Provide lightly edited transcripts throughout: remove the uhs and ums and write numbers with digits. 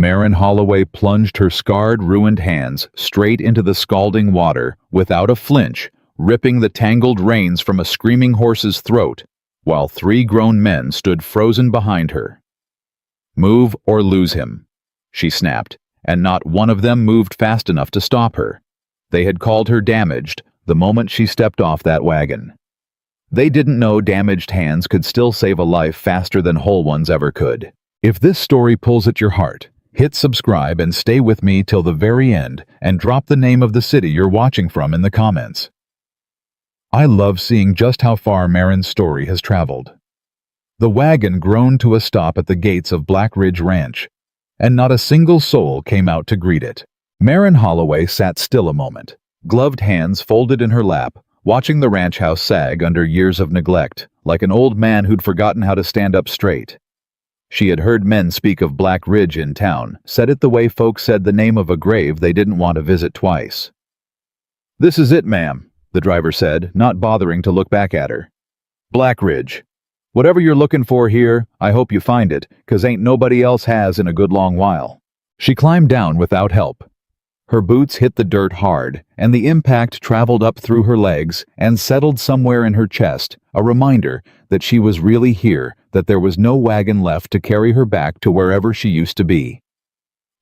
Marin Holloway plunged her scarred, ruined hands straight into the scalding water without a flinch, ripping the tangled reins from a screaming horse's throat, while 3 grown men stood frozen behind her. "Move or lose him," she snapped, and not one of them moved fast enough to stop her. They had called her damaged the moment she stepped off that wagon. They didn't know damaged hands could still save a life faster than whole ones ever could. If this story pulls at your heart, hit subscribe and stay with me till the very end, and drop the name of the city you're watching from in the comments. I love seeing just how far Marin's story has traveled. The wagon groaned to a stop at the gates of Black Ridge Ranch, and not a single soul came out to greet it. Marin Holloway sat still a moment, gloved hands folded in her lap, watching the ranch house sag under years of neglect, like an old man who'd forgotten how to stand up straight. She had heard men speak of Black Ridge in town, said it the way folks said the name of a grave they didn't want to visit twice. "This is it, ma'am," the driver said, not bothering to look back at her. "Black Ridge. Whatever you're looking for here, I hope you find it, 'cause ain't nobody else has in a good long while." She climbed down without help. Her boots hit the dirt hard, and the impact traveled up through her legs and settled somewhere in her chest, a reminder that she was really here, that there was no wagon left to carry her back to wherever she used to be.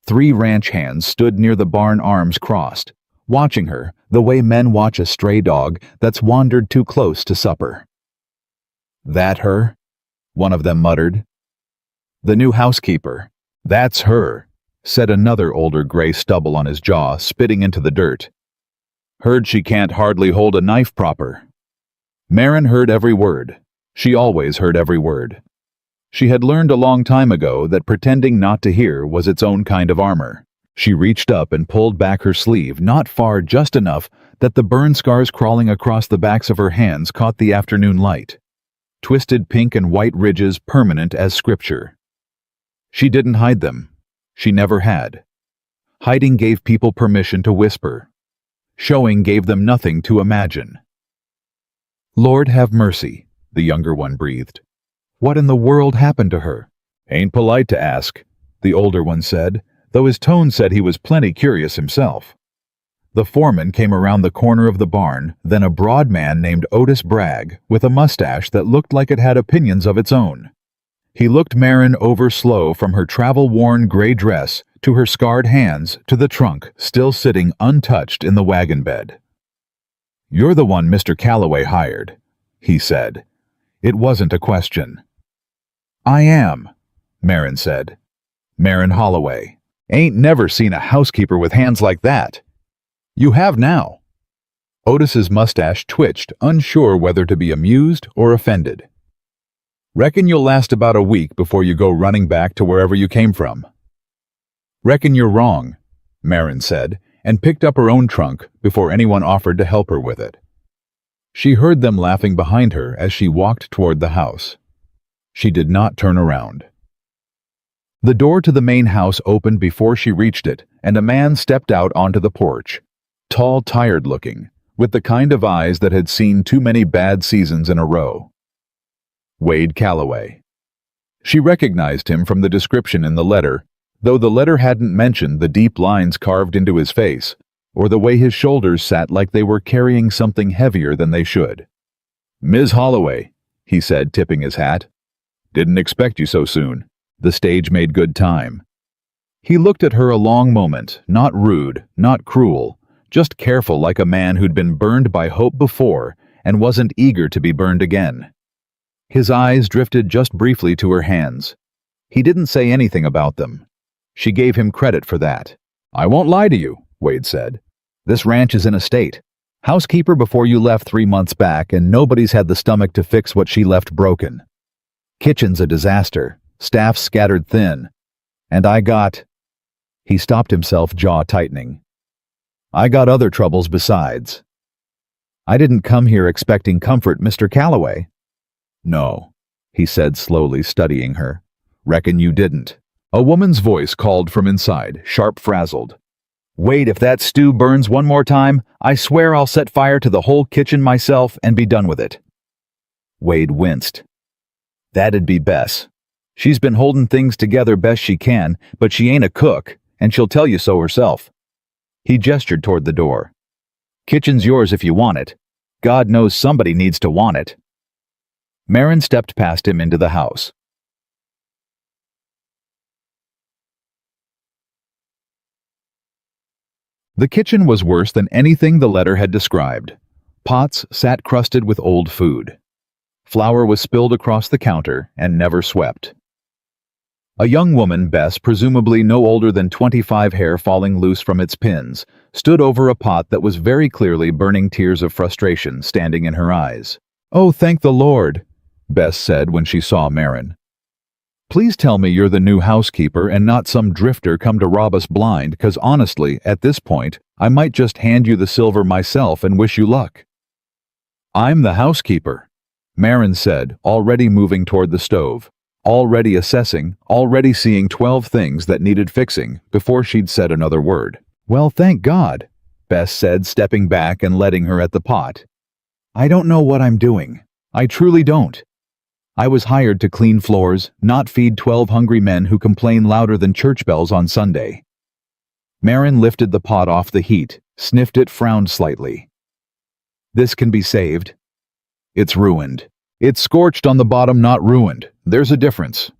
3 ranch hands stood near the barn, arms crossed, watching her the way men watch a stray dog that's wandered too close to supper. "That her?" one of them muttered. "The new housekeeper. That's her," said another older gray stubble on his jaw, spitting into the dirt. "Heard she can't hardly hold a knife proper." Marin heard every word. She always heard every word. She had learned a long time ago that pretending not to hear was its own kind of armor. She reached up and pulled back her sleeve, not far, just enough that the burn scars crawling across the backs of her hands caught the afternoon light. Twisted pink and white ridges permanent as scripture. She didn't hide them. She never had. Hiding gave people permission to whisper. Showing gave them nothing to imagine. "Lord have mercy," the younger one breathed. "What in the world happened to her?" "Ain't polite to ask," the older one said, though his tone said he was plenty curious himself. The foreman came around the corner of the barn, then a broad man named Otis Bragg, with a mustache that looked like it had opinions of its own. He looked Marin over slow from her travel-worn gray dress to her scarred hands to the trunk still sitting untouched in the wagon bed. "You're the one Mr. Calloway hired," he said. It wasn't a question. "I am," Marin said. "Marin Holloway. Ain't never seen a housekeeper with hands like that." "You have now." Otis's mustache twitched, unsure whether to be amused or offended. "Reckon you'll last about a week before you go running back to wherever you came from." "Reckon you're wrong," Marin said, and picked up her own trunk before anyone offered to help her with it. She heard them laughing behind her as she walked toward the house. She did not turn around. The door to the main house opened before she reached it, and a man stepped out onto the porch. Tall, tired-looking, with the kind of eyes that had seen too many bad seasons in a row. Wade Calloway. She recognized him from the description in the letter, though the letter hadn't mentioned the deep lines carved into his face, or the way his shoulders sat like they were carrying something heavier than they should. "Ms. Holloway," he said, tipping his hat. "Didn't expect you so soon. The stage made good time." He looked at her a long moment, not rude, not cruel, just careful like a man who'd been burned by hope before and wasn't eager to be burned again. His eyes drifted just briefly to her hands. He didn't say anything about them. She gave him credit for that. "I won't lie to you," Wade said. "This ranch is in a state. Housekeeper before you left 3 months back, and nobody's had the stomach to fix what she left broken. Kitchen's a disaster, staff scattered thin, and I got—" He stopped himself, jaw tightening. "I got other troubles besides." "I didn't come here expecting comfort, Mr. Calloway." "No," he said slowly, studying her. "Reckon you didn't." A woman's voice called from inside, sharp, frazzled. "Wait, if that stew burns one more time, I swear I'll set fire to the whole kitchen myself and be done with it." Wade winced. "That'd be best." She's been holding things together best she can, but she ain't a cook, and she'll tell you so herself. He gestured toward the door. Kitchen's yours if you want it. God knows somebody needs to want it. Marin stepped past him into the house. The kitchen was worse than anything the letter had described. Pots sat crusted with old food. Flour was spilled across the counter and never swept. A young woman, Bess, presumably no older than 25, hair falling loose from its pins, stood over a pot that was very clearly burning tears of frustration standing in her eyes. "Oh, thank the Lord," Bess said when she saw Marin. "Please tell me you're the new housekeeper and not some drifter come to rob us blind, 'cause honestly, at this point, I might just hand you the silver myself and wish you luck." "I'm the housekeeper," Marin said, already moving toward the stove, already assessing, already seeing 12 things that needed fixing before she'd said another word. "Well, thank God," Bess said, stepping back and letting her at the pot. "I don't know what I'm doing. I truly don't. I was hired to clean floors, not feed 12 hungry men who complain louder than church bells on Sunday." Marin lifted the pot off the heat, sniffed it, frowned slightly. "This can be saved." "It's ruined. It's scorched on the bottom, not ruined. There's a difference."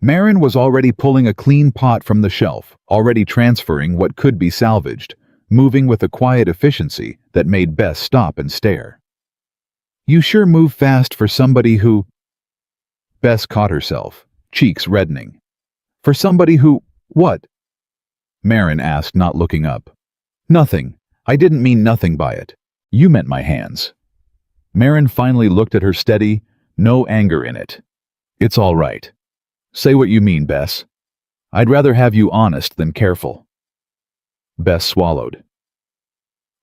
Marin was already pulling a clean pot from the shelf, already transferring what could be salvaged, moving with a quiet efficiency that made Bess stop and stare. "You sure move fast for somebody who—" Bess caught herself, cheeks reddening. "For somebody who— what?" Marin asked, not looking up. "Nothing. I didn't mean nothing by it. You meant my hands." Marin finally looked at her steady, no anger in it. "It's all right. Say what you mean, Bess. I'd rather have you honest than careful." Bess swallowed.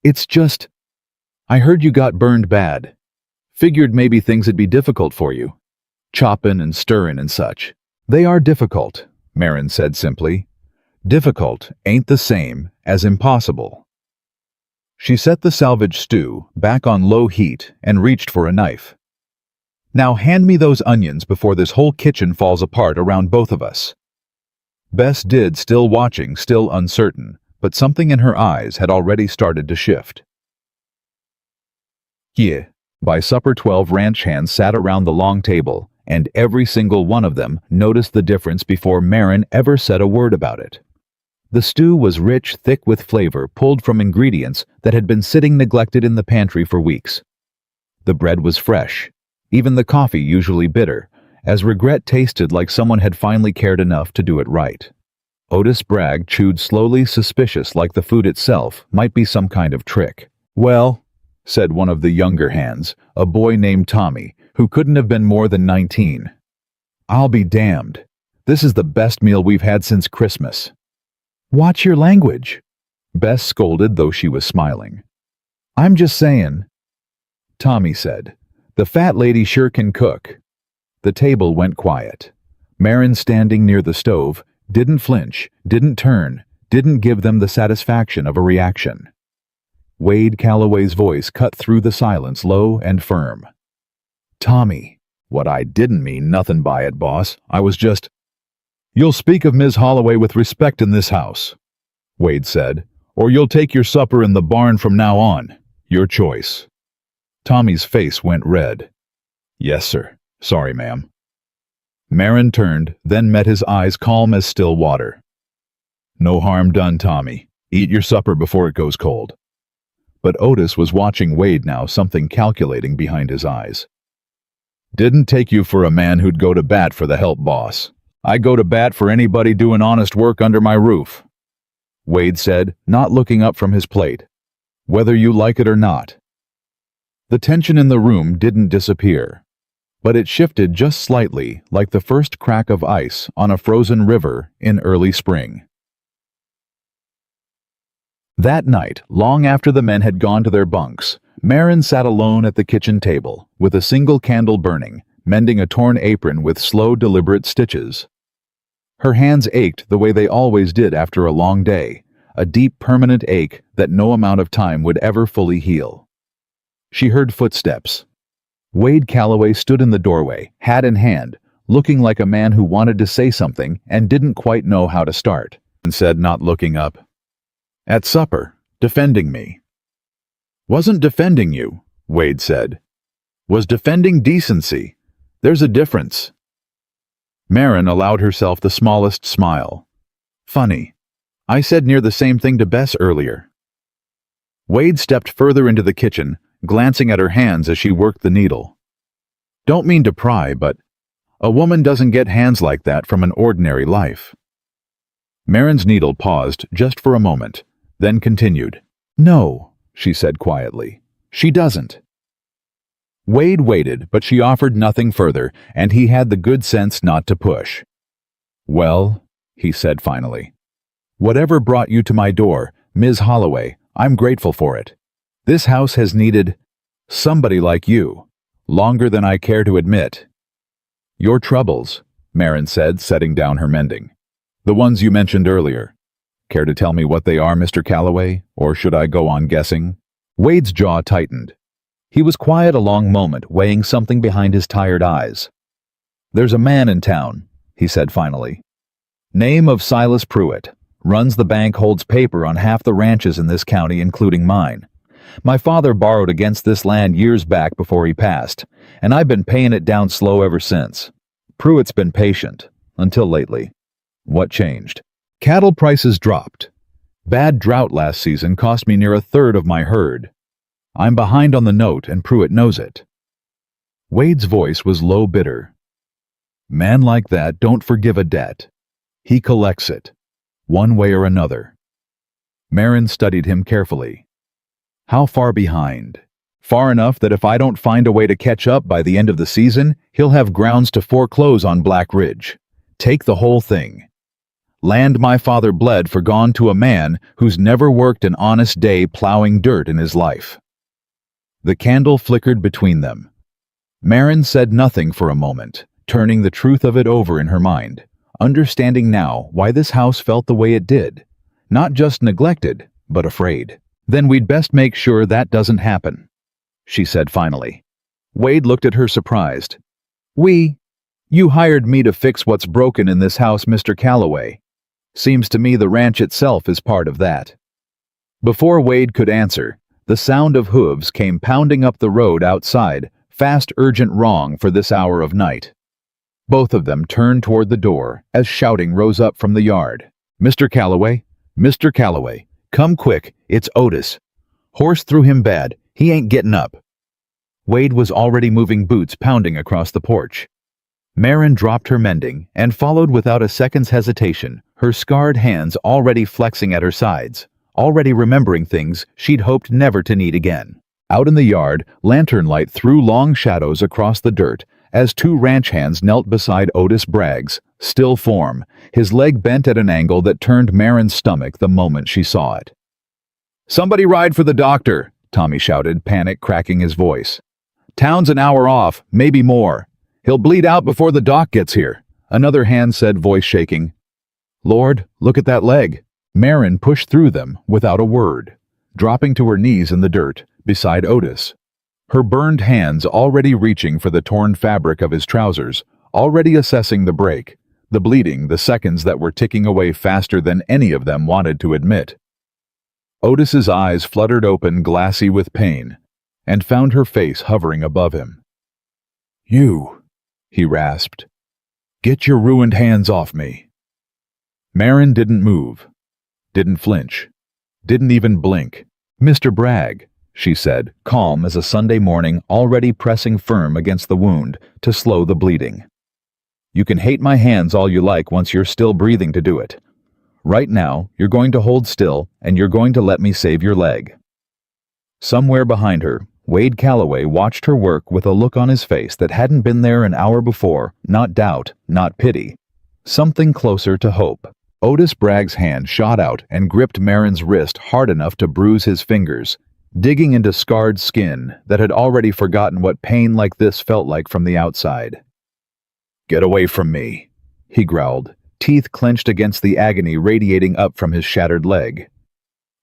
"It's just, I heard you got burned bad. Figured maybe things'd be difficult for you. Choppin' and stirrin' and such." "They are difficult," Marin said simply. "Difficult ain't the same as impossible." She set the salvage stew back on low heat and reached for a knife. "Now hand me those onions before this whole kitchen falls apart around both of us." Bess did, still watching, still uncertain, but something in her eyes had already started to shift. Yeah. By supper 12 ranch hands sat around the long table, and every single one of them noticed the difference before Marin ever said a word about it. The stew was rich, thick with flavor pulled from ingredients that had been sitting neglected in the pantry for weeks. The bread was fresh, even the coffee usually bitter, as regret tasted like someone had finally cared enough to do it right. Otis Bragg chewed slowly, suspicious, like the food itself might be some kind of trick. "Well," said one of the younger hands, a boy named Tommy, who couldn't have been more than 19. "I'll be damned. This is the best meal we've had since Christmas." "Watch your language," Bess scolded, though she was smiling. "I'm just saying," Tommy said. "The fat lady sure can cook." The table went quiet. Marin, standing near the stove, didn't flinch, didn't turn, didn't give them the satisfaction of a reaction. Wade Calloway's voice cut through the silence, low and firm. "Tommy, what I didn't mean nothing by it, boss. I was just—" "You'll speak of Ms. Holloway with respect in this house," Wade said, "or you'll take your supper in the barn from now on. Your choice." Tommy's face went red. "Yes, sir. Sorry, ma'am." Marin turned, then met his eyes calm as still water. "No harm done, Tommy. Eat your supper before it goes cold." But Otis was watching Wade now, something calculating behind his eyes. "Didn't take you for a man who'd go to bat for the help, boss. I go to bat for anybody doing honest work under my roof," Wade said, not looking up from his plate. "Whether you like it or not." The tension in the room didn't disappear, but it shifted just slightly, like the first crack of ice on a frozen river in early spring. That night, long after the men had gone to their bunks, Marin sat alone at the kitchen table, with a single candle burning, mending a torn apron with slow, deliberate stitches. Her hands ached the way they always did after a long day, a deep, permanent ache that no amount of time would ever fully heal. She heard footsteps. Wade Calloway stood in the doorway, hat in hand, looking like a man who wanted to say something and didn't quite know how to start, and said, not looking up, "At supper, defending me." "Wasn't defending you," Wade said. "Was defending decency. There's a difference." Marin allowed herself the smallest smile. "Funny. I said near the same thing to Bess earlier." Wade stepped further into the kitchen, glancing at her hands as she worked the needle. "Don't mean to pry, but a woman doesn't get hands like that from an ordinary life." Marin's needle paused just for a moment, then continued. "No," she said quietly. "She doesn't." Wade waited, but she offered nothing further, and he had the good sense not to push. "Well," he said finally, "whatever brought you to my door, Ms. Holloway, I'm grateful for it. This house has needed somebody like you, longer than I care to admit." "Your troubles," Marin said, setting down her mending. "The ones you mentioned earlier. Care to tell me what they are, Mr. Calloway, or should I go on guessing?" Wade's jaw tightened. He was quiet a long moment, weighing something behind his tired eyes. "There's a man in town," he said finally. "Name of Silas Pruitt. Runs the bank, holds paper on half the ranches in this county, including mine. My father borrowed against this land years back before he passed, and I've been paying it down slow ever since. Pruitt's been patient, until lately." "What changed?" "Cattle prices dropped. Bad drought last season cost me near a third of my herd. I'm behind on the note, and Pruitt knows it." Wade's voice was low, bitter. "Man like that don't forgive a debt. He collects it, one way or another." Marin studied him carefully. "How far behind?" "Far enough that if I don't find a way to catch up by the end of the season, he'll have grounds to foreclose on Black Ridge. Take the whole thing. Land my father bled for gone to a man who's never worked an honest day plowing dirt in his life." The candle flickered between them. Marin said nothing for a moment, turning the truth of it over in her mind, understanding now why this house felt the way it did. Not just neglected, but afraid. "Then we'd best make sure that doesn't happen," she said finally. Wade looked at her surprised. You hired me to fix what's broken in this house, Mr. Calloway. Seems to me the ranch itself is part of that." Before Wade could answer, the sound of hooves came pounding up the road outside, fast, urgent, wrong for this hour of night. Both of them turned toward the door as shouting rose up from the yard. "Mr. Calloway! Mr. Calloway! Come quick, it's Otis. Horse threw him bad, he ain't getting up." Wade was already moving, boots pounding across the porch. Marin dropped her mending and followed without a second's hesitation, her scarred hands already flexing at her sides, already remembering things she'd hoped never to need again. Out in the yard, lantern light threw long shadows across the dirt as two ranch hands knelt beside Otis Bragg's still form, his leg bent at an angle that turned Marin's stomach the moment she saw it. "Somebody ride for the doctor," Tommy shouted, panic cracking his voice. "Town's an hour off, maybe more. He'll bleed out before the doc gets here," another hand said, voice shaking. "Lord, look at that leg." Marin pushed through them without a word, dropping to her knees in the dirt beside Otis, her burned hands already reaching for the torn fabric of his trousers, already assessing the break, the bleeding, the seconds that were ticking away faster than any of them wanted to admit. Otis's eyes fluttered open, glassy with pain, and found her face hovering above him. "You," he rasped. "Get your ruined hands off me." Marin didn't move, didn't flinch, didn't even blink. "Mr. Bragg," she said, calm as a Sunday morning, already pressing firm against the wound to slow the bleeding. "You can hate my hands all you like once you're still breathing to do it. Right now, you're going to hold still, and you're going to let me save your leg." Somewhere behind her, Wade Calloway watched her work with a look on his face that hadn't been there an hour before, not doubt, not pity. Something closer to hope. Otis Bragg's hand shot out and gripped Marin's wrist hard enough to bruise his fingers, digging into scarred skin that had already forgotten what pain like this felt like from the outside. "Get away from me," he growled, teeth clenched against the agony radiating up from his shattered leg.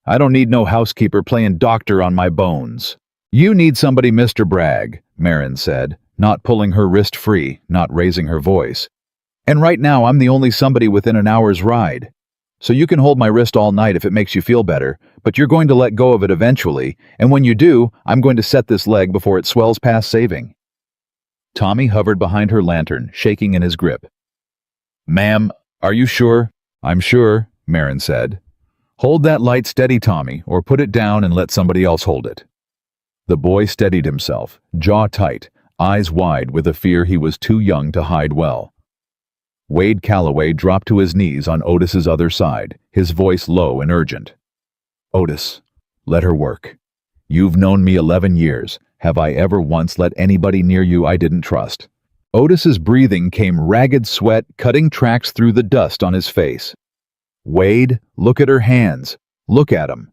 "I don't need no housekeeper playing doctor on my bones." "You need somebody, Mr. Bragg," Marin said, not pulling her wrist free, not raising her voice. "And right now I'm the only somebody within an hour's ride. So you can hold my wrist all night if it makes you feel better, but you're going to let go of it eventually, and when you do, I'm going to set this leg before it swells past saving." Tommy hovered behind her lantern, shaking in his grip. "Ma'am, are you sure?" "I'm sure," Marin said. "Hold that light steady, Tommy, or put it down and let somebody else hold it." The boy steadied himself, jaw tight, eyes wide with a fear he was too young to hide well. Wade Calloway dropped to his knees on Otis's other side, his voice low and urgent. "Otis, let her work. You've known me 11 years. Have I ever once let anybody near you I didn't trust?" Otis's breathing came ragged sweat cutting tracks through the dust on his face. "Wade, look at her hands. Look at 'em."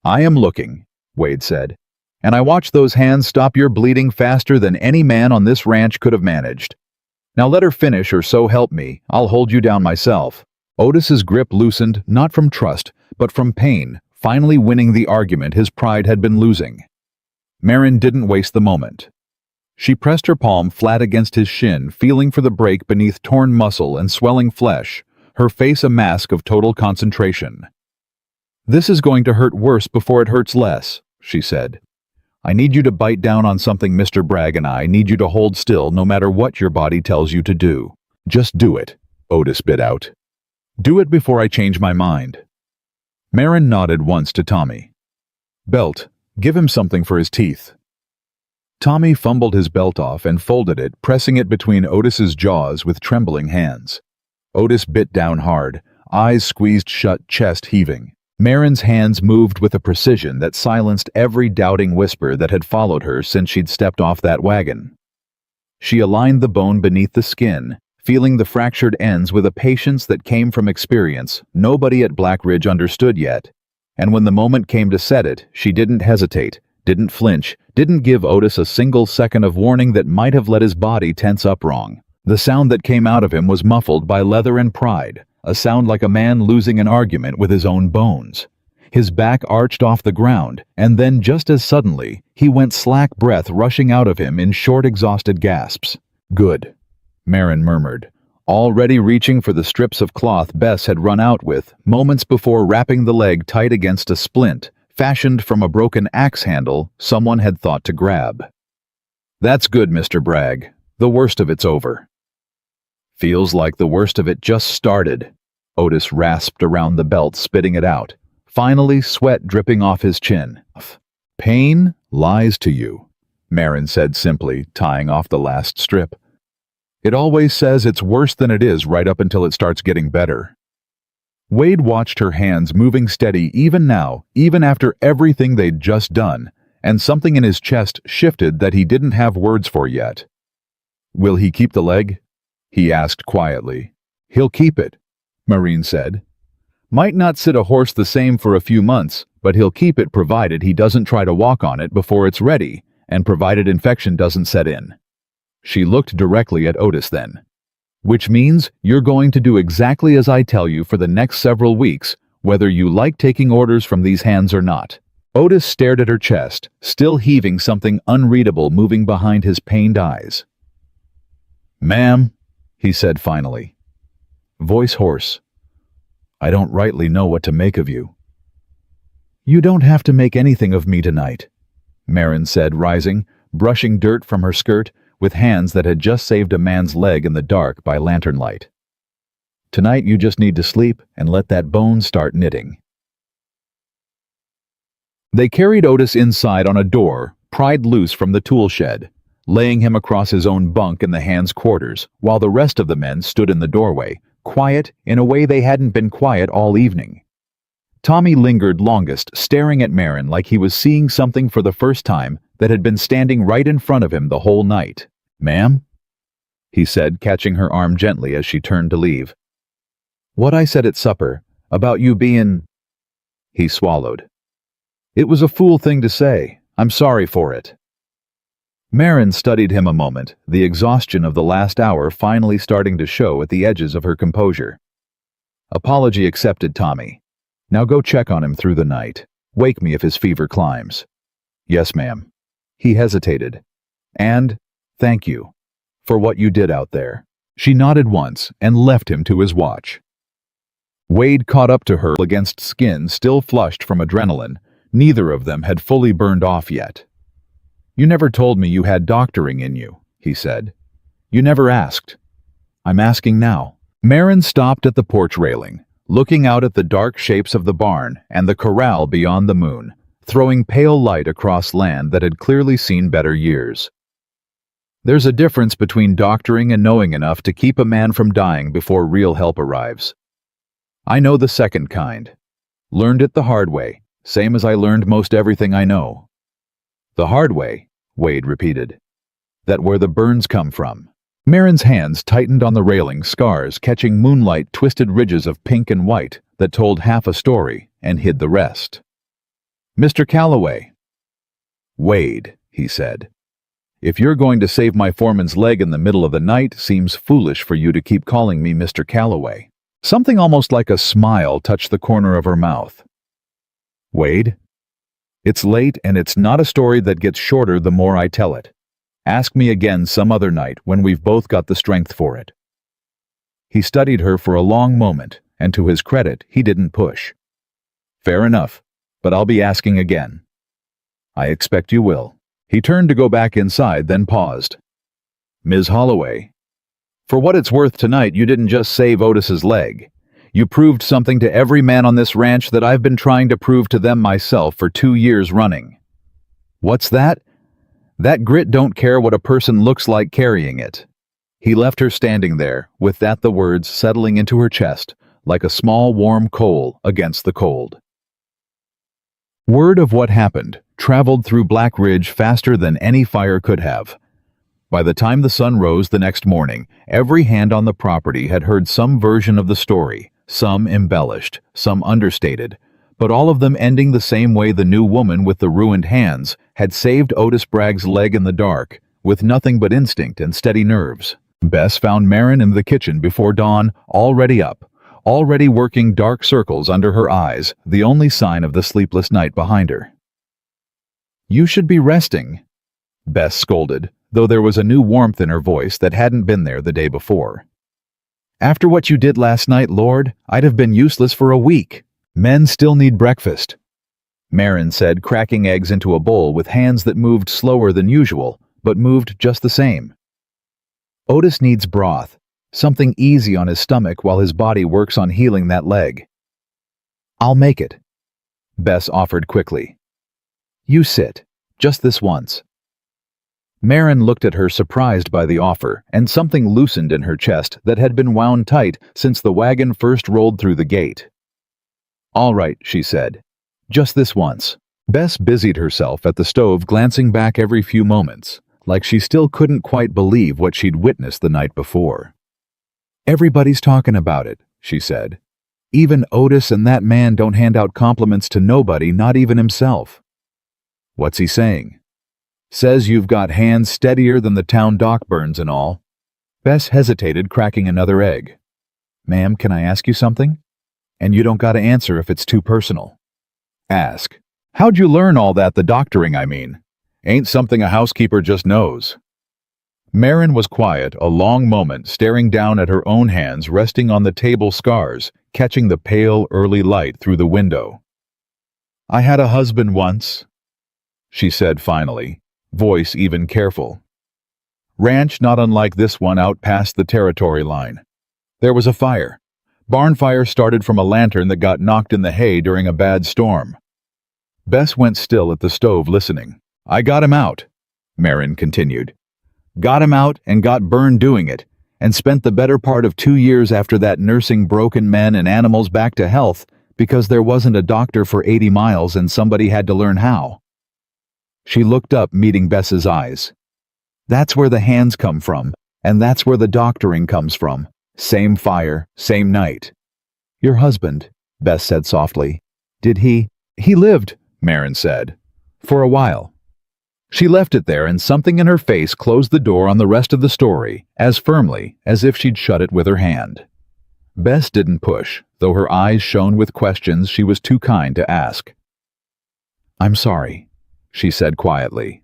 "I am looking," Wade said. "And I watched those hands stop your bleeding faster than any man on this ranch could have managed. Now let her finish, or so help me, I'll hold you down myself." Otis's grip loosened, not from trust, but from pain, finally winning the argument his pride had been losing. Marin didn't waste the moment. She pressed her palm flat against his shin, feeling for the break beneath torn muscle and swelling flesh, her face a mask of total concentration. "This is going to hurt worse before it hurts less," she said. "I need you to bite down on something, Mr. Bragg, and I need you to hold still no matter what your body tells you to do. Just do it," Otis bit out. "Do it before I change my mind." Marin nodded once to Tommy. "Belt, give him something for his teeth." Tommy fumbled his belt off and folded it, pressing it between Otis's jaws with trembling hands. Otis bit down hard, eyes squeezed shut, chest heaving. Marin's hands moved with a precision that silenced every doubting whisper that had followed her since she'd stepped off that wagon. She aligned the bone beneath the skin, feeling the fractured ends with a patience that came from experience nobody at Black Ridge understood yet. And when the moment came to set it, she didn't hesitate, didn't flinch, didn't give Otis a single second of warning that might have let his body tense up wrong. The sound that came out of him was muffled by leather and pride, a sound like a man losing an argument with his own bones. His back arched off the ground, and then just as suddenly, he went slack, breath rushing out of him in short, exhausted gasps. "Good," Marin murmured, already reaching for the strips of cloth Bess had run out with, moments before wrapping the leg tight against a splint, fashioned from a broken axe handle someone had thought to grab. "That's good, Mr. Bragg. The worst of it's over." "Feels like the worst of it just started," Otis rasped around the belt, spitting it out. Finally, sweat dripping off his chin. "Pain lies to you," Marin said simply, tying off the last strip. "It always says it's worse than it is right up until it starts getting better." Wade watched her hands moving steady even now, even after everything they'd just done, and something in his chest shifted that he didn't have words for yet. "Will he keep the leg?" he asked quietly. "He'll keep it," Marin said. "Might not sit a horse the same for a few months, but he'll keep it provided he doesn't try to walk on it before it's ready, and provided infection doesn't set in." She looked directly at Otis then. "Which means you're going to do exactly as I tell you for the next several weeks, whether you like taking orders from these hands or not." Otis stared at her chest, still heaving something unreadable moving behind his pained eyes. "Ma'am," he said finally. Voice hoarse. "I don't rightly know what to make of you." "You don't have to make anything of me tonight," Marin said, rising, brushing dirt from her skirt, with hands that had just saved a man's leg in the dark by lantern light. "Tonight you just need to sleep and let that bone start knitting." They carried Otis inside on a door, pried loose from the tool shed, laying him across his own bunk in the hands' quarters, while the rest of the men stood in the doorway, quiet in a way they hadn't been quiet all evening. Tommy lingered longest, staring at Marin like he was seeing something for the first time that had been standing right in front of him the whole night. "Ma'am?" he said, catching her arm gently as she turned to leave. "What I said at supper, about you being—" He swallowed. "It was a fool thing to say. I'm sorry for it." Marin studied him a moment, the exhaustion of the last hour finally starting to show at the edges of her composure. "Apology accepted, Tommy. Now go check on him through the night. Wake me if his fever climbs." "Yes, ma'am." He hesitated. "And Thank you. For what you did out there. She nodded once and left him to his watch. Wade caught up to her against skin still flushed from adrenaline. Neither of them had fully burned off yet. You never told me you had doctoring in you, he said. You never asked. I'm asking now. Marin stopped at the porch railing, looking out at the dark shapes of the barn and the corral beyond the moon, throwing pale light across land that had clearly seen better years. There's a difference between doctoring and knowing enough to keep a man from dying before real help arrives. I know the second kind. Learned it the hard way, same as I learned most everything I know. The hard way, Wade repeated. That where the burns come from. Marin's hands tightened on the railing, scars catching moonlight twisted ridges of pink and white that told half a story and hid the rest. Mr. Calloway. Wade, he said. If you're going to save my foreman's leg in the middle of the night, seems foolish for you to keep calling me Mr. Calloway. Something almost like a smile touched the corner of her mouth. Wade? It's late and it's not a story that gets shorter the more I tell it. Ask me again some other night when we've both got the strength for it. He studied her for a long moment, and to his credit, he didn't push. Fair enough, but I'll be asking again. I expect you will. He turned to go back inside, then paused. Ms. Holloway. For what it's worth tonight, you didn't just save Otis's leg. You proved something to every man on this ranch that I've been trying to prove to them myself for 2 years running. What's that? That grit don't care what a person looks like carrying it. He left her standing there, with that the words settling into her chest, like a small warm coal against the cold. Word of what happened traveled through Black Ridge faster than any fire could have. By the time the sun rose the next morning, every hand on the property had heard some version of the story, some embellished, some understated, but all of them ending the same way the new woman with the ruined hands had saved Otis Bragg's leg in the dark, with nothing but instinct and steady nerves. Bess found Marin in the kitchen before dawn, already up, already working dark circles under her eyes, the only sign of the sleepless night behind her. You should be resting, Bess scolded, though there was a new warmth in her voice that hadn't been there the day before. After what you did last night, Lord, I'd have been useless for a week. Men still need breakfast, Marin said, cracking eggs into a bowl with hands that moved slower than usual, but moved just the same. Otis needs broth, something easy on his stomach while his body works on healing that leg. I'll make it, Bess offered quickly. You sit, just this once. Marin looked at her, surprised by the offer, and something loosened in her chest that had been wound tight since the wagon first rolled through the gate. All right, she said. Just this once. Bess busied herself at the stove, glancing back every few moments, like she still couldn't quite believe what she'd witnessed the night before. Everybody's talking about it, she said. Even Otis and that man don't hand out compliments to nobody, not even himself. What's he saying? Says you've got hands steadier than the town dock burns and all. Bess hesitated, cracking another egg. Ma'am, can I ask you something? And you don't gotta answer if it's too personal. Ask. How'd you learn all that, the doctoring, I mean? Ain't something a housekeeper just knows. Marin was quiet a long moment, staring down at her own hands resting on the table scars, catching the pale early light through the window. I had a husband once, she said finally, voice even careful. Ranch not unlike this one out past the territory line. There was a fire. Barn fire started from a lantern that got knocked in the hay during a bad storm. Bess went still at the stove listening. I got him out, Marin continued. Got him out and got burned doing it, and spent the better part of 2 years after that nursing broken men and animals back to health because there wasn't a doctor for 80 miles and somebody had to learn how. She looked up, meeting Bess's eyes. That's where the hands come from, and that's where the doctoring comes from. Same fire, same night. Your husband, Bess said softly. Did he? He lived, Marin said. For a while. She left it there, and something in her face closed the door on the rest of the story, as firmly as if she'd shut it with her hand. Bess didn't push, though her eyes shone with questions she was too kind to ask. I'm sorry, she said quietly.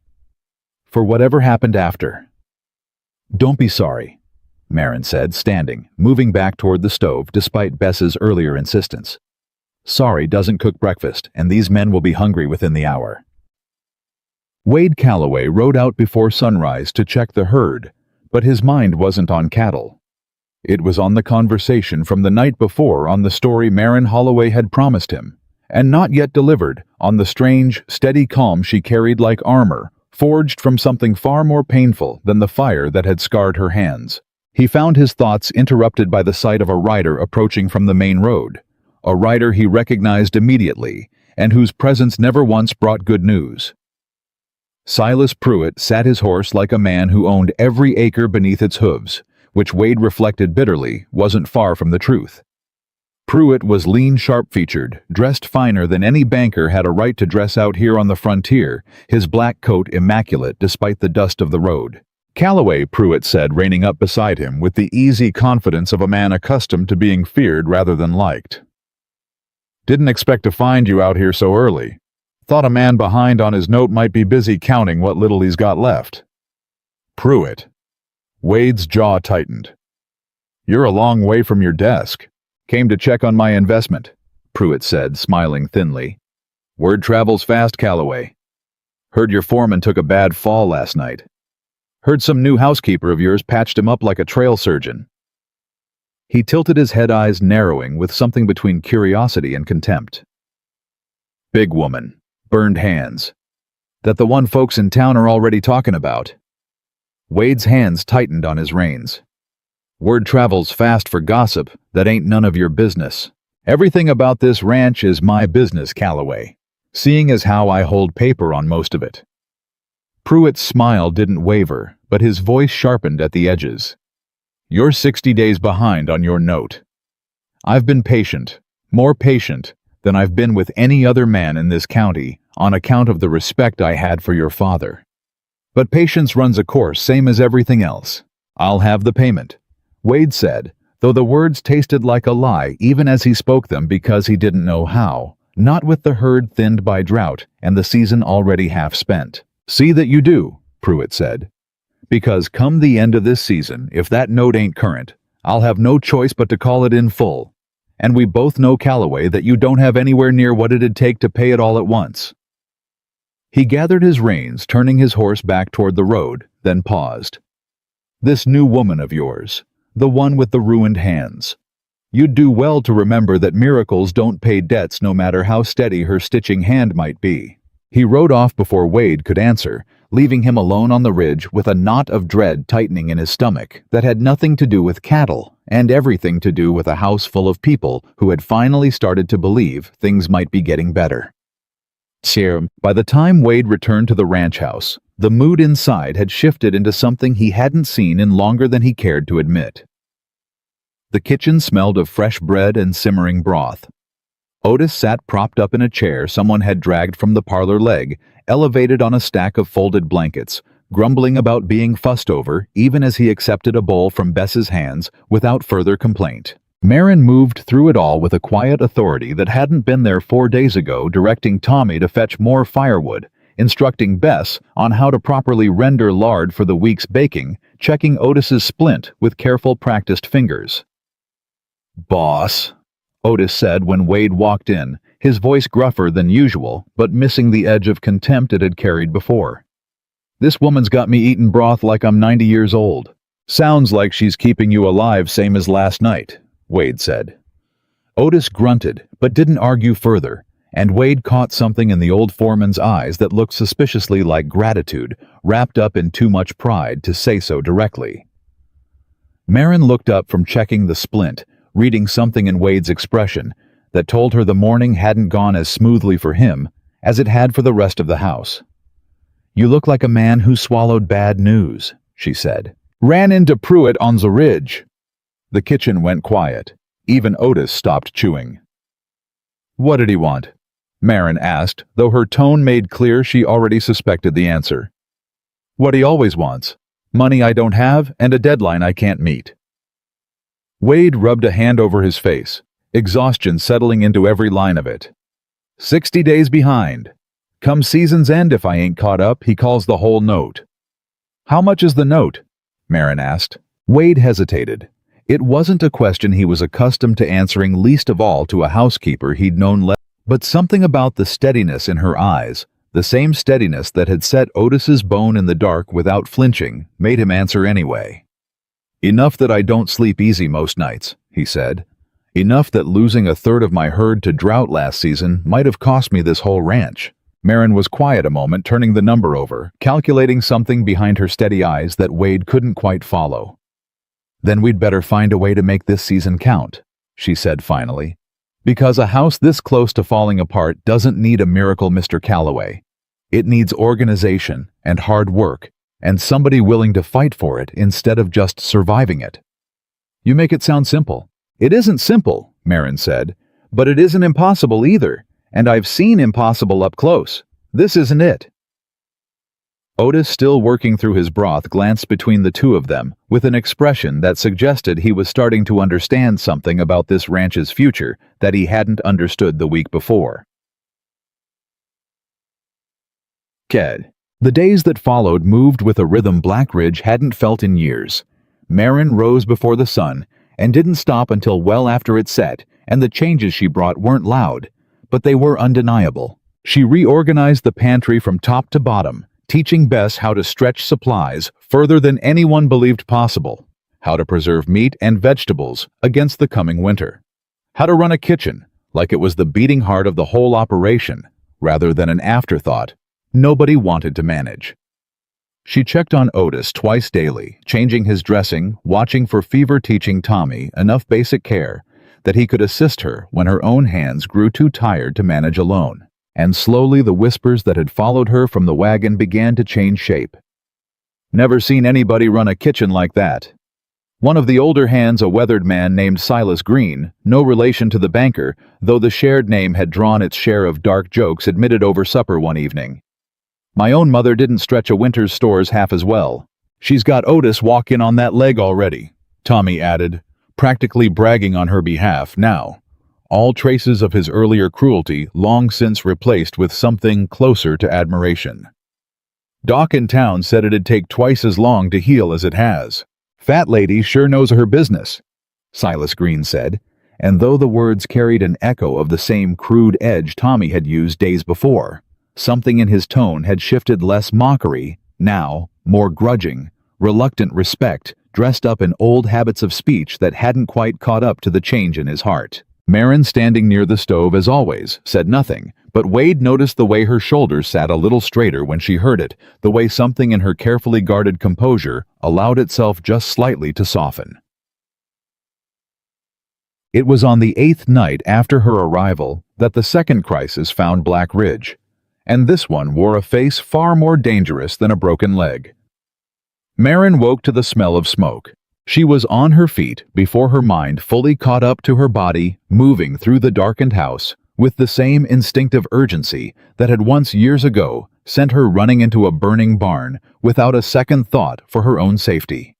For whatever happened after. Don't be sorry, Marin said, standing, moving back toward the stove despite Bess's earlier insistence. Sorry doesn't cook breakfast, and these men will be hungry within the hour. Wade Calloway rode out before sunrise to check the herd, but his mind wasn't on cattle. It was on the conversation from the night before, on the story Marin Holloway had promised him, and not yet delivered, on the strange, steady calm she carried like armor, forged from something far more painful than the fire that had scarred her hands. He found his thoughts interrupted by the sight of a rider approaching from the main road, a rider he recognized immediately, and whose presence never once brought good news. Silas Pruitt sat his horse like a man who owned every acre beneath its hooves, which Wade reflected bitterly wasn't far from the truth. Pruitt was lean, sharp-featured, dressed finer than any banker had a right to dress out here on the frontier, his black coat immaculate despite the dust of the road. Calloway, Pruitt said, reining up beside him with the easy confidence of a man accustomed to being feared rather than liked. Didn't expect to find you out here so early. Thought a man behind on his note might be busy counting what little he's got left. Pruitt. Wade's jaw tightened. You're a long way from your desk. Came to check on my investment, Pruitt said, smiling thinly. Word travels fast, Calloway. Heard your foreman took a bad fall last night. Heard some new housekeeper of yours patched him up like a trail surgeon. He tilted his head, eyes narrowing with something between curiosity and contempt. Big woman. Burned hands. That the one folks in town are already talking about. Wade's hands tightened on his reins. Word travels fast for gossip that ain't none of your business. Everything about this ranch is my business, Calloway, seeing as how I hold paper on most of it. Pruitt's smile didn't waver, but his voice sharpened at the edges. You're 60 days behind on your note. I've been patient, more patient than I've been with any other man in this county on account of the respect I had for your father. But patience runs a course, same as everything else. I'll have the payment, Wade said, though the words tasted like a lie even as he spoke them because he didn't know how, not with the herd thinned by drought and the season already half spent. See that you do, Pruitt said, because come the end of this season, if that note ain't current, I'll have no choice but to call it in full. And we both know, Calloway, that you don't have anywhere near what it'd take to pay it all at once. He gathered his reins, turning his horse back toward the road, then paused. This new woman of yours, the one with the ruined hands. You'd do well to remember that miracles don't pay debts no matter how steady her stitching hand might be. He rode off before Wade could answer, leaving him alone on the ridge with a knot of dread tightening in his stomach that had nothing to do with cattle and everything to do with a house full of people who had finally started to believe things might be getting better. By the time Wade returned to the ranch house, the mood inside had shifted into something he hadn't seen in longer than he cared to admit. The kitchen smelled of fresh bread and simmering broth. Otis sat propped up in a chair someone had dragged from the parlor leg, elevated on a stack of folded blankets, grumbling about being fussed over even as he accepted a bowl from Bess's hands without further complaint. Marin moved through it all with a quiet authority that hadn't been there 4 days ago, directing Tommy to fetch more firewood, instructing Bess on how to properly render lard for the week's baking, checking Otis's splint with careful practiced fingers. Boss, Otis said when Wade walked in, his voice gruffer than usual, but missing the edge of contempt it had carried before. This woman's got me eating broth like I'm 90 years old. Sounds like she's keeping you alive same as last night, Wade said. Otis grunted, but didn't argue further, and Wade caught something in the old foreman's eyes that looked suspiciously like gratitude, wrapped up in too much pride to say so directly. Marin looked up from checking the splint, reading something in Wade's expression that told her the morning hadn't gone as smoothly for him as it had for the rest of the house. You look like a man who swallowed bad news, she said. Ran into Pruitt on the ridge. The kitchen went quiet. Even Otis stopped chewing. What did he want? Marin asked, though her tone made clear she already suspected the answer. What he always wants. Money I don't have and a deadline I can't meet. Wade rubbed a hand over his face, exhaustion settling into every line of it. 60 days behind. Come season's end if I ain't caught up, he calls the whole note. How much is the note? Marin asked. Wade hesitated. It wasn't a question he was accustomed to answering, least of all to a housekeeper he'd known less. But something about the steadiness in her eyes, the same steadiness that had set Otis's bone in the dark without flinching, made him answer anyway. Enough that I don't sleep easy most nights, he said. Enough that losing a third of my herd to drought last season might have cost me this whole ranch. Marin was quiet a moment, turning the number over, calculating something behind her steady eyes that Wade couldn't quite follow. Then we'd better find a way to make this season count, she said finally. Because a house this close to falling apart doesn't need a miracle, Mr. Calloway. It needs organization and hard work, and somebody willing to fight for it instead of just surviving it. You make it sound simple. It isn't simple, Marin said, but it isn't impossible either, and I've seen impossible up close. This isn't it. Otis, still working through his broth, glanced between the two of them with an expression that suggested he was starting to understand something about this ranch's future that he hadn't understood the week before. Ked. The days that followed moved with a rhythm Blackridge hadn't felt in years. Marin rose before the sun and didn't stop until well after it set, and the changes she brought weren't loud, but they were undeniable. She reorganized the pantry from top to bottom, teaching Bess how to stretch supplies further than anyone believed possible, how to preserve meat and vegetables against the coming winter, how to run a kitchen like it was the beating heart of the whole operation rather than an afterthought nobody wanted to manage. She checked on Otis twice daily, changing his dressing, watching for fever, teaching Tommy enough basic care that he could assist her when her own hands grew too tired to manage alone. And slowly the whispers that had followed her from the wagon began to change shape. Never seen anybody run a kitchen like that. One of the older hands, a weathered man named Silas Green, no relation to the banker, though the shared name had drawn its share of dark jokes, admitted over supper one evening. My own mother didn't stretch a winter's stores half as well. She's got Otis walking on that leg already, Tommy added, practically bragging on her behalf now. All traces of his earlier cruelty long since replaced with something closer to admiration. Doc in town said it'd take twice as long to heal as it has. Fat lady sure knows her business, Silas Green said, and though the words carried an echo of the same crude edge Tommy had used days before, something in his tone had shifted, less mockery, now more grudging, reluctant respect, dressed up in old habits of speech that hadn't quite caught up to the change in his heart. Marin, standing near the stove as always, said nothing, but Wade noticed the way her shoulders sat a little straighter when she heard it, the way something in her carefully guarded composure allowed itself just slightly to soften. It was on the 8th night after her arrival that the second crisis found Blackridge, and this one wore a face far more dangerous than a broken leg. Marin woke to the smell of smoke. She was on her feet before her mind fully caught up to her body, moving through the darkened house with the same instinctive urgency that had once years ago sent her running into a burning barn without a second thought for her own safety.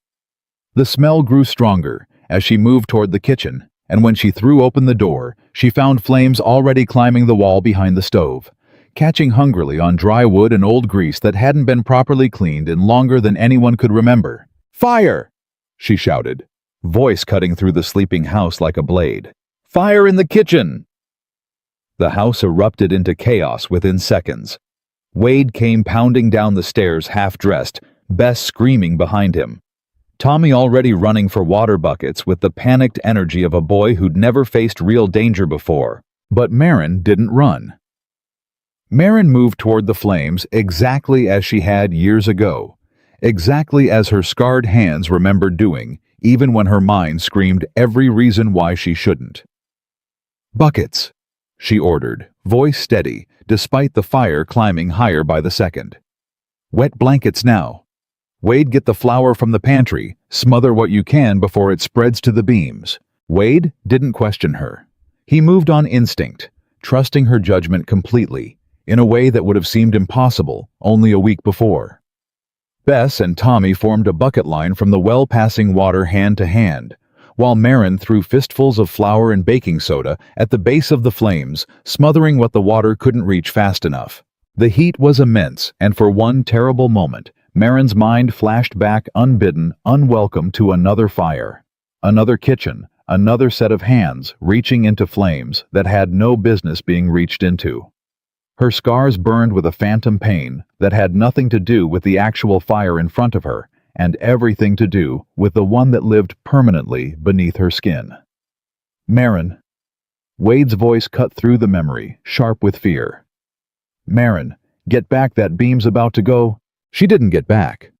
The smell grew stronger as she moved toward the kitchen, and when she threw open the door, she found flames already climbing the wall behind the stove, catching hungrily on dry wood and old grease that hadn't been properly cleaned in longer than anyone could remember. "Fire!" she shouted, voice cutting through the sleeping house like a blade. "Fire in the kitchen!" The house erupted into chaos within seconds. Wade came pounding down the stairs half-dressed, Bess screaming behind him. Tommy already running for water buckets with the panicked energy of a boy who'd never faced real danger before. But Marin didn't run. Marin moved toward the flames exactly as she had years ago. Exactly as her scarred hands remembered doing, even when her mind screamed every reason why she shouldn't. "Buckets," she ordered, voice steady, despite the fire climbing higher by the second. "Wet blankets now. Wade, get the flour from the pantry. Smother what you can before it spreads to the beams." Wade didn't question her. He moved on instinct, trusting her judgment completely, in a way that would have seemed impossible only a week before. Bess and Tommy formed a bucket line from the well, passing water hand to hand, while Marin threw fistfuls of flour and baking soda at the base of the flames, smothering what the water couldn't reach fast enough. The heat was immense, and for one terrible moment, Marin's mind flashed back unbidden, unwelcome to another fire, another kitchen, another set of hands reaching into flames that had no business being reached into. Her scars burned with a phantom pain that had nothing to do with the actual fire in front of her, and everything to do with the one that lived permanently beneath her skin. Marin. Wade's voice cut through the memory, sharp with fear. Marin, get back, that beam's about to go. She didn't get back.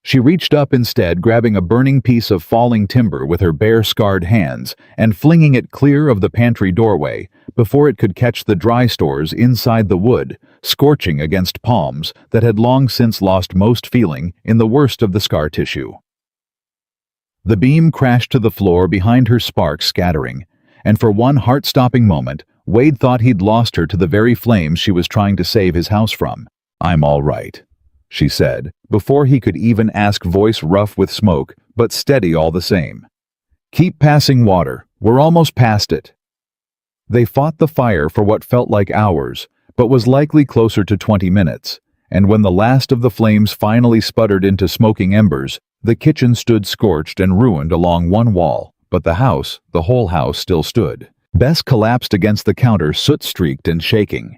She reached up instead, grabbing a burning piece of falling timber with her bare, scarred hands and flinging it clear of the pantry doorway before it could catch the dry stores inside the wood, scorching against palms that had long since lost most feeling in the worst of the scar tissue. The beam crashed to the floor behind her, sparks scattering, and for one heart-stopping moment, Wade thought he'd lost her to the very flames she was trying to save his house from. "I'm all right," she said, before he could even ask, voice rough with smoke, but steady all the same. "Keep passing water. We're almost past it." They fought the fire for what felt like hours, but was likely closer to 20 minutes, and when the last of the flames finally sputtered into smoking embers, the kitchen stood scorched and ruined along one wall, but the house, the whole house, still stood. Bess collapsed against the counter, soot-streaked and shaking.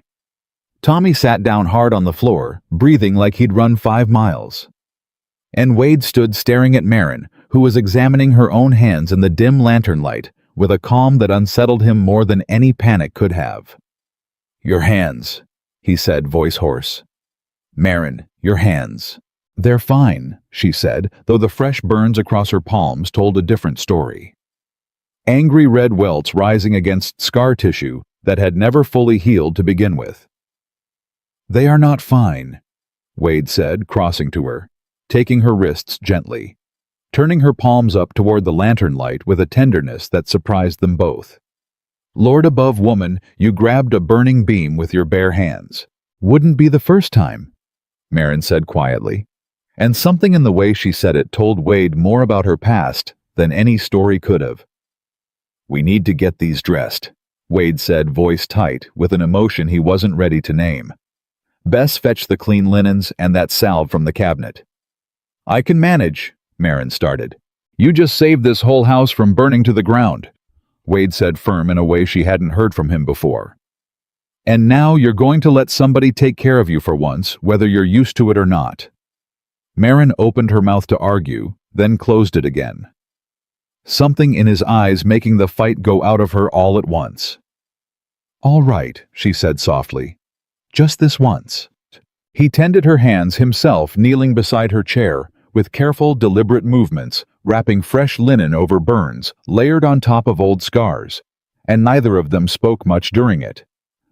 Tommy sat down hard on the floor, breathing like he'd run 5 miles. And Wade stood staring at Marin, who was examining her own hands in the dim lantern light, with a calm that unsettled him more than any panic could have. "Your hands," he said, voice hoarse. "Marin, your hands." "They're fine," she said, though the fresh burns across her palms told a different story. Angry red welts rising against scar tissue that had never fully healed to begin with. "They are not fine," Wade said, crossing to her, taking her wrists gently, turning her palms up toward the lantern light with a tenderness that surprised them both. "Lord above woman, you grabbed a burning beam with your bare hands. Wouldn't be the first time," Marin said quietly, and something in the way she said it told Wade more about her past than any story could have. "We need to get these dressed," Wade said, voice tight, with an emotion he wasn't ready to name. Bess fetched the clean linens and that salve from the cabinet. "I can manage," Marin started. "You just saved this whole house from burning to the ground," Wade said, firm in a way she hadn't heard from him before. "And now you're going to let somebody take care of you for once, whether you're used to it or not." Marin opened her mouth to argue, then closed it again. Something in his eyes making the fight go out of her all at once. "All right," she said softly. "Just this once." He tended her hands himself, kneeling beside her chair, with careful, deliberate movements, wrapping fresh linen over burns, layered on top of old scars, and neither of them spoke much during it.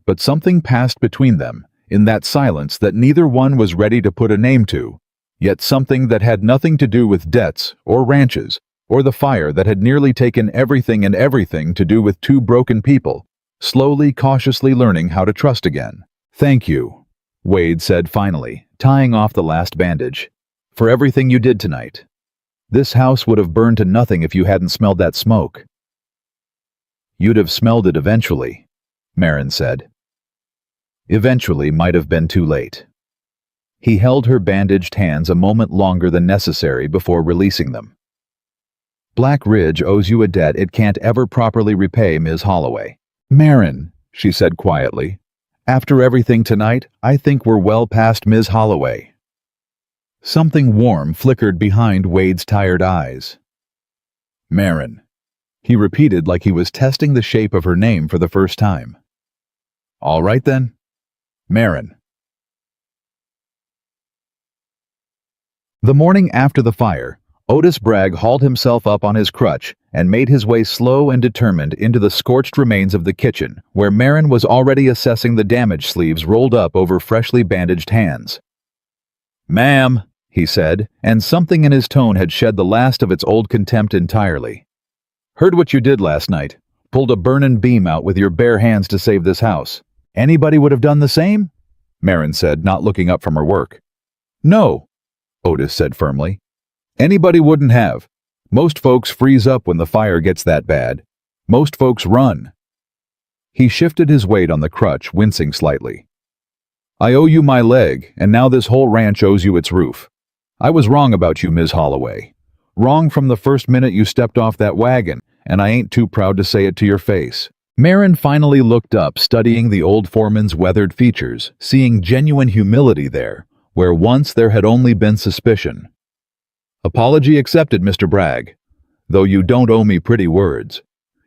But something passed between them, in that silence that neither one was ready to put a name to, yet something that had nothing to do with debts or ranches, or the fire that had nearly taken everything and everything to do with two broken people, slowly, cautiously learning how to trust again. "Thank you," Wade said finally, tying off the last bandage, "for everything you did tonight. This house would have burned to nothing if you hadn't smelled that smoke." "You'd have smelled it eventually," Marin said. Eventually might have been too late. He held her bandaged hands a moment longer than necessary before releasing them. "Black Ridge owes you a debt it can't ever properly repay, Ms. Holloway." "Marin," she said quietly, "after everything tonight, I think we're well past Ms. Holloway." Something warm flickered behind Wade's tired eyes. "Marin," he repeated like he was testing the shape of her name for the first time. "All right then. Marin." The morning after the fire, Otis Bragg hauled himself up on his crutch and made his way slow and determined into the scorched remains of the kitchen, where Marin was already assessing the damage sleeves rolled up over freshly bandaged hands. "Ma'am," he said, and something in his tone had shed the last of its old contempt entirely. "Heard what you did last night. Pulled a burnin' beam out with your bare hands to save this house. Anybody would have done the same?" Marin said, not looking up from her work. "No," Otis said firmly. "Anybody wouldn't have. Most folks freeze up when the fire gets that bad. Most folks run." He shifted his weight on the crutch, wincing slightly. "I owe you my leg, and now this whole ranch owes you its roof. I was wrong about you, Ms. Holloway. Wrong from the first minute you stepped off that wagon, and I ain't too proud to say it to your face." Marin finally looked up, studying the old foreman's weathered features, seeing genuine humility there, where once there had only been suspicion. "Apology accepted, Mr. Bragg. Though you don't owe me pretty words.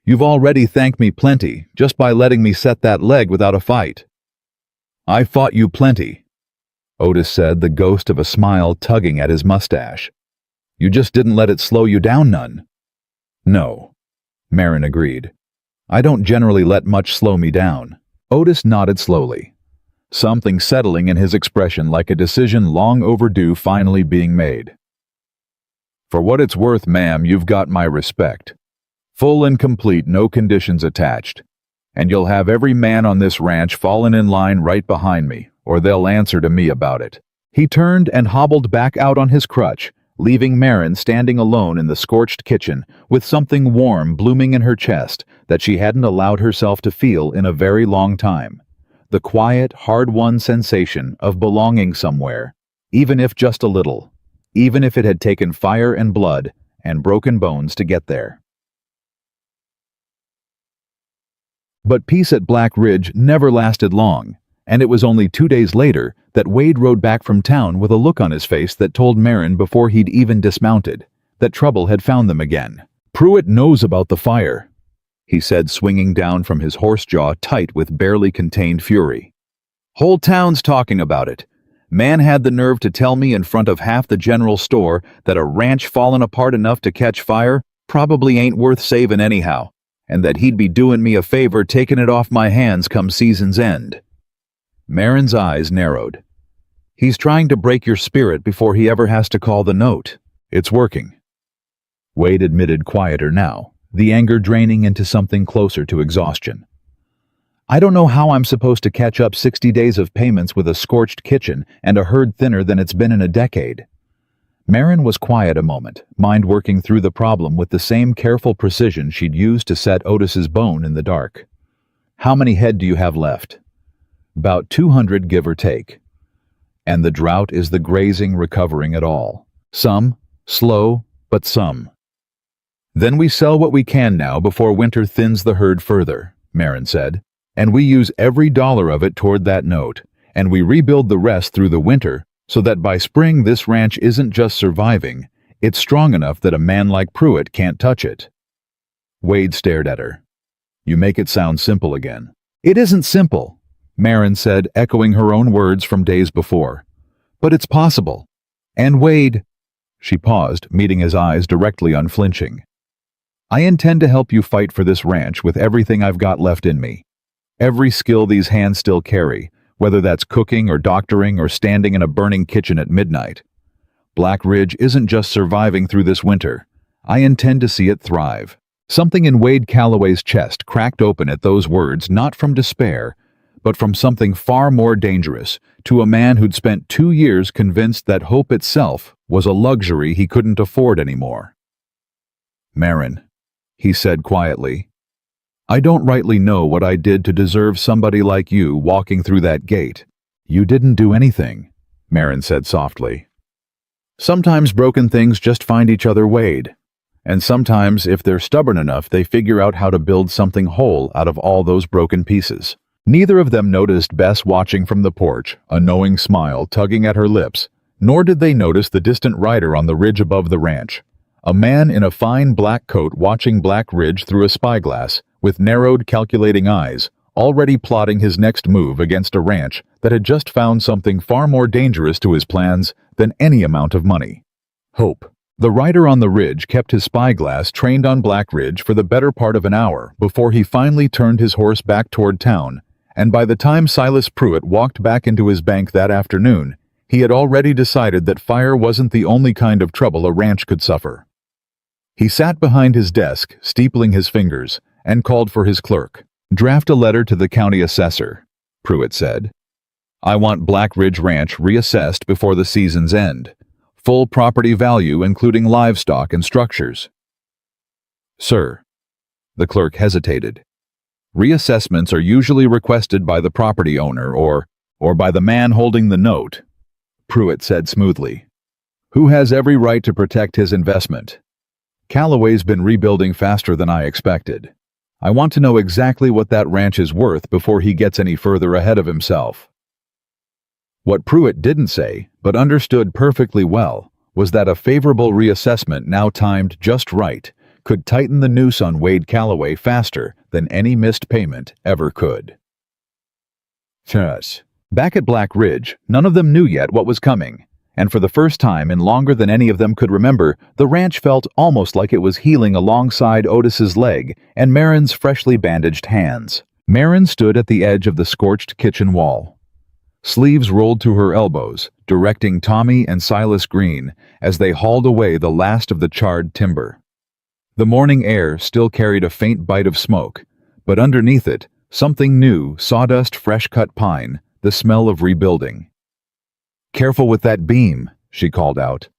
You've already thanked me plenty just by letting me set that leg without a fight." "I fought you plenty," Otis said, the ghost of a smile tugging at his mustache. "You just didn't let it slow you down none." "No," Marin agreed. "I don't generally let much slow me down." Otis nodded slowly, something settling in his expression like a decision long overdue finally being made. "For what it's worth, ma'am, you've got my respect. Full and complete, no conditions attached. And you'll have every man on this ranch falling in line right behind me, or they'll answer to me about it." He turned and hobbled back out on his crutch, leaving Marin standing alone in the scorched kitchen with something warm blooming in her chest that she hadn't allowed herself to feel in a very long time. The quiet, hard-won sensation of belonging somewhere, even if just a little, even if it had taken fire and blood and broken bones to get there. But peace at Black Ridge never lasted long, and it was only 2 days later that Wade rode back from town with a look on his face that told Marin before he'd even dismounted that trouble had found them again. "Pruitt knows about the fire," he said, swinging down from his horse jaw tight with barely contained fury. "Whole town's talking about it. Man had the nerve to tell me in front of half the general store that a ranch fallen apart enough to catch fire probably ain't worth saving anyhow, and that he'd be doing me a favor taking it off my hands come season's end." Marin's eyes narrowed. "He's trying to break your spirit before he ever has to call the note. It's working." Wade admitted, quieter now, the anger draining into something closer to exhaustion. "I don't know how I'm supposed to catch up 60 days of payments with a scorched kitchen and a herd thinner than it's been in a decade." Marin was quiet a moment, mind working through the problem with the same careful precision she'd used to set Otis's bone in the dark. "How many head do you have left?" "About 200, give or take. And the drought is the grazing recovering at all. Some, slow, but some." "Then we sell what we can now before winter thins the herd further," Marin said. "And we use every dollar of it toward that note, and we rebuild the rest through the winter so that by spring this ranch isn't just surviving, it's strong enough that a man like Pruitt can't touch it." Wade stared at her. "You make it sound simple again." "It isn't simple," Marin said, echoing her own words from days before. "But it's possible. And Wade—" She paused, meeting his eyes directly unflinching. "I intend to help you fight for this ranch with everything I've got left in me. Every skill these hands still carry, whether that's cooking or doctoring or standing in a burning kitchen at midnight. Black Ridge isn't just surviving through this winter. I intend to see it thrive." Something in Wade Calloway's chest cracked open at those words, not from despair, but from something far more dangerous, to a man who'd spent 2 years convinced that hope itself was a luxury he couldn't afford anymore. "Marin," he said quietly, "I don't rightly know what I did to deserve somebody like you walking through that gate." "You didn't do anything," Marin said softly. "Sometimes broken things just find each other, Wade. And sometimes, if they're stubborn enough, they figure out how to build something whole out of all those broken pieces." Neither of them noticed Bess watching from the porch, a knowing smile tugging at her lips, nor did they notice the distant rider on the ridge above the ranch. A man in a fine black coat watching Black Ridge through a spyglass, with narrowed, calculating eyes, already plotting his next move against a ranch that had just found something far more dangerous to his plans than any amount of money. Hope. The rider on the ridge kept his spyglass trained on Black Ridge for the better part of an hour before he finally turned his horse back toward town, and by the time Silas Pruitt walked back into his bank that afternoon, he had already decided that fire wasn't the only kind of trouble a ranch could suffer. He sat behind his desk, steepling his fingers, and called for his clerk. "Draft a letter to the county assessor," Pruitt said. "I want Black Ridge Ranch reassessed before the season's end. Full property value including livestock and structures." "Sir." The clerk hesitated. "Reassessments are usually requested by the property owner or by the man holding the note," Pruitt said smoothly. Who has every right to protect his investment? Calloway's been rebuilding faster than I expected. I want to know exactly what that ranch is worth before he gets any further ahead of himself. What Pruitt didn't say, but understood perfectly well, was that a favorable reassessment now timed just right could tighten the noose on Wade Calloway faster than any missed payment ever could. Back at Black Ridge, none of them knew yet what was coming, and for the first time in longer than any of them could remember, the ranch felt almost like it was healing alongside Otis's leg and Marin's freshly bandaged hands. Marin stood at the edge of the scorched kitchen wall. Sleeves rolled to her elbows, directing Tommy and Silas Green as they hauled away the last of the charred timber. The morning air still carried a faint bite of smoke, but underneath it, something new, sawdust, fresh-cut pine, the smell of rebuilding. "Careful with that beam," she called out.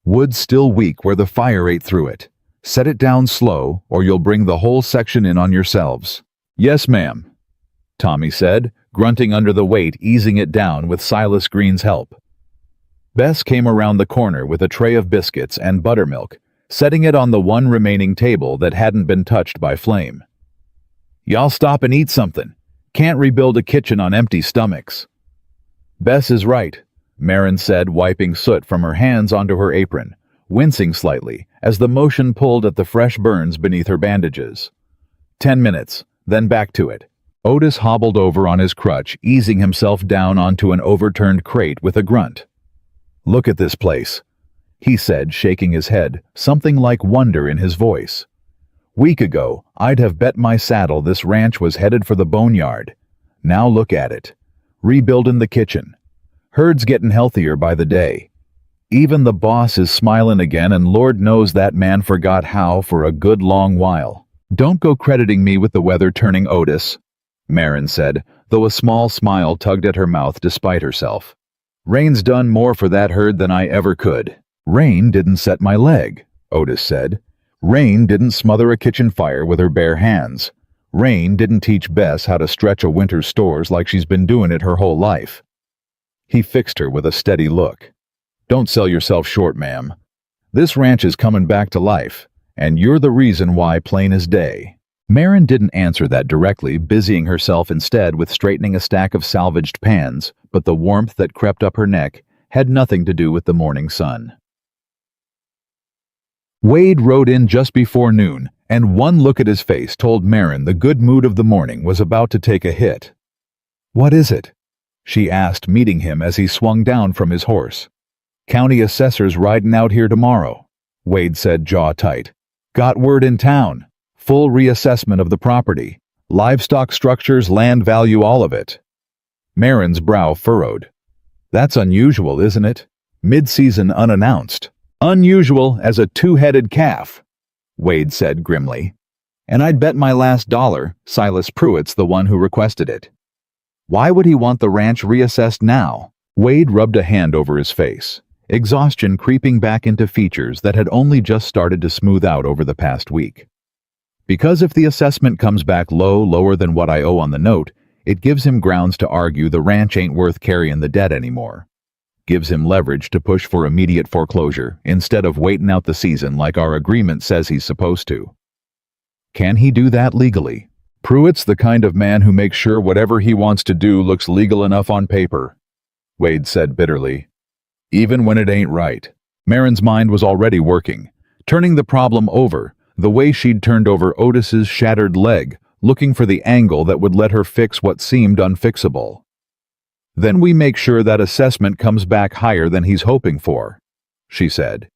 "Wood's still weak where the fire ate through it. Set it down slow, or you'll bring the whole section in on yourselves." "Yes, ma'am," Tommy said, grunting under the weight, easing it down with Silas Green's help. Bess came around the corner with a tray of biscuits and buttermilk, setting it on the one remaining table that hadn't been touched by flame. "Y'all stop and eat something. Can't rebuild a kitchen on empty stomachs." "Bess is right," Marin said, wiping soot from her hands onto her apron, wincing slightly as the motion pulled at the fresh burns beneath her bandages. 10 minutes, then back to it." Otis hobbled over on his crutch, easing himself down onto an overturned crate with a grunt. "Look at this place," he said, shaking his head, something like wonder in his voice. "Week ago, I'd have bet my saddle this ranch was headed for the boneyard. Now look at it. Rebuilding the kitchen. Herd's getting healthier by the day. Even the boss is smiling again, and Lord knows that man forgot how for a good long while. Don't go crediting me with the weather turning, Otis," Marin said, though a small smile tugged at her mouth despite herself. "Rain's done more for that herd than I ever could." "Rain didn't set my leg," Otis said. "Rain didn't smother a kitchen fire with her bare hands. Rain didn't teach Bess how to stretch a winter's stores like she's been doing it her whole life." He fixed her with a steady look. "Don't sell yourself short, ma'am. This ranch is coming back to life, and you're the reason why, plain as day." Marin didn't answer that directly, busying herself instead with straightening a stack of salvaged pans, but the warmth that crept up her neck had nothing to do with the morning sun. Wade rode in just before noon, and one look at his face told Marin the good mood of the morning was about to take a hit. "What is it?" she asked, meeting him as he swung down from his horse. "County assessor's riding out here tomorrow," Wade said, jaw tight. "Got word in town. Full reassessment of the property. Livestock structures, land value, all of it." Marin's brow furrowed. "That's unusual, isn't it? Mid-season unannounced." "Unusual as a two-headed calf," Wade said grimly. "And I'd bet my last dollar Silas Pruitt's the one who requested it." "Why would he want the ranch reassessed now?" Wade rubbed a hand over his face, exhaustion creeping back into features that had only just started to smooth out over the past week. "Because if the assessment comes back lower than what I owe on the note, it gives him grounds to argue the ranch ain't worth carrying the debt anymore. Gives him leverage to push for immediate foreclosure instead of waiting out the season like our agreement says he's supposed to." "Can he do that legally?" "Pruitt's the kind of man who makes sure whatever he wants to do looks legal enough on paper," Wade said bitterly. "Even when it ain't right." Marin's mind was already working, turning the problem over, the way she'd turned over Otis's shattered leg, looking for the angle that would let her fix what seemed unfixable. "Then we make sure that assessment comes back higher than he's hoping for," she said.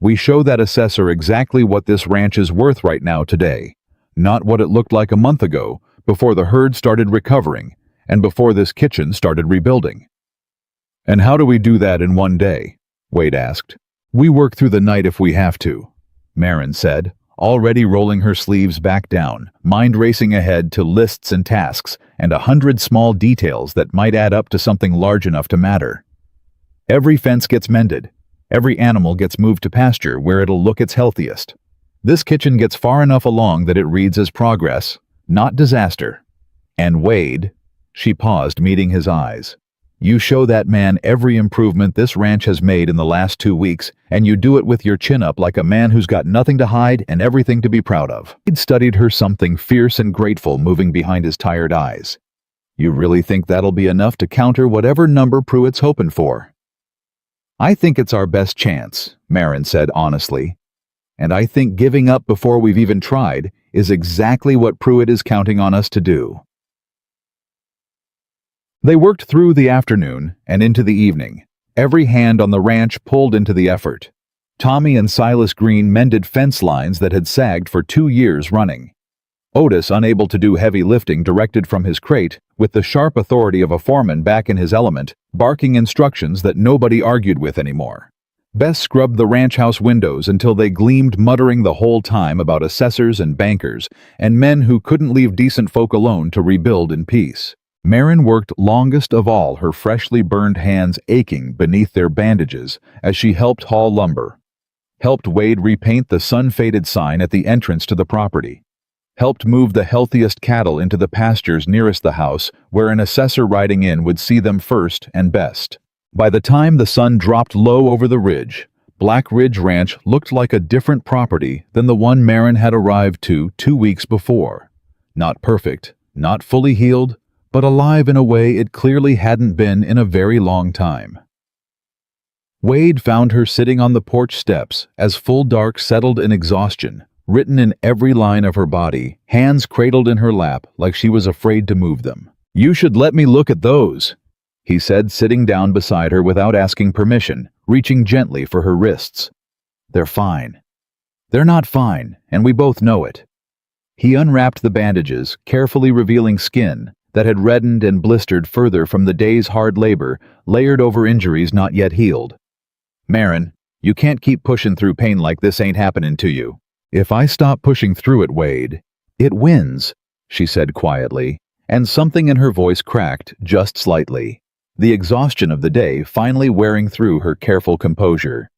"We show that assessor exactly what this ranch is worth right now today, not what it looked like a month ago, before the herd started recovering, and before this kitchen started rebuilding." "And how do we do that in one day?" Wade asked. "We work through the night if we have to," Marin said, already rolling her sleeves back down, mind racing ahead to lists and tasks and 100 small details that might add up to something large enough to matter. "Every fence gets mended. Every animal gets moved to pasture where it'll look its healthiest. This kitchen gets far enough along that it reads as progress, not disaster. And Wade," she paused, meeting his eyes, You show that man every improvement this ranch has made in the last 2 weeks, and you do it with your chin up like a man who's got nothing to hide and everything to be proud of. He'd studied her, something fierce and grateful moving behind his tired eyes. You really think that'll be enough to counter whatever number Pruitt's hoping for? I think it's our best chance, Marin said honestly. And I think giving up before we've even tried is exactly what Pruitt is counting on us to do. They worked through the afternoon and into the evening. Every hand on the ranch pulled into the effort. Tommy and Silas Green mended fence lines that had sagged for 2 years running. Otis, unable to do heavy lifting, directed from his crate, with the sharp authority of a foreman back in his element, barking instructions that nobody argued with anymore. Bess scrubbed the ranch house windows until they gleamed, muttering the whole time about assessors and bankers, and men who couldn't leave decent folk alone to rebuild in peace. Marin worked longest of all, her freshly burned hands aching beneath their bandages as she helped haul lumber, helped Wade repaint the sun-faded sign at the entrance to the property, helped move the healthiest cattle into the pastures nearest the house where an assessor riding in would see them first and best. By the time the sun dropped low over the ridge, Black Ridge Ranch looked like a different property than the one Marin had arrived to 2 weeks before. Not perfect, not fully healed, but alive in a way it clearly hadn't been in a very long time. Wade found her sitting on the porch steps as full dark settled in exhaustion, written in every line of her body, hands cradled in her lap like she was afraid to move them. "You should let me look at those," he said, sitting down beside her without asking permission, reaching gently for her wrists. "They're fine." "They're not fine, and we both know it." He unwrapped the bandages, carefully revealing skin that had reddened and blistered further from the day's hard labor, layered over injuries not yet healed. "Marin, you can't keep pushing through pain like this ain't happening to you." "If I stop pushing through it, Wade, it wins," she said quietly, and something in her voice cracked just slightly, the exhaustion of the day finally wearing through her careful composure.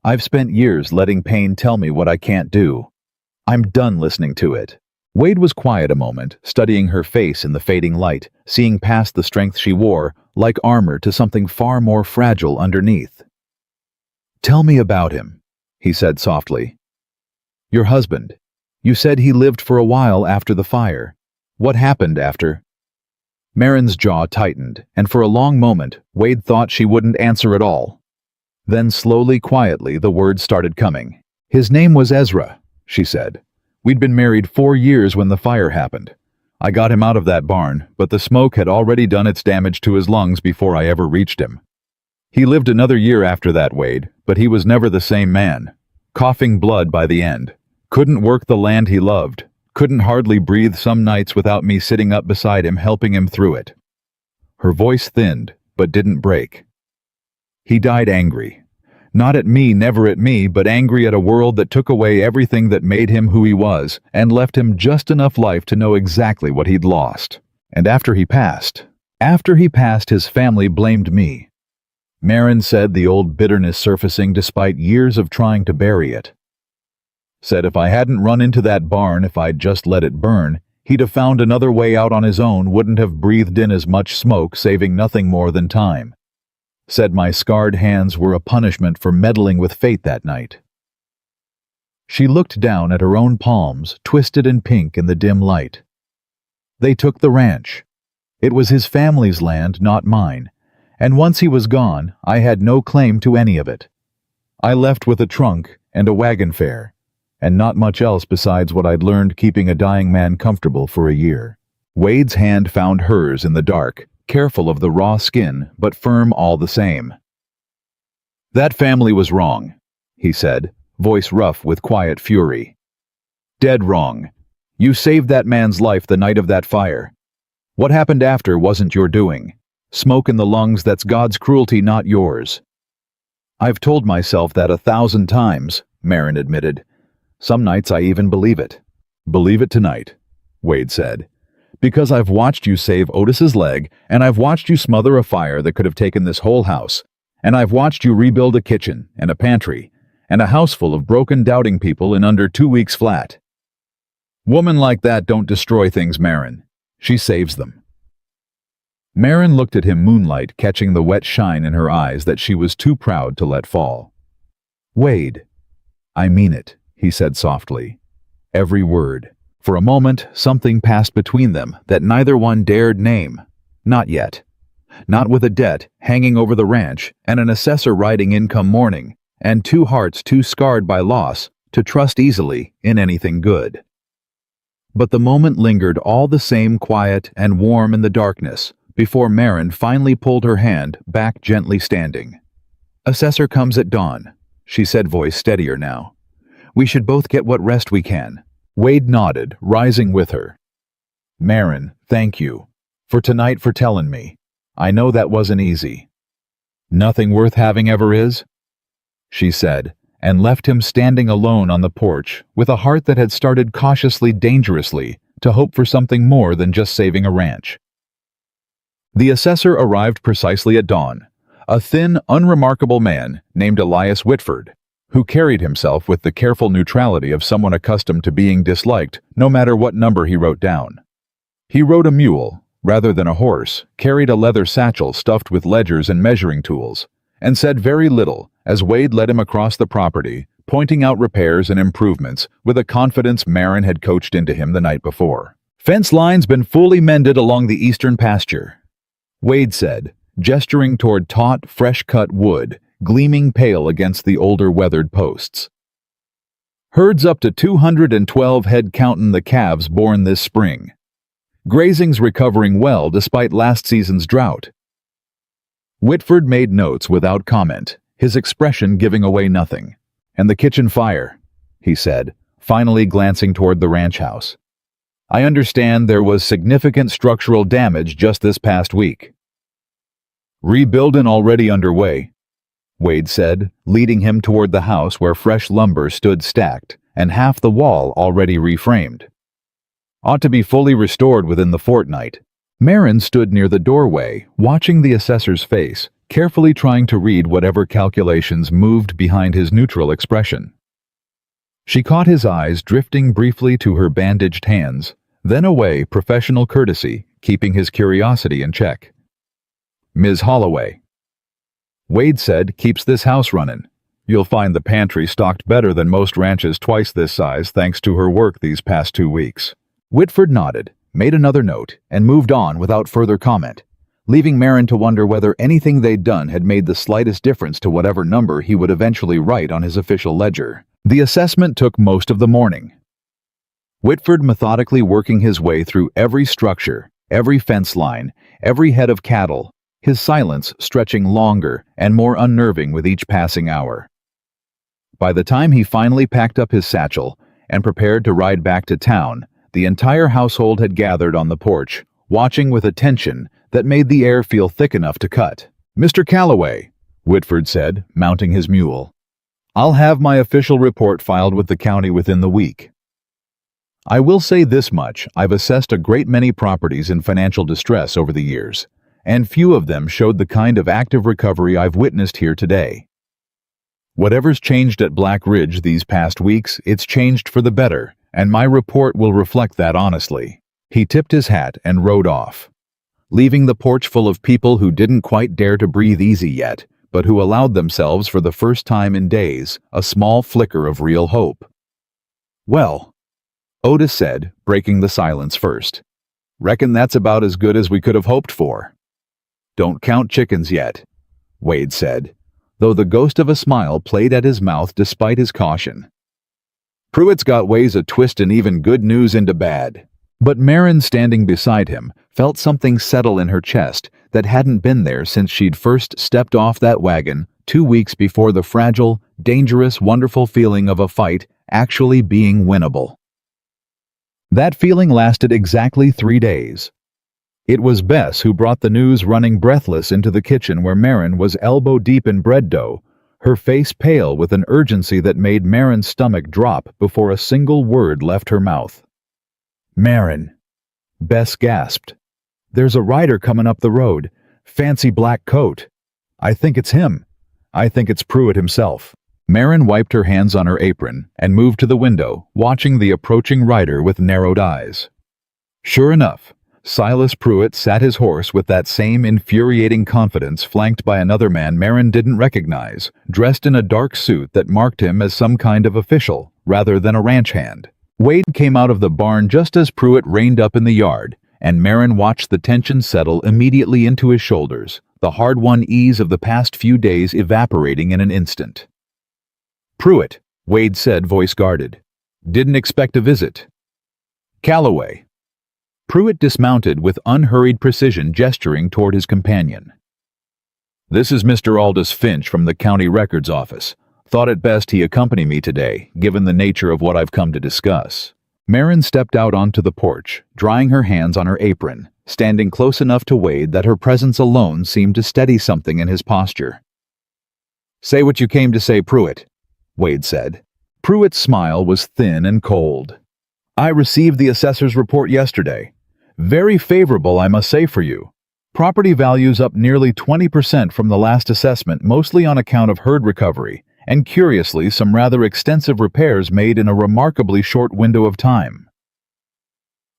"I've spent years letting pain tell me what I can't do. I'm done listening to it." Wade was quiet a moment, studying her face in the fading light, seeing past the strength she wore, like armor, to something far more fragile underneath. "Tell me about him," he said softly. "Your husband. You said he lived for a while after the fire. What happened after?" Marin's jaw tightened, and for a long moment, Wade thought she wouldn't answer at all. Then slowly, quietly, the words started coming. "His name was Ezra," she said. "We'd been married 4 years when the fire happened. I got him out of that barn, but the smoke had already done its damage to his lungs before I ever reached him. He lived another year after that, Wade, but he was never the same man. Coughing blood by the end. Couldn't work the land he loved. Couldn't hardly breathe some nights without me sitting up beside him helping him through it." Her voice thinned, but didn't break. "He died angry. Not at me, never at me, but angry at a world that took away everything that made him who he was and left him just enough life to know exactly what he'd lost. And after he passed, his family blamed me." Marin said, the old bitterness surfacing despite years of trying to bury it. "Said if I hadn't run into that barn, if I'd just let it burn, he'd have found another way out on his own, wouldn't have breathed in as much smoke, saving nothing more than time. Said my scarred hands were a punishment for meddling with fate that night." She looked down at her own palms, twisted and pink in the dim light. "They took the ranch. It was his family's land, not mine, and once he was gone, I had no claim to any of it. I left with a trunk and a wagon fare, and not much else besides what I'd learned keeping a dying man comfortable for a year." Wade's hand found hers in the dark, careful of the raw skin, but firm all the same. "That family was wrong," he said, voice rough with quiet fury. "Dead wrong. You saved that man's life the night of that fire. What happened after wasn't your doing. Smoke in the lungs, that's God's cruelty, not yours." "I've told myself that 1,000 times," Marin admitted. "Some nights I even believe it." "Believe it tonight," Wade said. "Because I've watched you save Otis's leg, and I've watched you smother a fire that could have taken this whole house, and I've watched you rebuild a kitchen and a pantry and a house full of broken, doubting people in under 2 weeks flat. Woman like that don't destroy things, Marin. She saves them." Marin looked at him, moonlight catching the wet shine in her eyes that she was too proud to let fall. "Wade." "I mean it," he said softly. Every word. For a moment, something passed between them that neither one dared name. Not yet. Not with a debt hanging over the ranch and an assessor riding in come morning, and two hearts too scarred by loss to trust easily in anything good. But the moment lingered all the same, quiet and warm in the darkness, before Marin finally pulled her hand back, gently standing. "Assessor comes at dawn," she said, voice steadier now. "We should both get what rest we can." Wade nodded, rising with her. "Marin, thank you. For tonight, for telling me. I know that wasn't easy." "Nothing worth having ever is," she said, and left him standing alone on the porch, with a heart that had started cautiously, dangerously, to hope for something more than just saving a ranch. The assessor arrived precisely at dawn, a thin, unremarkable man named Elias Whitford, who carried himself with the careful neutrality of someone accustomed to being disliked no matter what number he wrote down. He rode a mule, rather than a horse, carried a leather satchel stuffed with ledgers and measuring tools, and said very little as Wade led him across the property, pointing out repairs and improvements with a confidence Marin had coached into him the night before. "Fence line's been fully mended along the eastern pasture," Wade said, gesturing toward taut, fresh-cut wood, gleaming pale against the older weathered posts. "Herd's up to 212 head counting the calves born this spring. Grazing's recovering well despite last season's drought." Whitford made notes without comment, his expression giving away nothing. "And the kitchen fire," he said, finally glancing toward the ranch house. "I understand there was significant structural damage just this past week." "Rebuilding already underway," Wade said, leading him toward the house where fresh lumber stood stacked and half the wall already reframed. "Ought to be fully restored within the fortnight." Marin stood near the doorway, watching the assessor's face, carefully trying to read whatever calculations moved behind his neutral expression. She caught his eyes drifting briefly to her bandaged hands, then away, professional courtesy, keeping his curiosity in check. "Ms. Holloway," Wade said, "keeps this house running. You'll find the pantry stocked better than most ranches twice this size thanks to her work these past 2 weeks. Whitford nodded, made another note, and moved on without further comment, leaving Marin to wonder whether anything they'd done had made the slightest difference to whatever number he would eventually write on his official ledger. The assessment took most of the morning. Whitford methodically working his way through every structure, every fence line, every head of cattle, his silence stretching longer and more unnerving with each passing hour. By the time he finally packed up his satchel and prepared to ride back to town, the entire household had gathered on the porch, watching with a tension that made the air feel thick enough to cut. "Mr. Calloway," Whitford said, mounting his mule, "I'll have my official report filed with the county within the week. I will say this much, I've assessed a great many properties in financial distress over the years, and few of them showed the kind of active recovery I've witnessed here today. Whatever's changed at Black Ridge these past weeks, it's changed for the better, and my report will reflect that honestly." He tipped his hat and rode off, leaving the porch full of people who didn't quite dare to breathe easy yet, but who allowed themselves for the first time in days a small flicker of real hope. "Well," Otis said, breaking the silence first, "reckon that's about as good as we could have hoped for." "Don't count chickens yet," Wade said, though the ghost of a smile played at his mouth despite his caution. "Pruitt's got ways of twisting even good news into bad." But Marin, standing beside him, felt something settle in her chest that hadn't been there since she'd first stepped off that wagon 2 weeks before, the fragile, dangerous, wonderful feeling of a fight actually being winnable. That feeling lasted exactly 3 days. It was Bess who brought the news, running breathless into the kitchen where Marin was elbow-deep in bread dough, her face pale with an urgency that made Marin's stomach drop before a single word left her mouth. "Marin," Bess gasped. "There's a rider coming up the road. Fancy black coat. I think it's him. I think it's Pruitt himself." Marin wiped her hands on her apron and moved to the window, watching the approaching rider with narrowed eyes. Sure enough, Silas Pruitt sat his horse with that same infuriating confidence, flanked by another man Marin didn't recognize, dressed in a dark suit that marked him as some kind of official, rather than a ranch hand. Wade came out of the barn just as Pruitt reined up in the yard, and Marin watched the tension settle immediately into his shoulders, the hard-won ease of the past few days evaporating in an instant. "Pruitt," Wade said, voice guarded. "Didn't expect a visit." "Calloway." Pruitt dismounted with unhurried precision, gesturing toward his companion. "This is Mr. Aldous Finch from the County Records Office. Thought it best he accompany me today, given the nature of what I've come to discuss." Marin stepped out onto the porch, drying her hands on her apron, standing close enough to Wade that her presence alone seemed to steady something in his posture. "Say what you came to say, Pruitt," Wade said. Pruitt's smile was thin and cold. "I received the assessor's report yesterday. Very favorable, I must say, for you. Property values up nearly 20% from the last assessment, mostly on account of herd recovery, and curiously, some rather extensive repairs made in a remarkably short window of time."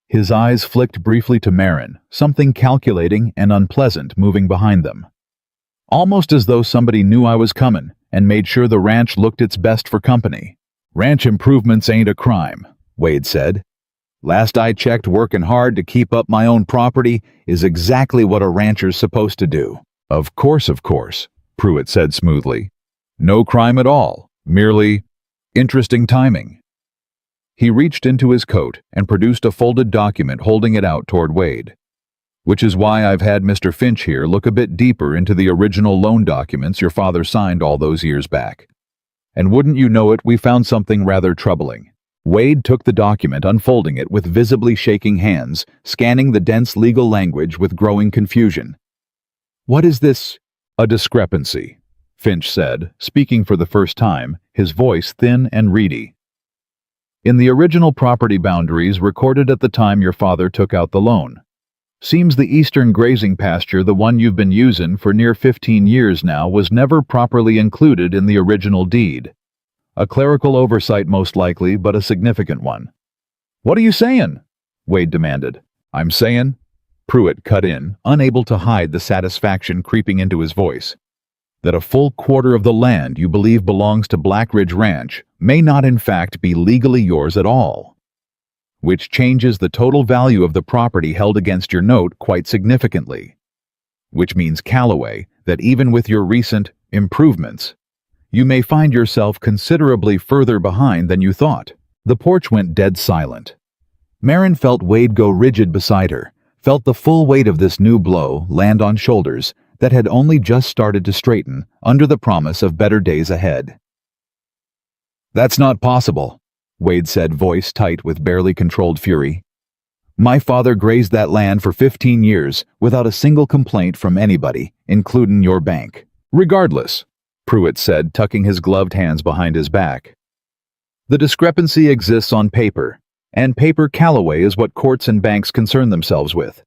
His eyes flicked briefly to Marin, something calculating and unpleasant moving behind them. "Almost as though somebody knew I was coming and made sure the ranch looked its best for company. Ranch improvements ain't a crime," Wade said. "Last I checked, working hard to keep up my own property is exactly what a rancher's supposed to do." Of course," Pruitt said smoothly. "No crime at all, merely interesting timing." He reached into his coat and produced a folded document, holding it out toward Wade. "Which is why I've had Mr. Finch here look a bit deeper into the original loan documents your father signed all those years back. And wouldn't you know it, we found something rather troubling." Wade took the document, unfolding it with visibly shaking hands, scanning the dense legal language with growing confusion. "What is this?" "A discrepancy," Finch said, speaking for the first time, his voice thin and reedy. "In the original property boundaries recorded at the time your father took out the loan. Seems the eastern grazing pasture, the one you've been using for near 15 years now, was never properly included in the original deed. A clerical oversight most likely, but a significant one." "What are you saying?" Wade demanded. "I'm saying," Pruitt cut in, unable to hide the satisfaction creeping into his voice, "that a full quarter of the land you believe belongs to Black Ridge Ranch may not in fact be legally yours at all. Which changes the total value of the property held against your note quite significantly. Which means, Calloway, that even with your recent improvements, you may find yourself considerably further behind than you thought." The porch went dead silent. Marin felt Wade go rigid beside her, felt the full weight of this new blow land on shoulders that had only just started to straighten under the promise of better days ahead. "That's not possible," Wade said, voice tight with barely controlled fury. "My father grazed that land for 15 years without a single complaint from anybody, including your bank." "Regardless," Pruitt said, tucking his gloved hands behind his back, "the discrepancy exists on paper, and paper Calloway is what courts and banks concern themselves with.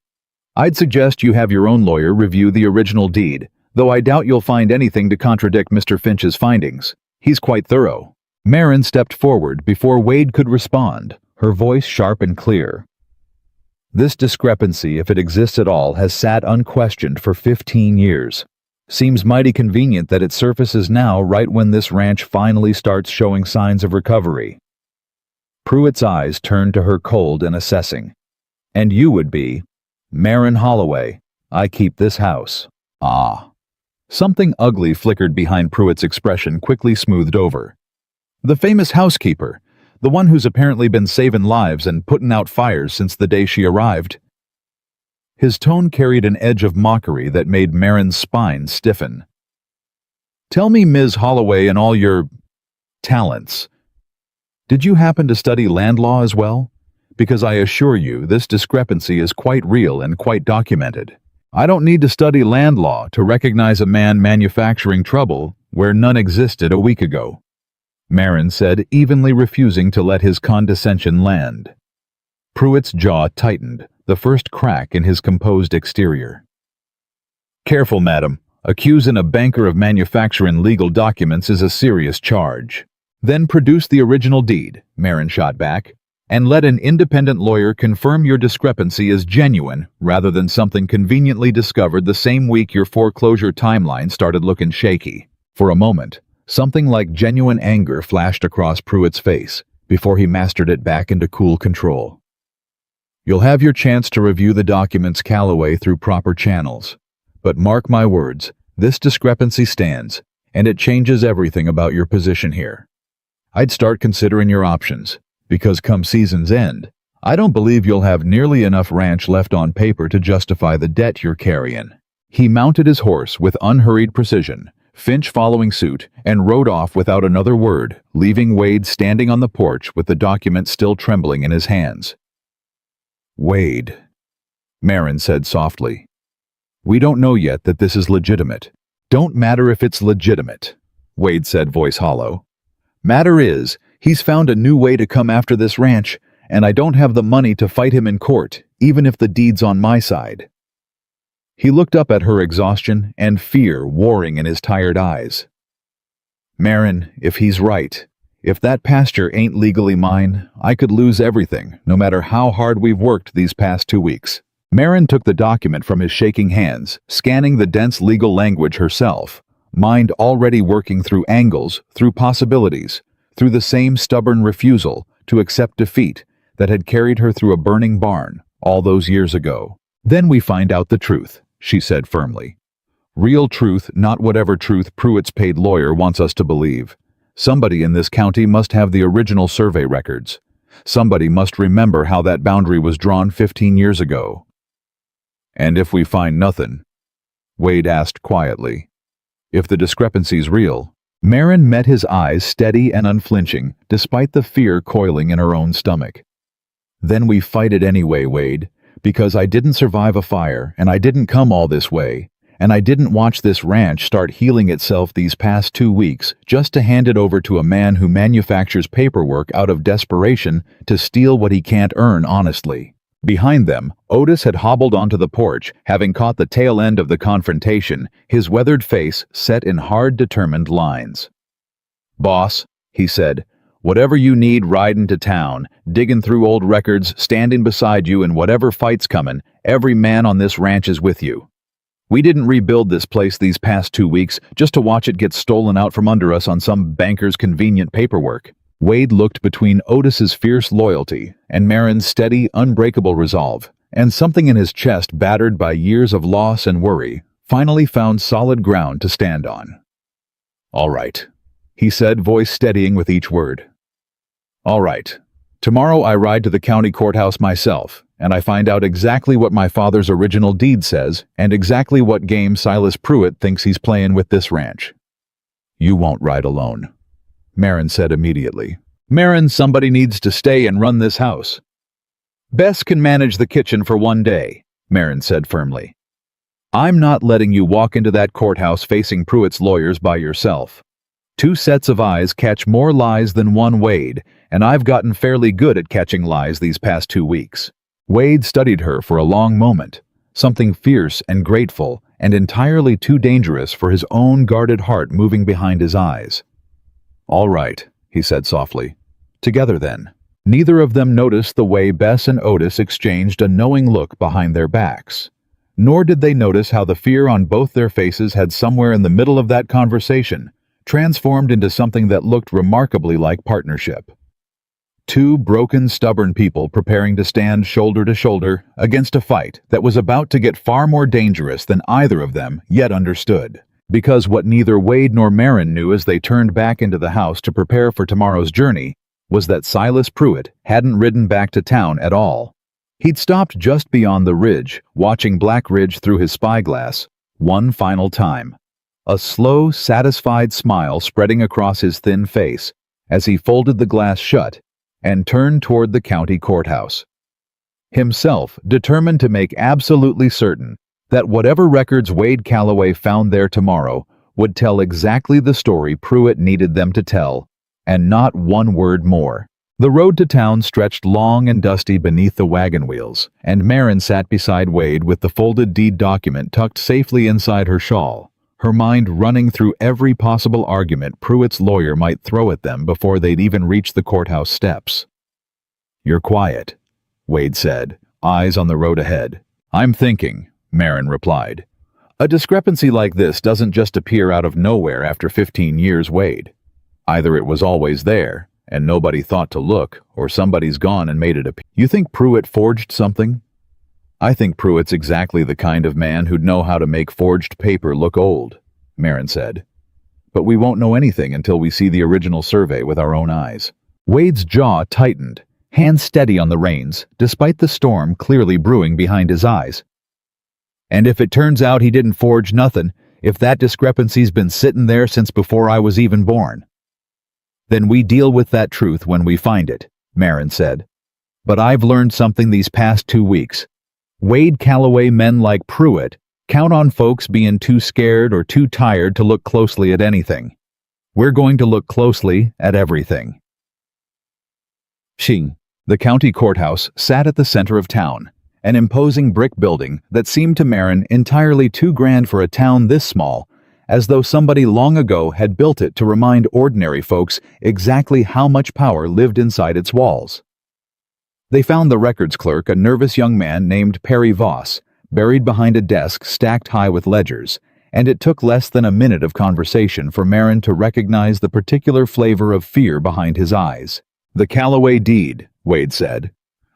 I'd suggest you have your own lawyer review the original deed, though I doubt you'll find anything to contradict Mr. Finch's findings. He's quite thorough." Marin stepped forward before Wade could respond, her voice sharp and clear. "This discrepancy, if it exists at all, has sat unquestioned for 15 years. Seems mighty convenient that it surfaces now right when this ranch finally starts showing signs of recovery." Pruitt's eyes turned to her cold and assessing. "And you would be Marin Holloway. I keep this house." "Ah." Something ugly flickered behind Pruitt's expression, quickly smoothed over. "The famous housekeeper, the one who's apparently been saving lives and putting out fires since the day she arrived." His tone carried an edge of mockery that made Marin's spine stiffen. "Tell me, Ms. Holloway, and all your talents, did you happen to study land law as well? Because I assure you, this discrepancy is quite real and quite documented. I don't need to study land law to recognize a man manufacturing trouble where none existed a week ago," Marin said, evenly refusing to let his condescension land. Pruitt's jaw tightened, the first crack in his composed exterior. "Careful, madam. Accusing a banker of manufacturing legal documents is a serious charge." "Then produce the original deed," Marin shot back. and let an independent lawyer confirm your discrepancy is genuine rather than something conveniently discovered the same week your foreclosure timeline started looking shaky. For a moment, something like genuine anger flashed across Pruitt's face before he mastered it back into cool control. You'll have your chance to review the documents, Calloway, through proper channels. But mark my words, this discrepancy stands, and it changes everything about your position here. I'd start considering your options, because come season's end, I don't believe you'll have nearly enough ranch left on paper to justify the debt you're carrying. He mounted his horse with unhurried precision, Finch following suit, and rode off without another word, leaving Wade standing on the porch with the document still trembling in his hands. "Wade," Marin said softly. "We don't know yet that this is legitimate." "Don't matter if it's legitimate," Wade said, voice hollow. "Matter is, he's found a new way to come after this ranch, and I don't have the money to fight him in court, even if the deed's on my side." He looked up at her, exhaustion and fear warring in his tired eyes. "Marin, if he's right, if that pasture ain't legally mine, I could lose everything, no matter how hard we've worked these past 2 weeks." Marin took the document from his shaking hands, scanning the dense legal language herself, mind already working through angles, through possibilities, through the same stubborn refusal to accept defeat that had carried her through a burning barn all those years ago. "Then we find out the truth," she said firmly. "Real truth, not whatever truth Pruitt's paid lawyer wants us to believe. Somebody in this county must have the original survey records. Somebody must remember how that boundary was drawn 15 years ago." "And if we find nothing?" Wade asked quietly. "If the discrepancy's real?" Marin met his eyes steady and unflinching, despite the fear coiling in her own stomach. "Then we fight it anyway, Wade, because I didn't survive a fire, and I didn't come all this way, and I didn't watch this ranch start healing itself these past 2 weeks just to hand it over to a man who manufactures paperwork out of desperation to steal what he can't earn honestly." Behind them, Otis had hobbled onto the porch, having caught the tail end of the confrontation, his weathered face set in hard, determined lines. "Boss," he said, "whatever you need riding to town, digging through old records, standing beside you in whatever fight's coming, every man on this ranch is with you. We didn't rebuild this place these past 2 weeks just to watch it get stolen out from under us on some banker's convenient paperwork." Wade looked between Otis's fierce loyalty and Marin's steady, unbreakable resolve, and something in his chest, battered by years of loss and worry, finally found solid ground to stand on. "All right," he said, voice steadying with each word. "All right. Tomorrow I ride to the county courthouse myself, and I find out exactly what my father's original deed says and exactly what game Silas Pruitt thinks he's playing with this ranch." "You won't ride alone," Marin said immediately. "Marin, somebody needs to stay and run this house." "Bess can manage the kitchen for 1 day," Marin said firmly. "I'm not letting you walk into that courthouse facing Pruitt's lawyers by yourself. 2 sets of eyes catch more lies than one, Wade, and I've gotten fairly good at catching lies these past 2 weeks. Wade studied her for a long moment, something fierce and grateful and entirely too dangerous for his own guarded heart moving behind his eyes. "All right," he said softly. "Together then." Neither of them noticed the way Bess and Otis exchanged a knowing look behind their backs. Nor did they notice how the fear on both their faces had somewhere in the middle of that conversation transformed into something that looked remarkably like partnership. 2 broken, stubborn people preparing to stand shoulder to shoulder against a fight that was about to get far more dangerous than either of them yet understood. Because what neither Wade nor Marin knew as they turned back into the house to prepare for tomorrow's journey was that Silas Pruitt hadn't ridden back to town at all. He'd stopped just beyond the ridge, watching Black Ridge through his spyglass, one final time. A slow, satisfied smile spreading across his thin face as he folded the glass shut and turned toward the county courthouse. Himself determined to make absolutely certain that whatever records Wade Calloway found there tomorrow would tell exactly the story Pruitt needed them to tell, and not one word more. The road to town stretched long and dusty beneath the wagon wheels, and Marin sat beside Wade with the folded deed document tucked safely inside her shawl, her mind running through every possible argument Pruitt's lawyer might throw at them before they'd even reach the courthouse steps. You're quiet, Wade said, eyes on the road ahead. I'm thinking, Marin replied. A discrepancy like this doesn't just appear out of nowhere after 15 years, Wade. Either it was always there, and nobody thought to look, or somebody's gone and made it appear. You think Pruitt forged something? I think Pruitt's exactly the kind of man who'd know how to make forged paper look old, Marin said. But we won't know anything until we see the original survey with our own eyes. Wade's jaw tightened, hands steady on the reins, despite the storm clearly brewing behind his eyes. And if it turns out he didn't forge nothing, if that discrepancy's been sitting there since before I was even born, then we deal with that truth when we find it, Marin said. But I've learned something these past 2 weeks. Wade Calloway men like Pruitt count on folks being too scared or too tired to look closely at anything. We're going to look closely at everything. Xing, the county courthouse, sat at the center of town, an imposing brick building that seemed to Marin entirely too grand for a town this small, as though somebody long ago had built it to remind ordinary folks exactly how much power lived inside its walls. They found the records clerk, a nervous young man named Perry Voss, buried behind a desk stacked high with ledgers, and it took less than a minute of conversation for Marin to recognize the particular flavor of fear behind his eyes. The Calloway deed, Wade said.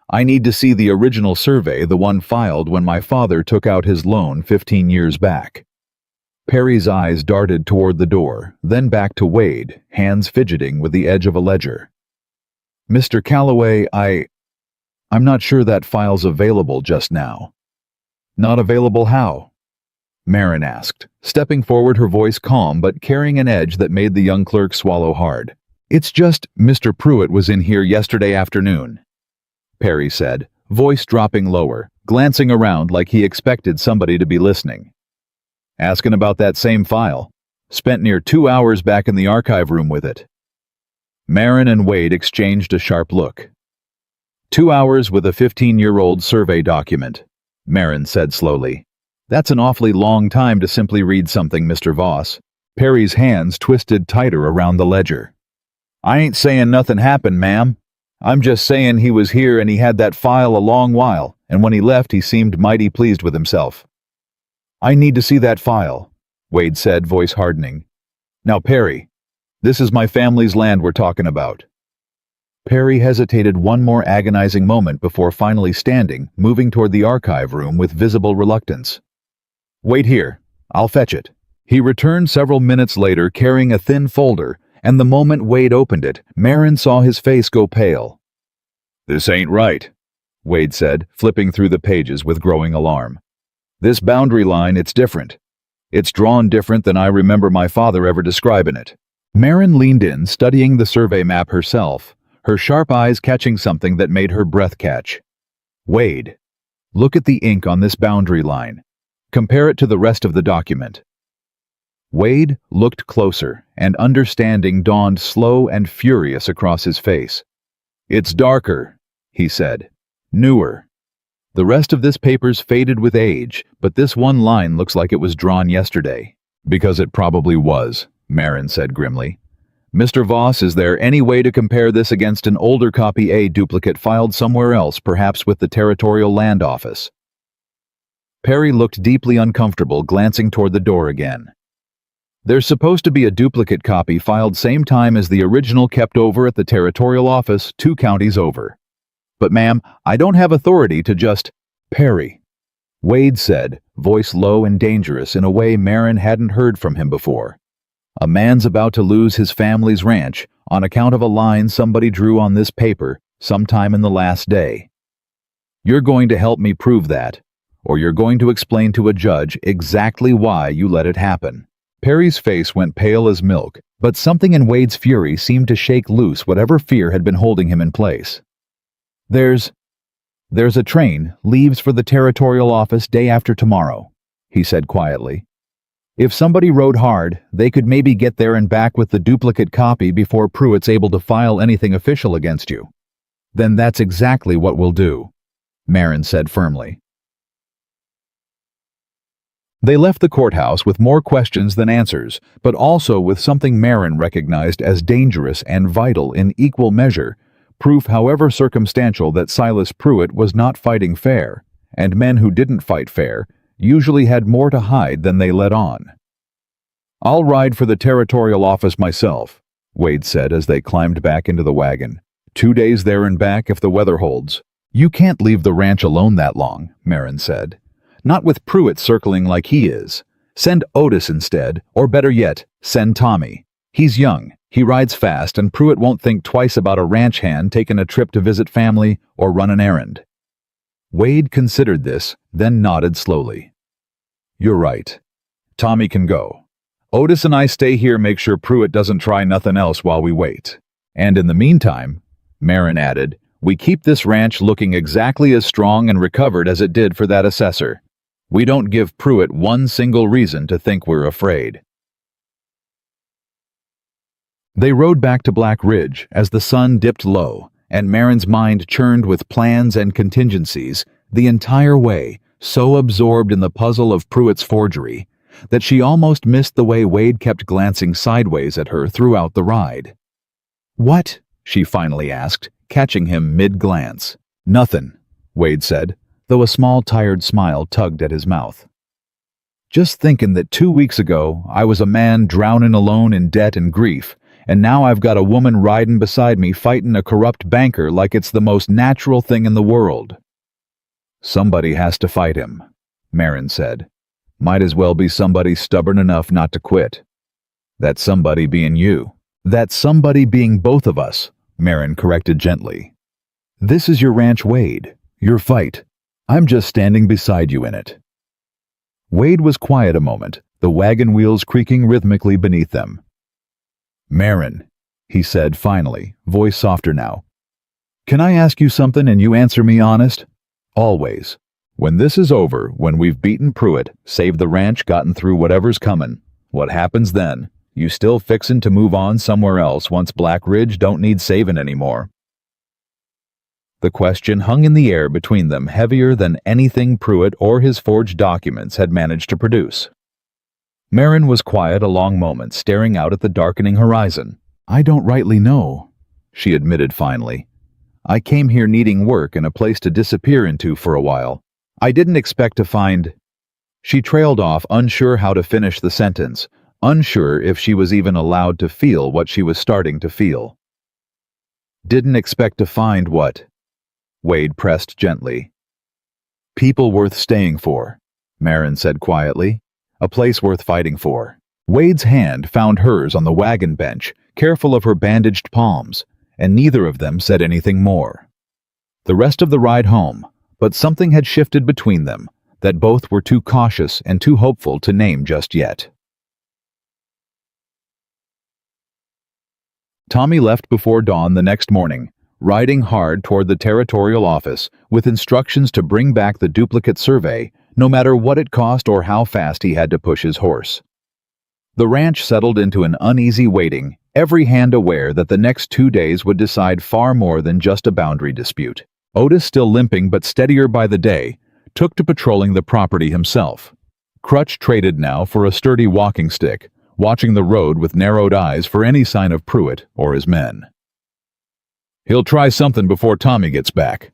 I need to see the original survey, the one filed when my father took out his loan 15 years back. Perry's eyes darted toward the door, then back to Wade, hands fidgeting with the edge of a ledger. Mr. Calloway, I'm not sure that file's available just now. Not available how? Marin asked, stepping forward, her voice calm but carrying an edge that made the young clerk swallow hard. It's just Mr. Pruitt was in here yesterday afternoon, Perry said, voice dropping lower, glancing around like he expected somebody to be listening. Asking about that same file. Spent near 2 hours back in the archive room with it. Marin and Wade exchanged a sharp look. 2 hours with a 15-year-old survey document, Marin said slowly. That's an awfully long time to simply read something, Mr. Voss. Perry's hands twisted tighter around the ledger. I ain't saying nothing happened, ma'am. I'm just saying he was here and he had that file a long while, and when he left he seemed mighty pleased with himself. I need to see that file, Wade said, voice hardening. Now, Perry, this is my family's land we're talking about. Perry hesitated one more agonizing moment before finally standing, moving toward the archive room with visible reluctance. Wait here. I'll fetch it. He returned several minutes later carrying a thin folder, and the moment Wade opened it, Marin saw his face go pale. This ain't right, Wade said, flipping through the pages with growing alarm. This boundary line, it's different. It's drawn different than I remember my father ever describing it. Marin leaned in, studying the survey map herself, her sharp eyes catching something that made her breath catch. Wade, look at the ink on this boundary line. Compare it to the rest of the document. Wade looked closer, and understanding dawned slow and furious across his face. It's darker, he said. Newer. The rest of this paper's faded with age, but this one line looks like it was drawn yesterday. Because it probably was, Marin said grimly. Mr. Voss, is there any way to compare this against an older copy A duplicate filed somewhere else, perhaps with the Territorial Land Office? Perry looked deeply uncomfortable, glancing toward the door again. There's supposed to be a duplicate copy filed same time as the original kept over at the Territorial Office 2 counties over. But ma'am, I don't have authority to just... Perry, Wade said, voice low and dangerous in a way Marin hadn't heard from him before. A man's about to lose his family's ranch on account of a line somebody drew on this paper sometime in the last day. You're going to help me prove that, or you're going to explain to a judge exactly why you let it happen. Perry's face went pale as milk, but something in Wade's fury seemed to shake loose whatever fear had been holding him in place. There's a train leaves for the Territorial Office day after tomorrow, he said quietly. If somebody rode hard, they could maybe get there and back with the duplicate copy before Pruitt's able to file anything official against you. Then that's exactly what we'll do, Marin said firmly. They left the courthouse with more questions than answers, but also with something Marin recognized as dangerous and vital in equal measure, proof however circumstantial that Silas Pruitt was not fighting fair, and men who didn't fight fair usually had more to hide than they let on. "I'll ride for the territorial office myself," Wade said as they climbed back into the wagon. 2 days there and back if the weather holds." "You can't leave the ranch alone that long," Marin said. "Not with Pruitt circling like he is. Send Otis instead, or better yet, send Tommy. He's young, he rides fast, and Pruitt won't think twice about a ranch hand taking a trip to visit family or run an errand." Wade considered this, then nodded slowly. "You're right. Tommy can go. Otis and I stay here, make sure Pruitt doesn't try nothing else while we wait. And in the meantime," Marin added, "we keep this ranch looking exactly as strong and recovered as it did for that assessor. We don't give Pruitt one single reason to think we're afraid." They rode back to Black Ridge as the sun dipped low, and Marin's mind churned with plans and contingencies the entire way, so absorbed in the puzzle of Pruitt's forgery that she almost missed the way Wade kept glancing sideways at her throughout the ride. "What?" she finally asked, catching him mid-glance. "Nothin'," Wade said, though a small tired smile tugged at his mouth. "Just thinking that 2 weeks ago I was a man drowning alone in debt and grief, and now I've got a woman riding beside me fighting a corrupt banker like it's the most natural thing in the world." "Somebody has to fight him," Marin said. "Might as well be somebody stubborn enough not to quit. That somebody being you." "That somebody being both of us," Marin corrected gently. "This is your ranch, Wade. Your fight. I'm just standing beside you in it." Wade was quiet a moment, the wagon wheels creaking rhythmically beneath them. "Marin," he said finally, voice softer now. "Can I ask you something and you answer me honest? Always. When this is over, when we've beaten Pruitt, saved the ranch, gotten through whatever's comin', what happens then? You still fixin' to move on somewhere else once Black Ridge don't need savin' anymore?" The question hung in the air between them, heavier than anything Pruitt or his forged documents had managed to produce. Marin was quiet a long moment, staring out at the darkening horizon. "I don't rightly know," she admitted finally. "I came here needing work and a place to disappear into for a while. I didn't expect to find—" She trailed off, unsure how to finish the sentence, unsure if she was even allowed to feel what she was starting to feel. "Didn't expect to find what?" Wade pressed gently. "People worth staying for," Marin said quietly. "A place worth fighting for." Wade's hand found hers on the wagon bench, careful of her bandaged palms, and neither of them said anything more. The rest of the ride home, but something had shifted between them, that both were too cautious and too hopeful to name just yet. Tommy left before dawn the next morning, riding hard toward the territorial office with instructions to bring back the duplicate survey, no matter what it cost or how fast he had to push his horse. The ranch settled into an uneasy waiting, every hand aware that the next 2 days would decide far more than just a boundary dispute. Otis, still limping but steadier by the day, took to patrolling the property himself. Crutch traded now for a sturdy walking stick, watching the road with narrowed eyes for any sign of Pruitt or his men. "He'll try something before Tommy gets back,"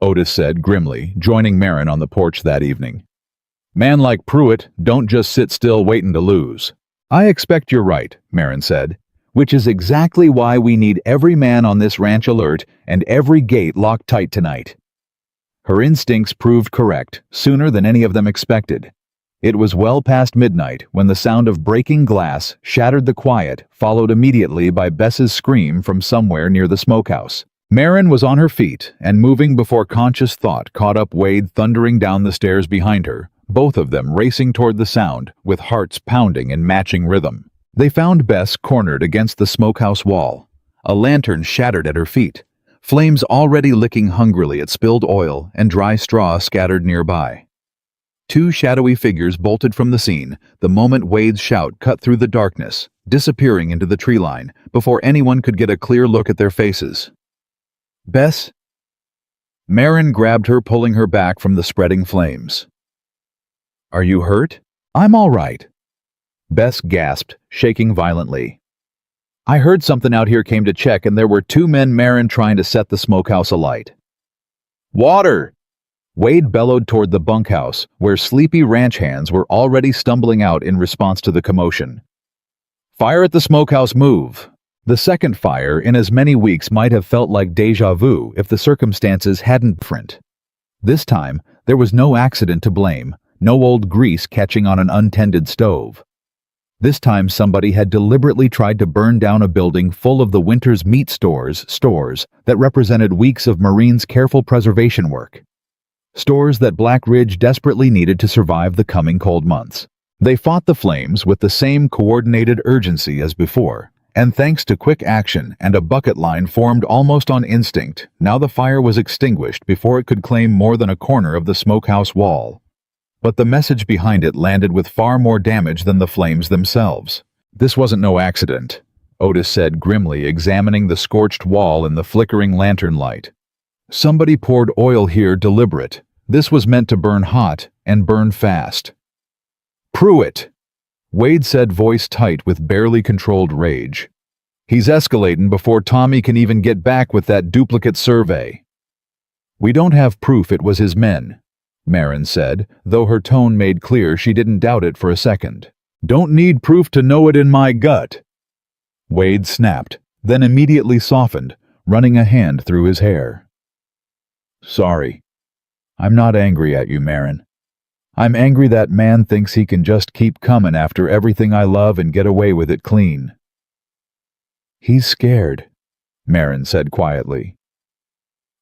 Otis said grimly, joining Marin on the porch that evening. "Man like Pruitt don't just sit still waiting to lose." "I expect you're right," Marin said, "which is exactly why we need every man on this ranch alert and every gate locked tight tonight." Her instincts proved correct, sooner than any of them expected. It was well past midnight when the sound of breaking glass shattered the quiet, followed immediately by Bess's scream from somewhere near the smokehouse. Marin was on her feet and moving before conscious thought caught up Wade thundering down the stairs behind her, both of them racing toward the sound, with hearts pounding in matching rhythm. They found Bess cornered against the smokehouse wall, a lantern shattered at her feet, flames already licking hungrily at spilled oil and dry straw scattered nearby. 2 shadowy figures bolted from the scene the moment Wade's shout cut through the darkness, disappearing into the tree line before anyone could get a clear look at their faces. "Bess?" Marin grabbed her, pulling her back from the spreading flames. "Are you hurt?" "I'm all right," Bess gasped, shaking violently. I heard something out here came to check and there were two men Marin trying to set the smokehouse alight. Water! Wade bellowed toward the bunkhouse, where sleepy ranch hands were already stumbling out in response to the commotion. Fire at the smokehouse, move! The second fire in as many weeks might have felt like déjà vu if the circumstances hadn't been different. This time, there was no accident to blame, no old grease catching on an untended stove. This time somebody had deliberately tried to burn down a building full of the winter's meat stores that represented weeks of Marine's careful preservation work. Stores that Black Ridge desperately needed to survive the coming cold months. They fought the flames with the same coordinated urgency as before, and thanks to quick action and a bucket line formed almost on instinct, now the fire was extinguished before it could claim more than a corner of the smokehouse wall. But the message behind it landed with far more damage than the flames themselves. This wasn't no accident, Otis said grimly, examining the scorched wall in the flickering lantern light. Somebody poured oil here deliberate. This was meant to burn hot and burn fast. Pruitt! Wade said, voice tight with barely controlled rage. He's escalating before Tommy can even get back with that duplicate survey. We don't have proof it was his men, Marin said, though her tone made clear she didn't doubt it for a second. Don't need proof to know it in my gut. Wade snapped, then immediately softened, running a hand through his hair. Sorry. I'm not angry at you, Marin. I'm angry that man thinks he can just keep coming after everything I love and get away with it clean. He's scared, Marin said quietly.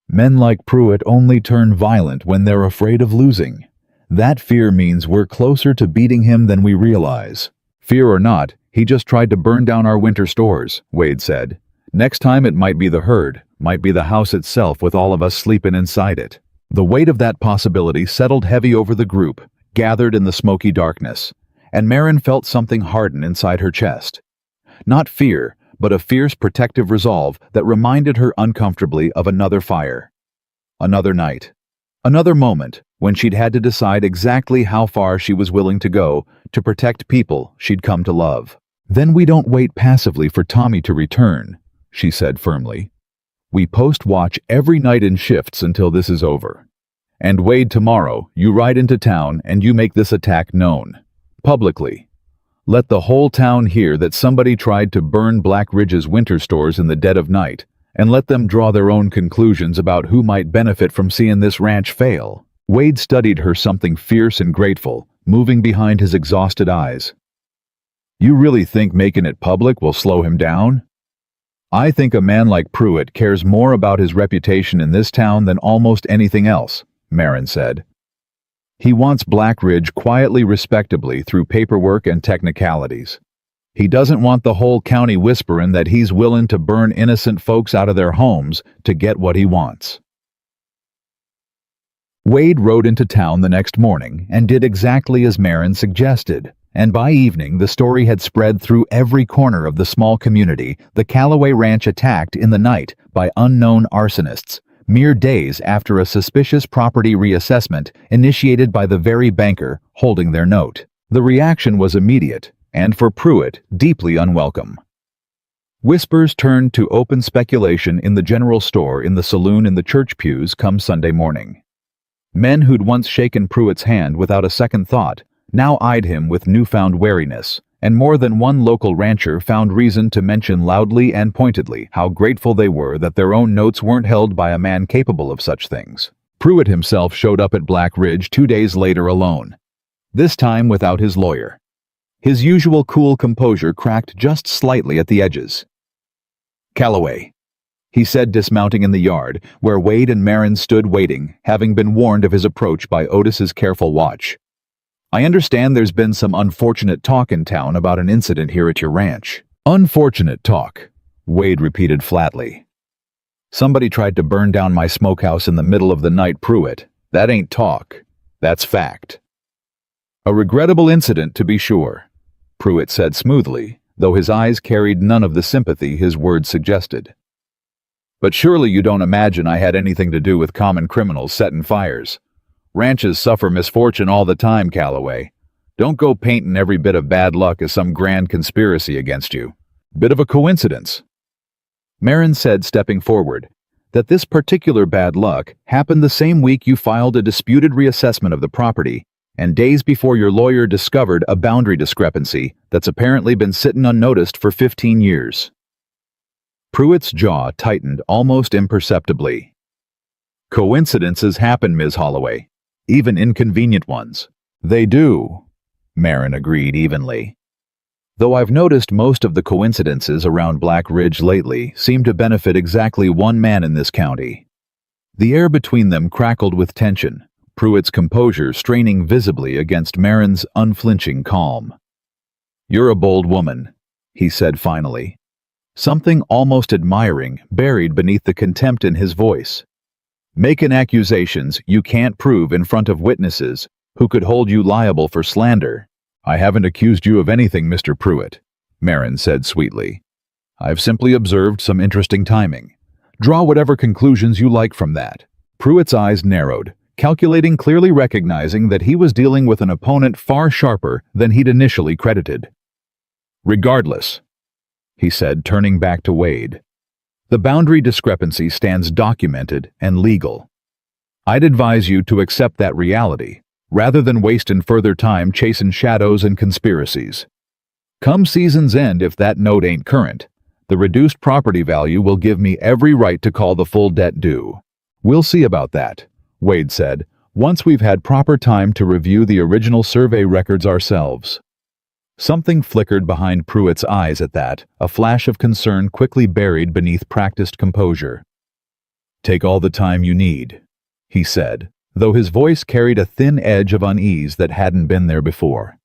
Men like Pruitt only turn violent when they're afraid of losing. That fear means we're closer to beating him than we realize. Fear or not, he just tried to burn down our winter stores, Wade said. Next time it might be the herd, might be the house itself with all of us sleeping inside it. The weight of that possibility settled heavy over the group, gathered in the smoky darkness, and Marin felt something harden inside her chest. Not fear, but a fierce protective resolve that reminded her uncomfortably of another fire. Another night. Another moment when she'd had to decide exactly how far she was willing to go to protect people she'd come to love. Then we don't wait passively for Tommy to return, she said firmly. We post watch every night in shifts until this is over. And Wade, tomorrow, you ride into town and you make this attack known. Publicly. Let the whole town hear that somebody tried to burn Black Ridge's winter stores in the dead of night, and let them draw their own conclusions about who might benefit from seeing this ranch fail. Wade studied her, something fierce and grateful, moving behind his exhausted eyes. You really think making it public will slow him down? I think a man like Pruitt cares more about his reputation in this town than almost anything else, Marin said. He wants Black Ridge quietly, respectably through paperwork and technicalities. He doesn't want the whole county whisperin' that he's willing to burn innocent folks out of their homes to get what he wants. Wade rode into town the next morning and did exactly as Marin suggested, and by evening the story had spread through every corner of the small community. The Calloway Ranch attacked in the night by unknown arsonists, mere days after a suspicious property reassessment initiated by the very banker holding their note. The reaction was immediate, and for Pruitt, deeply unwelcome. Whispers turned to open speculation in the general store, in the saloon, in the church pews come Sunday morning. Men who'd once shaken Pruitt's hand without a second thought now eyed him with newfound wariness, and more than one local rancher found reason to mention loudly and pointedly how grateful they were that their own notes weren't held by a man capable of such things. Pruitt himself showed up at Black Ridge 2 days later alone, this time without his lawyer. His usual cool composure cracked just slightly at the edges. Calloway, he said, dismounting in the yard, where Wade and Marin stood waiting, having been warned of his approach by Otis's careful watch. I understand there's been some unfortunate talk in town about an incident here at your ranch. Unfortunate talk, Wade repeated flatly. Somebody tried to burn down my smokehouse in the middle of the night, Pruitt. That ain't talk. That's fact. A regrettable incident, to be sure, Pruitt said smoothly, though his eyes carried none of the sympathy his words suggested. But surely you don't imagine I had anything to do with common criminals setting fires. Ranches suffer misfortune all the time, Calloway. Don't go painting every bit of bad luck as some grand conspiracy against you. Bit of a coincidence, Marin said, stepping forward, that this particular bad luck happened the same week you filed a disputed reassessment of the property, and days before your lawyer discovered a boundary discrepancy that's apparently been sitting unnoticed for 15 years. Pruitt's jaw tightened almost imperceptibly. Coincidences happen, Ms. Holloway. Even inconvenient ones. They do, Marin agreed evenly. Though I've noticed most of the coincidences around Black Ridge lately seem to benefit exactly one man in this county. The air between them crackled with tension, Pruitt's composure straining visibly against Marin's unflinching calm. You're a bold woman, he said finally, something almost admiring buried beneath the contempt in his voice. Making accusations you can't prove in front of witnesses who could hold you liable for slander. I haven't accused you of anything, Mr. Pruitt, Marin said sweetly. I've simply observed some interesting timing. Draw whatever conclusions you like from that. Pruitt's eyes narrowed, calculating, clearly recognizing that he was dealing with an opponent far sharper than he'd initially credited. Regardless, he said, turning back to Wade, the boundary discrepancy stands documented and legal. I'd advise you to accept that reality, rather than wasting further time chasing shadows and conspiracies. Come season's end, if that note ain't current, the reduced property value will give me every right to call the full debt due. We'll see about that, Wade said, once we've had proper time to review the original survey records ourselves. Something flickered behind Pruitt's eyes at that, a flash of concern quickly buried beneath practiced composure. Take all the time you need, he said, though his voice carried a thin edge of unease that hadn't been there before.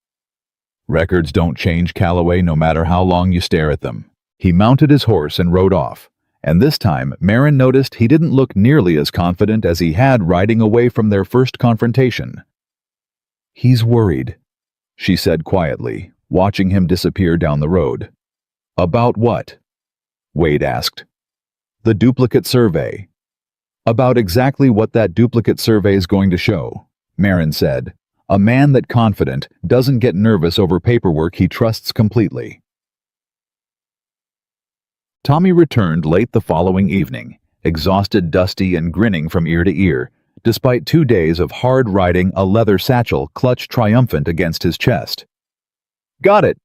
Records don't change, Calloway, no matter how long you stare at them. He mounted his horse and rode off, and this time Marin noticed he didn't look nearly as confident as he had riding away from their first confrontation. He's worried, she said quietly, watching him disappear down the road. About what? Wade asked. The duplicate survey. About exactly what that duplicate survey is going to show, Marin said. A man that confident doesn't get nervous over paperwork he trusts completely. Tommy returned late the following evening, exhausted, dusty, and grinning from ear to ear, despite 2 days of hard riding a leather satchel clutched triumphant against his chest. Got it,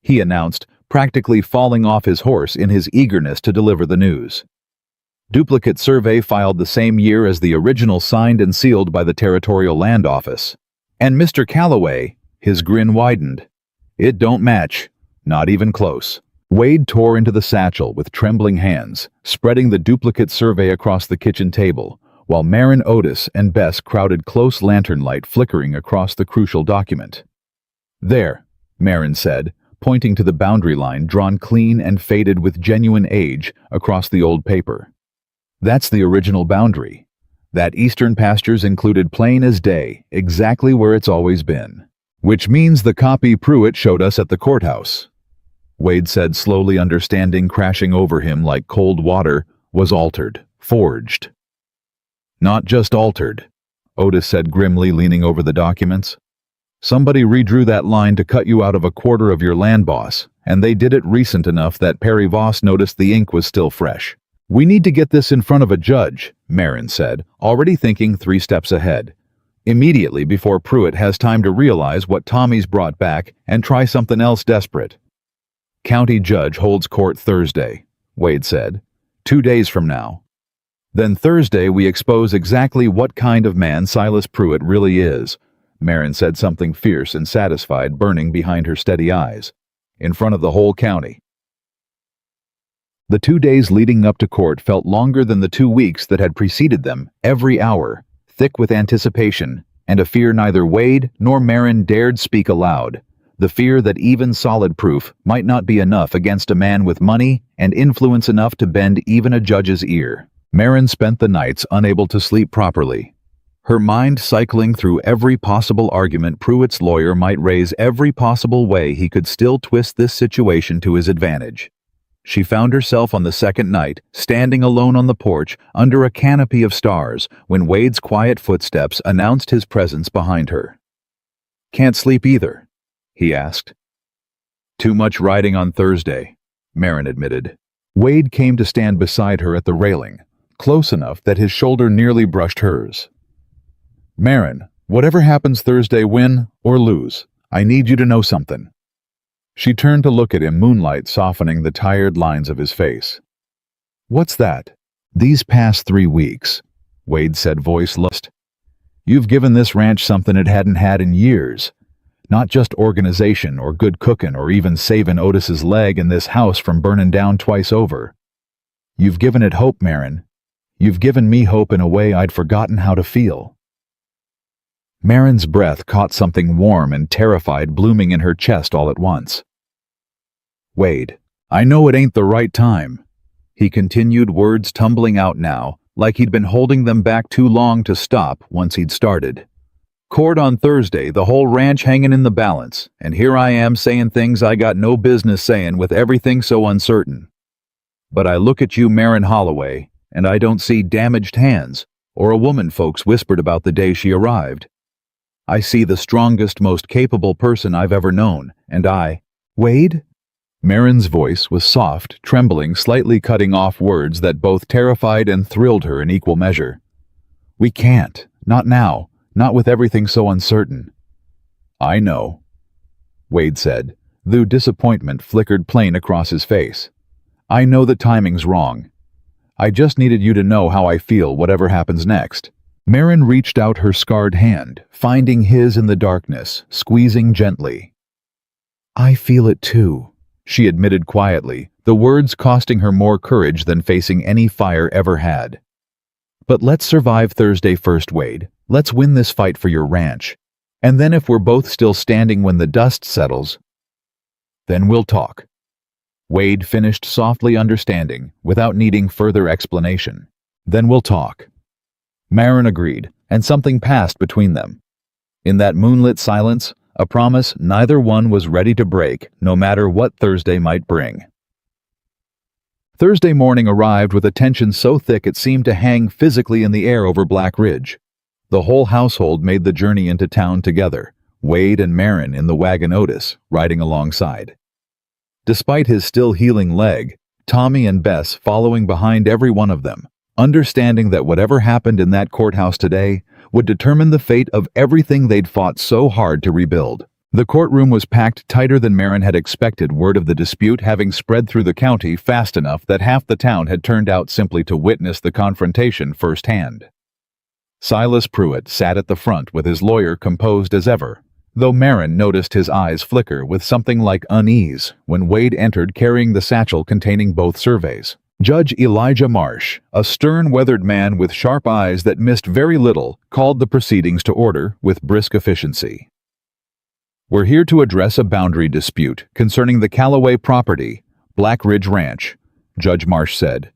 he announced, practically falling off his horse in his eagerness to deliver the news. Duplicate survey filed the same year as the original, signed and sealed by the Territorial Land Office. And Mr. Calloway, his grin widened. It don't match, not even close. Wade tore into the satchel with trembling hands, spreading the duplicate survey across the kitchen table, while Marin, Otis, and Bess crowded close, lantern light flickering across the crucial document. There, Marin said, pointing to the boundary line drawn clean and faded with genuine age across the old paper. That's the original boundary. That eastern pastures included plain as day, exactly where it's always been. Which means the copy Pruitt showed us at the courthouse, Wade said, slowly, understanding crashing over him like cold water, was altered, forged. Not just altered, Otis said grimly, leaning over the documents. Somebody redrew that line to cut you out of a quarter of your land boss, and they did it recent enough that Perry Voss noticed the ink was still fresh. We need to get this in front of a judge, Marin said, already thinking 3 steps ahead. Immediately before Pruitt has time to realize what Tommy's brought back and try something else desperate. County judge holds court Thursday, Wade said. 2 days from now. Then Thursday we expose exactly what kind of man Silas Pruitt really is, Marin said, something fierce and satisfied burning behind her steady eyes. In front of the whole county. The 2 days leading up to court felt longer than the 2 weeks that had preceded them, every hour, thick with anticipation, and a fear neither Wade nor Marin dared speak aloud. The fear that even solid proof might not be enough against a man with money and influence enough to bend even a judge's ear. Marin spent the nights unable to sleep properly, her mind cycling through every possible argument Pruitt's lawyer might raise, every possible way he could still twist this situation to his advantage. She found herself on the second night, standing alone on the porch under a canopy of stars, when Wade's quiet footsteps announced his presence behind her. Can't sleep either, he asked. Too much riding on Thursday, Marin admitted. Wade came to stand beside her at the railing, close enough that his shoulder nearly brushed hers. Marin, whatever happens Thursday, win or lose, I need you to know something. She turned to look at him, moonlight softening the tired lines of his face. What's that? These past 3 weeks, Wade said, voice low. You've given this ranch something it hadn't had in years. Not just organization or good cooking or even saving Otis's leg in this house from burning down twice over. You've given it hope, Marin. You've given me hope in a way I'd forgotten how to feel. Marin's breath caught something warm and terrified blooming in her chest all at once. Wade, I know it ain't the right time, he continued, words tumbling out now, like he'd been holding them back too long to stop once he'd started. Court on Thursday, the whole ranch hanging in the balance, and here I am saying things I got no business saying with everything so uncertain. But I look at you, Marin Holloway, and I don't see damaged hands, or a woman folks whispered about the day she arrived. I see the strongest, most capable person I've ever known, and Wade? Marin's voice was soft, trembling, slightly cutting off words that both terrified and thrilled her in equal measure. We can't. Not now. Not with everything so uncertain. I know, Wade said, though disappointment flickered plain across his face. I know the timing's wrong. I just needed you to know how I feel whatever happens next. Marin reached out her scarred hand, finding his in the darkness, squeezing gently. I feel it too, she admitted quietly, the words costing her more courage than facing any fire ever had. But let's survive Thursday first, Wade. Let's win this fight for your ranch. And then if we're both still standing when the dust settles, then we'll talk. Wade finished softly, understanding, without needing further explanation. Then we'll talk. Marin agreed, and something passed between them. In that moonlit silence, a promise neither one was ready to break, no matter what Thursday might bring. Thursday morning arrived with a tension so thick it seemed to hang physically in the air over Black Ridge. The whole household made the journey into town together, Wade and Marin in the wagon, Otis riding alongside. Despite his still healing leg, Tommy and Bess following behind every one of them, understanding that whatever happened in that courthouse today would determine the fate of everything they'd fought so hard to rebuild. The courtroom was packed tighter than Marin had expected, word of the dispute having spread through the county fast enough that half the town had turned out simply to witness the confrontation firsthand. Silas Pruitt sat at the front with his lawyer composed as ever, though Marin noticed his eyes flicker with something like unease when Wade entered carrying the satchel containing both surveys. Judge Elijah Marsh, a stern, weathered man with sharp eyes that missed very little, called the proceedings to order with brisk efficiency. We're here to address a boundary dispute concerning the Callaway property, Black Ridge Ranch, Judge Marsh said,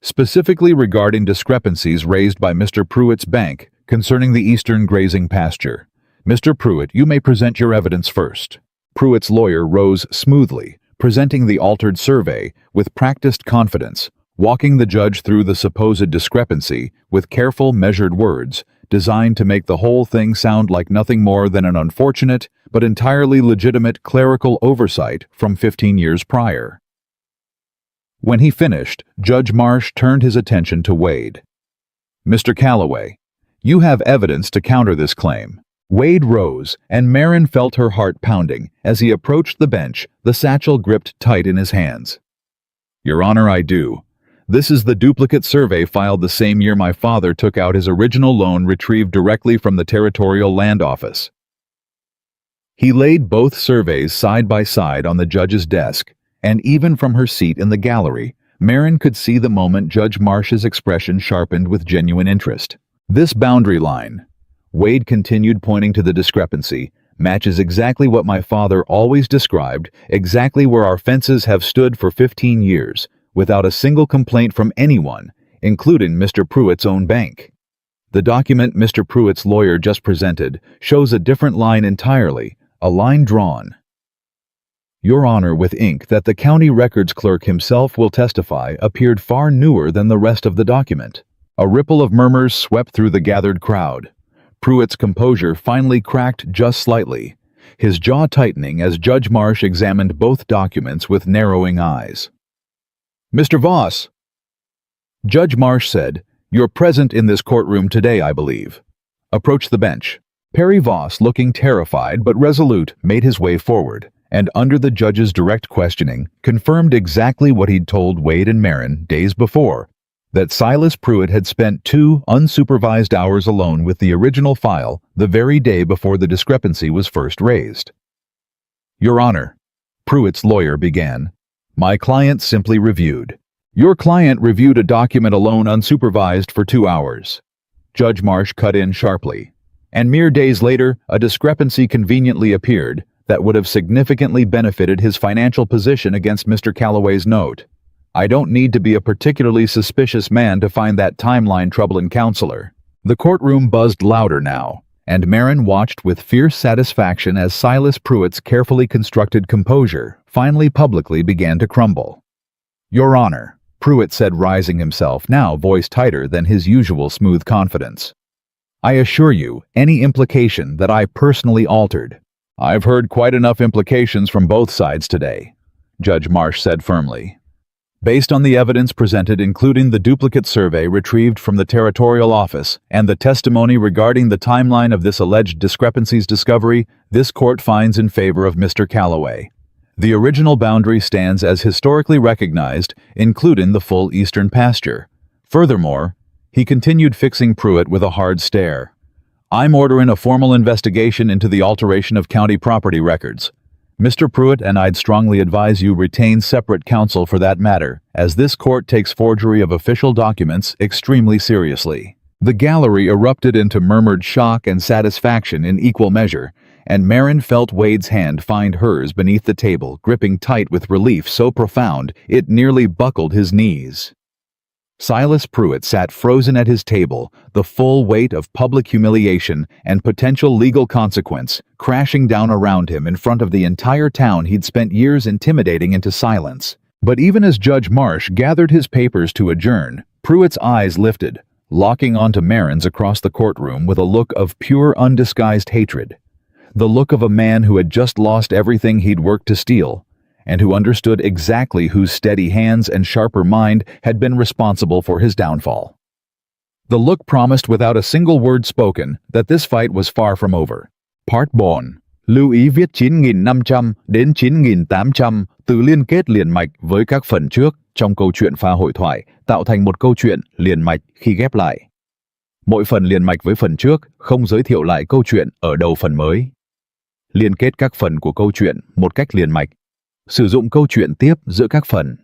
specifically regarding discrepancies raised by Mr. Pruitt's bank concerning the eastern grazing pasture. Mr. Pruitt, you may present your evidence first. Pruitt's lawyer rose smoothly, presenting the altered survey with practiced confidence, walking the judge through the supposed discrepancy with careful, measured words, designed to make the whole thing sound like nothing more than an unfortunate but entirely legitimate clerical oversight from 15 years prior. When he finished, Judge Marsh turned his attention to Wade. Mr. Callaway, you have evidence to counter this claim. Wade rose, and Marin felt her heart pounding as he approached the bench, the satchel gripped tight in his hands. Your Honor, I do. This is the duplicate survey filed the same year my father took out his original loan, retrieved directly from the Territorial Land Office. He laid both surveys side by side on the judge's desk, and even from her seat in the gallery, Marin could see the moment Judge Marsh's expression sharpened with genuine interest. This boundary line, Wade continued, pointing to the discrepancy, matches exactly what my father always described, exactly where our fences have stood for 15 years, without a single complaint from anyone, including Mr. Pruitt's own bank. The document Mr. Pruitt's lawyer just presented shows a different line entirely, a line drawn, Your Honor, with ink that the county records clerk himself will testify appeared far newer than the rest of the document. A ripple of murmurs swept through the gathered crowd. Pruitt's composure finally cracked just slightly, his jaw tightening as Judge Marsh examined both documents with narrowing eyes. Mr. Voss, Judge Marsh said, "You're present in this courtroom today, I believe." Approach the bench. Perry Voss, looking terrified but resolute, made his way forward, and under the judge's direct questioning, confirmed exactly what he'd told Wade and Marin days before, that Silas Pruitt had spent 2 unsupervised hours alone with the original file the very day before the discrepancy was first raised. "Your Honor," Pruitt's lawyer began, "my client simply reviewed. Your client reviewed a document alone unsupervised for 2 hours." Judge Marsh cut in sharply. "And mere days later, a discrepancy conveniently appeared that would have significantly benefited his financial position against Mr. Calloway's note. I don't need to be a particularly suspicious man to find that timeline troubling, Counselor." The courtroom buzzed louder now, and Marin watched with fierce satisfaction as Silas Pruitt's carefully constructed composure finally publicly began to crumble. "Your Honor," Pruitt said, rising himself, now voice tighter than his usual smooth confidence, "I assure you, any implication that I personally altered—" "I've heard quite enough implications from both sides today," Judge Marsh said firmly. "Based on the evidence presented, including the duplicate survey retrieved from the Territorial Office and the testimony regarding the timeline of this alleged discrepancy's discovery, this court finds in favor of Mr. Calloway. The original boundary stands as historically recognized, including the full eastern pasture. Furthermore," he continued, fixing Pruitt with a hard stare, "I'm ordering a formal investigation into the alteration of county property records. Mr. Pruitt, and I'd strongly advise you retain separate counsel for that matter, as this court takes forgery of official documents extremely seriously." The gallery erupted into murmured shock and satisfaction in equal measure, and Marin felt Wade's hand find hers beneath the table, gripping tight with relief so profound it nearly buckled his knees. Silas Pruitt sat frozen at his table, the full weight of public humiliation and potential legal consequence crashing down around him in front of the entire town he'd spent years intimidating into silence. But even as Judge Marsh gathered his papers to adjourn, Pruitt's eyes lifted, locking onto Marin's across the courtroom with a look of pure, undisguised hatred. The look of a man who had just lost everything he'd worked to steal, and who understood exactly whose steady hands and sharper mind had been responsible for his downfall. The look promised without a single word spoken that this fight was far from over. Part 1. Lưu ý viết 9.500 đến 9.800 từ liên kết liền mạch với các phần trước trong câu chuyện pha hội thoại tạo thành một câu chuyện liền mạch khi ghép lại. Mỗi phần liền mạch với phần trước, không giới thiệu lại câu chuyện ở đầu phần mới. Liên kết các phần của câu chuyện một cách liền mạch. Sử dụng câu chuyện tiếp giữa các phần.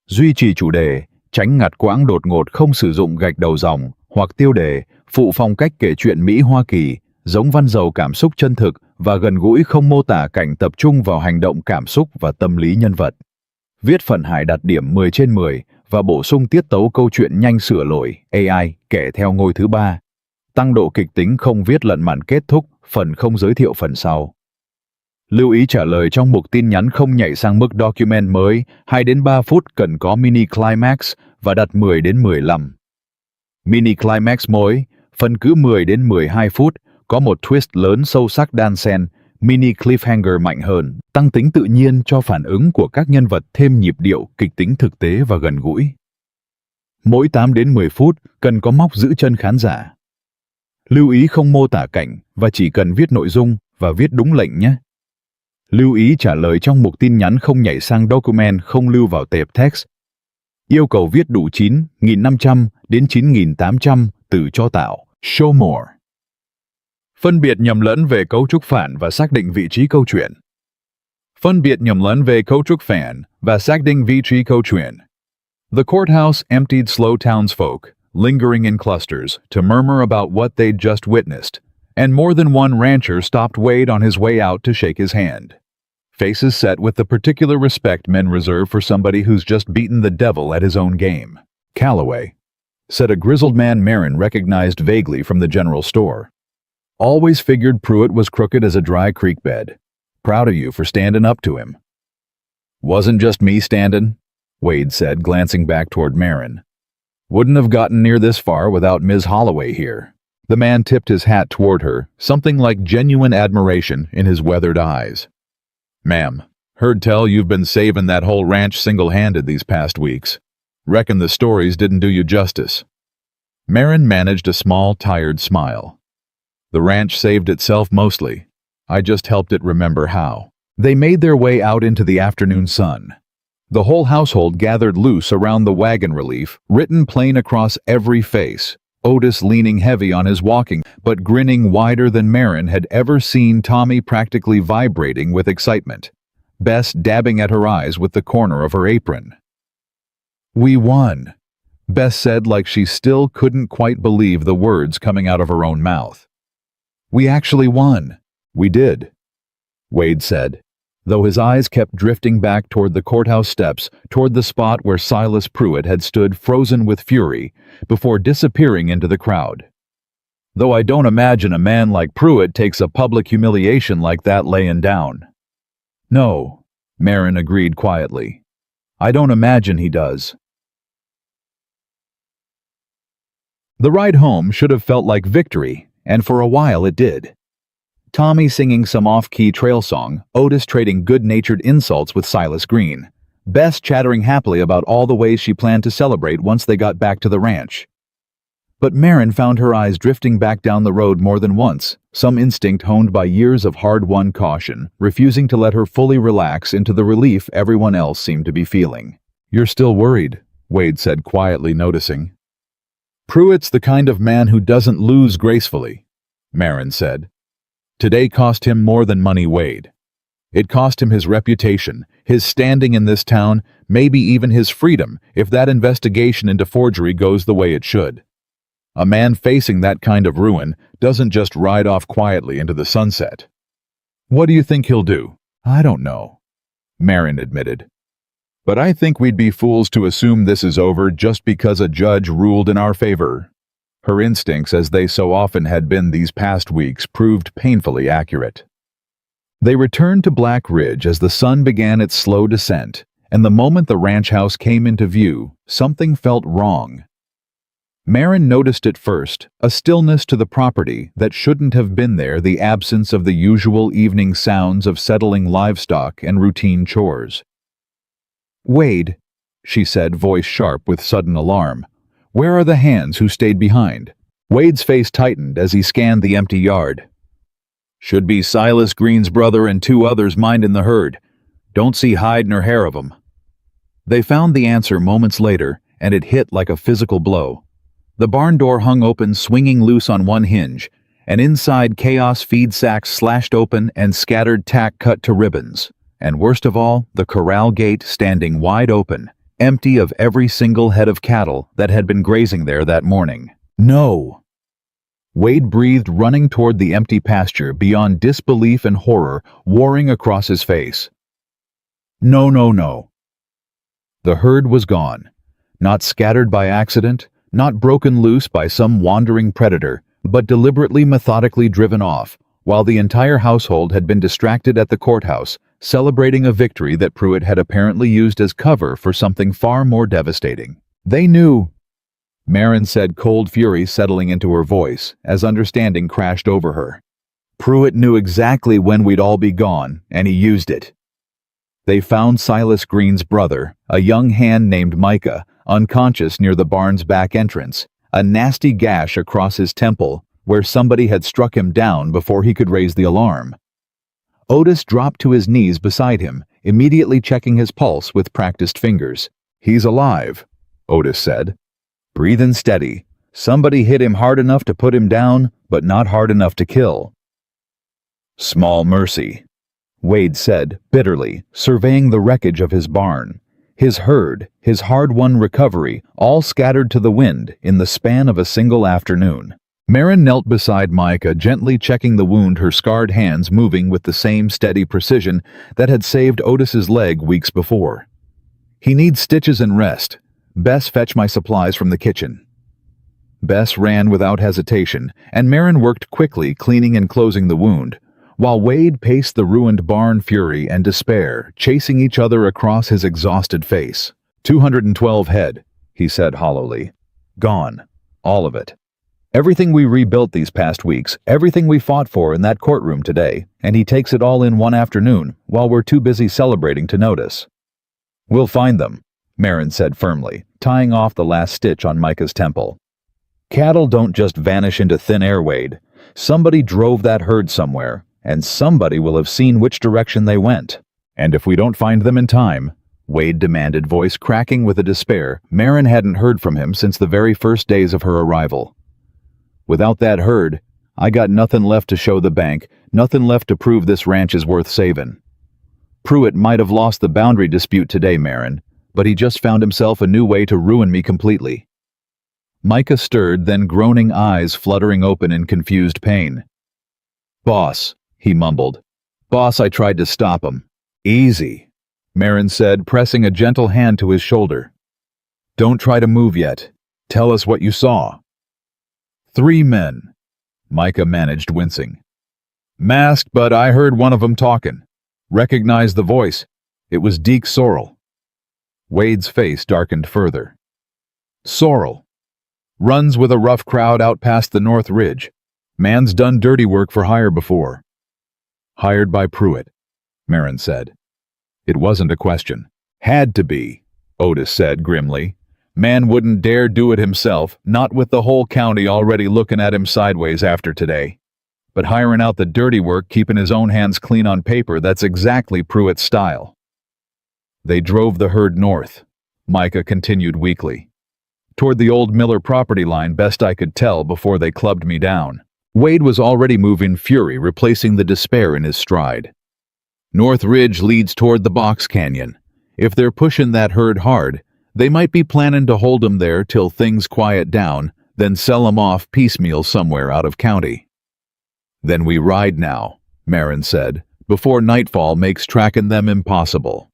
Duy trì chủ đề, tránh ngắt quãng đột ngột, không sử dụng gạch đầu dòng hoặc tiêu đề, phụ phong cách kể chuyện Mỹ Hoa Kỳ, giống văn giàu cảm xúc chân thực và gần gũi, không mô tả cảnh, tập trung vào hành động, cảm xúc và tâm lý nhân vật. Viết phần hài đặt điểm 10 trên 10 và bổ sung tiết tấu câu chuyện nhanh, sửa lỗi AI kể theo ngôi thứ 3. Tăng độ kịch tính, không viết lận mạn kết thúc, phần không giới thiệu phần sau. Lưu ý trả lời trong mục tin nhắn không nhảy sang mức document mới, 2 đến 3 phút cần có mini climax và đặt 10 đến 15. Mini climax mỗi, phần cứ 10 đến 12 phút, có một twist lớn sâu sắc đan xen, mini cliffhanger mạnh hơn, tăng tính tự nhiên cho phản ứng của các nhân vật, thêm nhịp điệu, kịch tính thực tế và gần gũi. Mỗi 8 đến 10 phút cần có móc giữ chân khán giả. Lưu ý không mô tả cảnh và chỉ cần viết nội dung và viết đúng lệnh nhé. Lưu ý trả lời trong mục tin nhắn không nhảy sang document, không lưu vào tệp text. Yêu cầu viết đủ 9.500 đến 9.800 từ cho tạo. Show more. Phân biệt nhầm lẫn về cấu trúc phản và xác định vị trí câu chuyện. Phân biệt nhầm lẫn về cấu trúc phản và xác định vị trí câu chuyện. The courthouse emptied slow townsfolk, lingering in clusters, to murmur about what they'd just witnessed, and more than one rancher stopped Wade on his way out to shake his hand. Faces set with the particular respect men reserve for somebody who's just beaten the devil at his own game. "Calloway," said a grizzled man Marin recognized vaguely from the general store. "Always figured Pruitt was crooked as a dry creek bed. Proud of you for standing up to him." "Wasn't just me standing," Wade said, glancing back toward Marin. "Wouldn't have gotten near this far without Ms. Holloway here." The man tipped his hat toward her, something like genuine admiration in his weathered eyes. "Ma'am," Heard tell you've been saving that whole ranch single-handed these past weeks. Reckon the stories didn't do you justice. Marin managed a small, tired smile. The ranch saved itself mostly. I just helped it remember how. They made their way out into the afternoon sun. The whole household gathered loose around the wagon relief, written plain across every face, Otis leaning heavy on his walking, but grinning wider than Marin had ever seen, Tommy practically vibrating with excitement, Bess dabbing at her eyes with the corner of her apron. "We won," Bess said like she still couldn't quite believe the words coming out of her own mouth. "We actually won." "We did," Wade said, though his eyes kept drifting back toward the courthouse steps, toward the spot where Silas Pruitt had stood frozen with fury, before disappearing into the crowd. "Though I don't imagine a man like Pruitt takes a public humiliation like that laying down." "No," Marin agreed quietly. "I don't imagine he does." The ride home should have felt like victory, and for a while it did. Tommy singing some off-key trail song, Otis trading good-natured insults with Silas Green, Bess chattering happily about all the ways she planned to celebrate once they got back to the ranch. But Marin found her eyes drifting back down the road more than once, some instinct honed by years of hard-won caution, refusing to let her fully relax into the relief everyone else seemed to be feeling. "You're still worried," Wade said, quietly noticing. "Pruitt's the kind of man who doesn't lose gracefully," Marin said. "Today cost him more than money, Wade. It cost him his reputation, his standing in this town, maybe even his freedom if that investigation into forgery goes the way it should. A man facing that kind of ruin doesn't just ride off quietly into the sunset." "What do you think he'll do?" "I don't know," Marin admitted. "But I think we'd be fools to assume this is over just because a judge ruled in our favor." Her instincts, as they so often had been these past weeks, proved painfully accurate. They returned to Black Ridge as the sun began its slow descent, and the moment the ranch house came into view, something felt wrong. Marin noticed it first, a stillness to the property that shouldn't have been there, the absence of the usual evening sounds of settling livestock and routine chores. "Wade," she said, voice sharp with sudden alarm, "where are the hands who stayed behind?" Wade's face tightened as he scanned the empty yard. "Should be Silas Green's brother and 2 others minding the herd. Don't see hide nor hair of 'em." They found the answer moments later, and it hit like a physical blow. The barn door hung open, swinging loose on one hinge, and inside chaos, feed sacks slashed open and scattered tack cut to ribbons. And worst of all, the corral gate standing wide open, empty of every single head of cattle that had been grazing there that morning. "No!" Wade breathed, running toward the empty pasture, beyond disbelief and horror warring across his face. "No, no, no." The herd was gone. Not scattered by accident, not broken loose by some wandering predator, but deliberately, methodically driven off, while the entire household had been distracted at the courthouse, celebrating a victory that Pruitt had apparently used as cover for something far more devastating. "They knew," Marin said, cold fury settling into her voice as understanding crashed over her. "Pruitt knew exactly when we'd all be gone, and he used it." They found Silas Green's brother, a young hand named Micah, unconscious near the barn's back entrance, a nasty gash across his temple where somebody had struck him down before he could raise the alarm. Otis dropped to his knees beside him, immediately checking his pulse with practiced fingers. "He's alive," Otis said. "Breathing steady. Somebody hit him hard enough to put him down, but not hard enough to kill." "Small mercy," Wade said, bitterly, surveying the wreckage of his barn. His herd, his hard-won recovery, all scattered to the wind in the span of a single afternoon. Marin knelt beside Micah, gently checking the wound, her scarred hands moving with the same steady precision that had saved Otis's leg weeks before. "He needs stitches and rest. Bess, fetch my supplies from the kitchen." Bess ran without hesitation, and Marin worked quickly, cleaning and closing the wound, while Wade paced the ruined barn, fury and despair chasing each other across his exhausted face. 212 head, he said hollowly. Gone. All of it. Everything we rebuilt these past weeks, everything we fought for in that courtroom today, and he takes it all in one afternoon while we're too busy celebrating to notice. We'll find them, Marin said firmly, tying off the last stitch on Micah's temple. Cattle don't just vanish into thin air, Wade. Somebody drove that herd somewhere, and somebody will have seen which direction they went. And if we don't find them in time, Wade demanded, voice cracking with a despair Marin hadn't heard from him since the very first days of her arrival. Without that herd, I got nothing left to show the bank, nothing left to prove this ranch is worth saving. Pruitt might have lost the boundary dispute today, Marin, but he just found himself a new way to ruin me completely. Micah stirred, then groaning eyes fluttering open in confused pain. Boss, he mumbled. Boss, I tried to stop him. Easy, Marin said, pressing a gentle hand to his shoulder. Don't try to move yet. Tell us what you saw. 3 men, Micah managed, wincing. Masked, but I heard one of them talking. Recognized the voice. It was Deke Sorrell. Wade's face darkened further. Sorrell. Runs with a rough crowd out past the North Ridge. Man's done dirty work for hire before. Hired by Pruitt, Marin said. It wasn't a question. Had to be, Otis said grimly. Man wouldn't dare do it himself, not with the whole county already looking at him sideways after today. But hiring out the dirty work, keeping his own hands clean on paper, that's exactly Pruitt's style. They drove the herd north, Micah continued weakly. Toward the old Miller property line, best I could tell before they clubbed me down. Wade was already moving fury, replacing the despair in his stride. North Ridge leads toward the Box Canyon. If they're pushing that herd hard, they might be planning to hold 'em there till things quiet down, then sell 'em off piecemeal somewhere out of county. Then we ride now, Marin said, before nightfall makes tracking them impossible.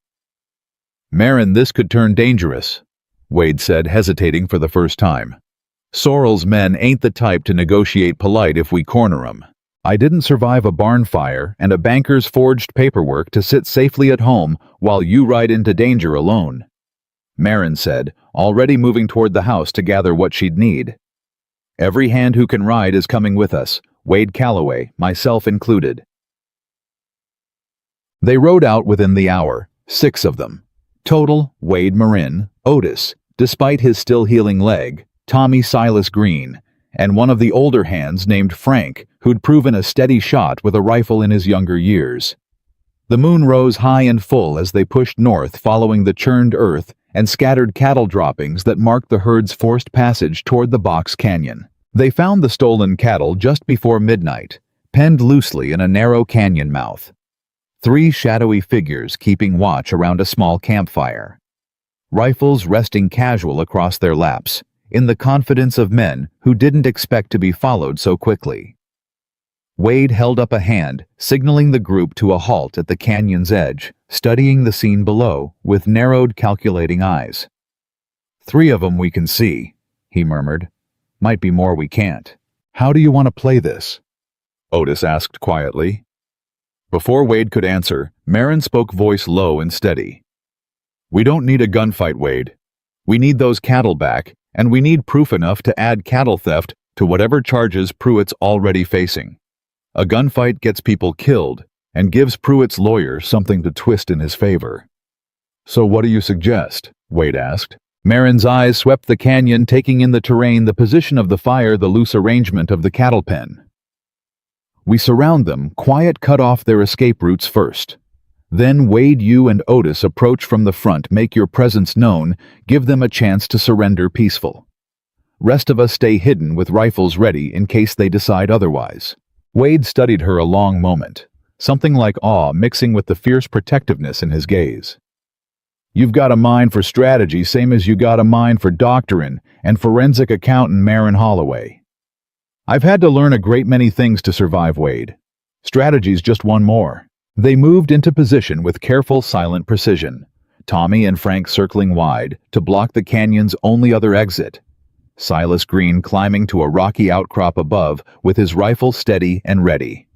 Marin, this could turn dangerous, Wade said, hesitating for the first time. Sorrell's men ain't the type to negotiate polite if we corner 'em. I didn't survive a barn fire and a banker's forged paperwork to sit safely at home while you ride into danger alone, Marin said, already moving toward the house to gather what she'd need. Every hand who can ride is coming with us, Wade Calloway, myself included. They rode out within the hour, 6 of them. Total, Wade, Marin, Otis, despite his still healing leg, Tommy Silas Green, and one of the older hands named Frank, who'd proven a steady shot with a rifle in his younger years. The moon rose high and full as they pushed north, following the churned earth and scattered cattle droppings that marked the herd's forced passage toward the Box Canyon. They found the stolen cattle just before midnight, penned loosely in a narrow canyon mouth. 3 shadowy figures keeping watch around a small campfire. Rifles resting casual across their laps, in the confidence of men who didn't expect to be followed so quickly. Wade held up a hand, signaling the group to a halt at the canyon's edge, studying the scene below with narrowed, calculating eyes. 3 of them we can see, he murmured. Might be more we can't. How do you want to play this? Otis asked quietly. Before Wade could answer, Marin spoke, voice low and steady. We don't need a gunfight, Wade. We need those cattle back, and we need proof enough to add cattle theft to whatever charges Pruitt's already facing. A gunfight gets people killed and gives Pruitt's lawyer something to twist in his favor. So what do you suggest? Wade asked. Marin's eyes swept the canyon, taking in the terrain, the position of the fire, the loose arrangement of the cattle pen. We surround them, quiet, cut off their escape routes first. Then Wade, you and Otis approach from the front, make your presence known, give them a chance to surrender peaceful. Rest of us stay hidden with rifles ready in case they decide otherwise. Wade studied her a long moment, something like awe mixing with the fierce protectiveness in his gaze. You've got a mind for strategy, same as you got a mind for doctrine and forensic accountant Marin Holloway. I've had to learn a great many things to survive, Wade. Strategy's just one more. They moved into position with careful, silent precision, Tommy and Frank circling wide to block the canyon's only other exit. Silas Green climbing to a rocky outcrop above with his rifle steady and ready.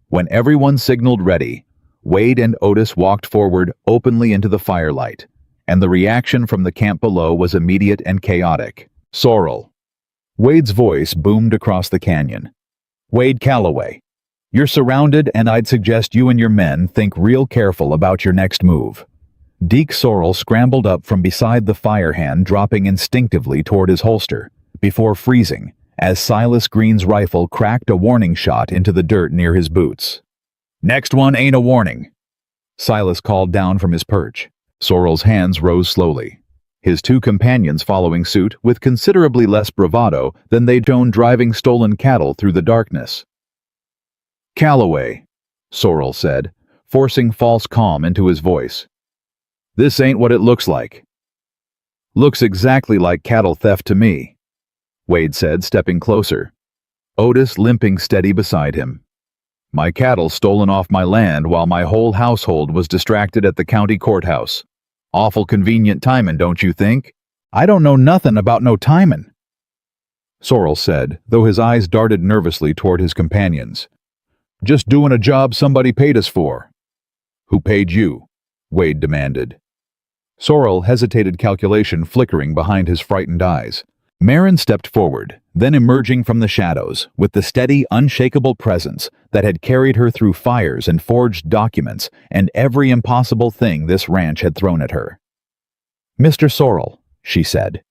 When everyone signaled ready, Wade and Otis walked forward openly into the firelight, and the reaction from the camp below was immediate and chaotic. Sorrell. Wade's voice boomed across the canyon. Wade Calloway, you're surrounded, and I'd suggest you and your men think real careful about your next move. Deke Sorrel scrambled up from beside the fire hand, dropping instinctively toward his holster, before freezing, as Silas Green's rifle cracked a warning shot into the dirt near his boots. Next one ain't a warning, Silas called down from his perch. Sorrel's hands rose slowly, his two companions following suit with considerably less bravado than they'd shown driving stolen cattle through the darkness. Calloway, Sorrel said, forcing false calm into his voice. This ain't what it looks like. Looks exactly like cattle theft to me, Wade said, stepping closer, Otis limping steady beside him. My cattle stolen off my land while my whole household was distracted at the county courthouse. Awful convenient timin', don't you think? I don't know nothing about no timin', Sorrel said, though his eyes darted nervously toward his companions. Just doing a job somebody paid us for. Who paid you? Wade demanded. Sorrel hesitated, calculation flickering behind his frightened eyes. Marin stepped forward, then emerging from the shadows with the steady, unshakable presence that had carried her through fires and forged documents and every impossible thing this ranch had thrown at her. Mr. Sorrel, she said,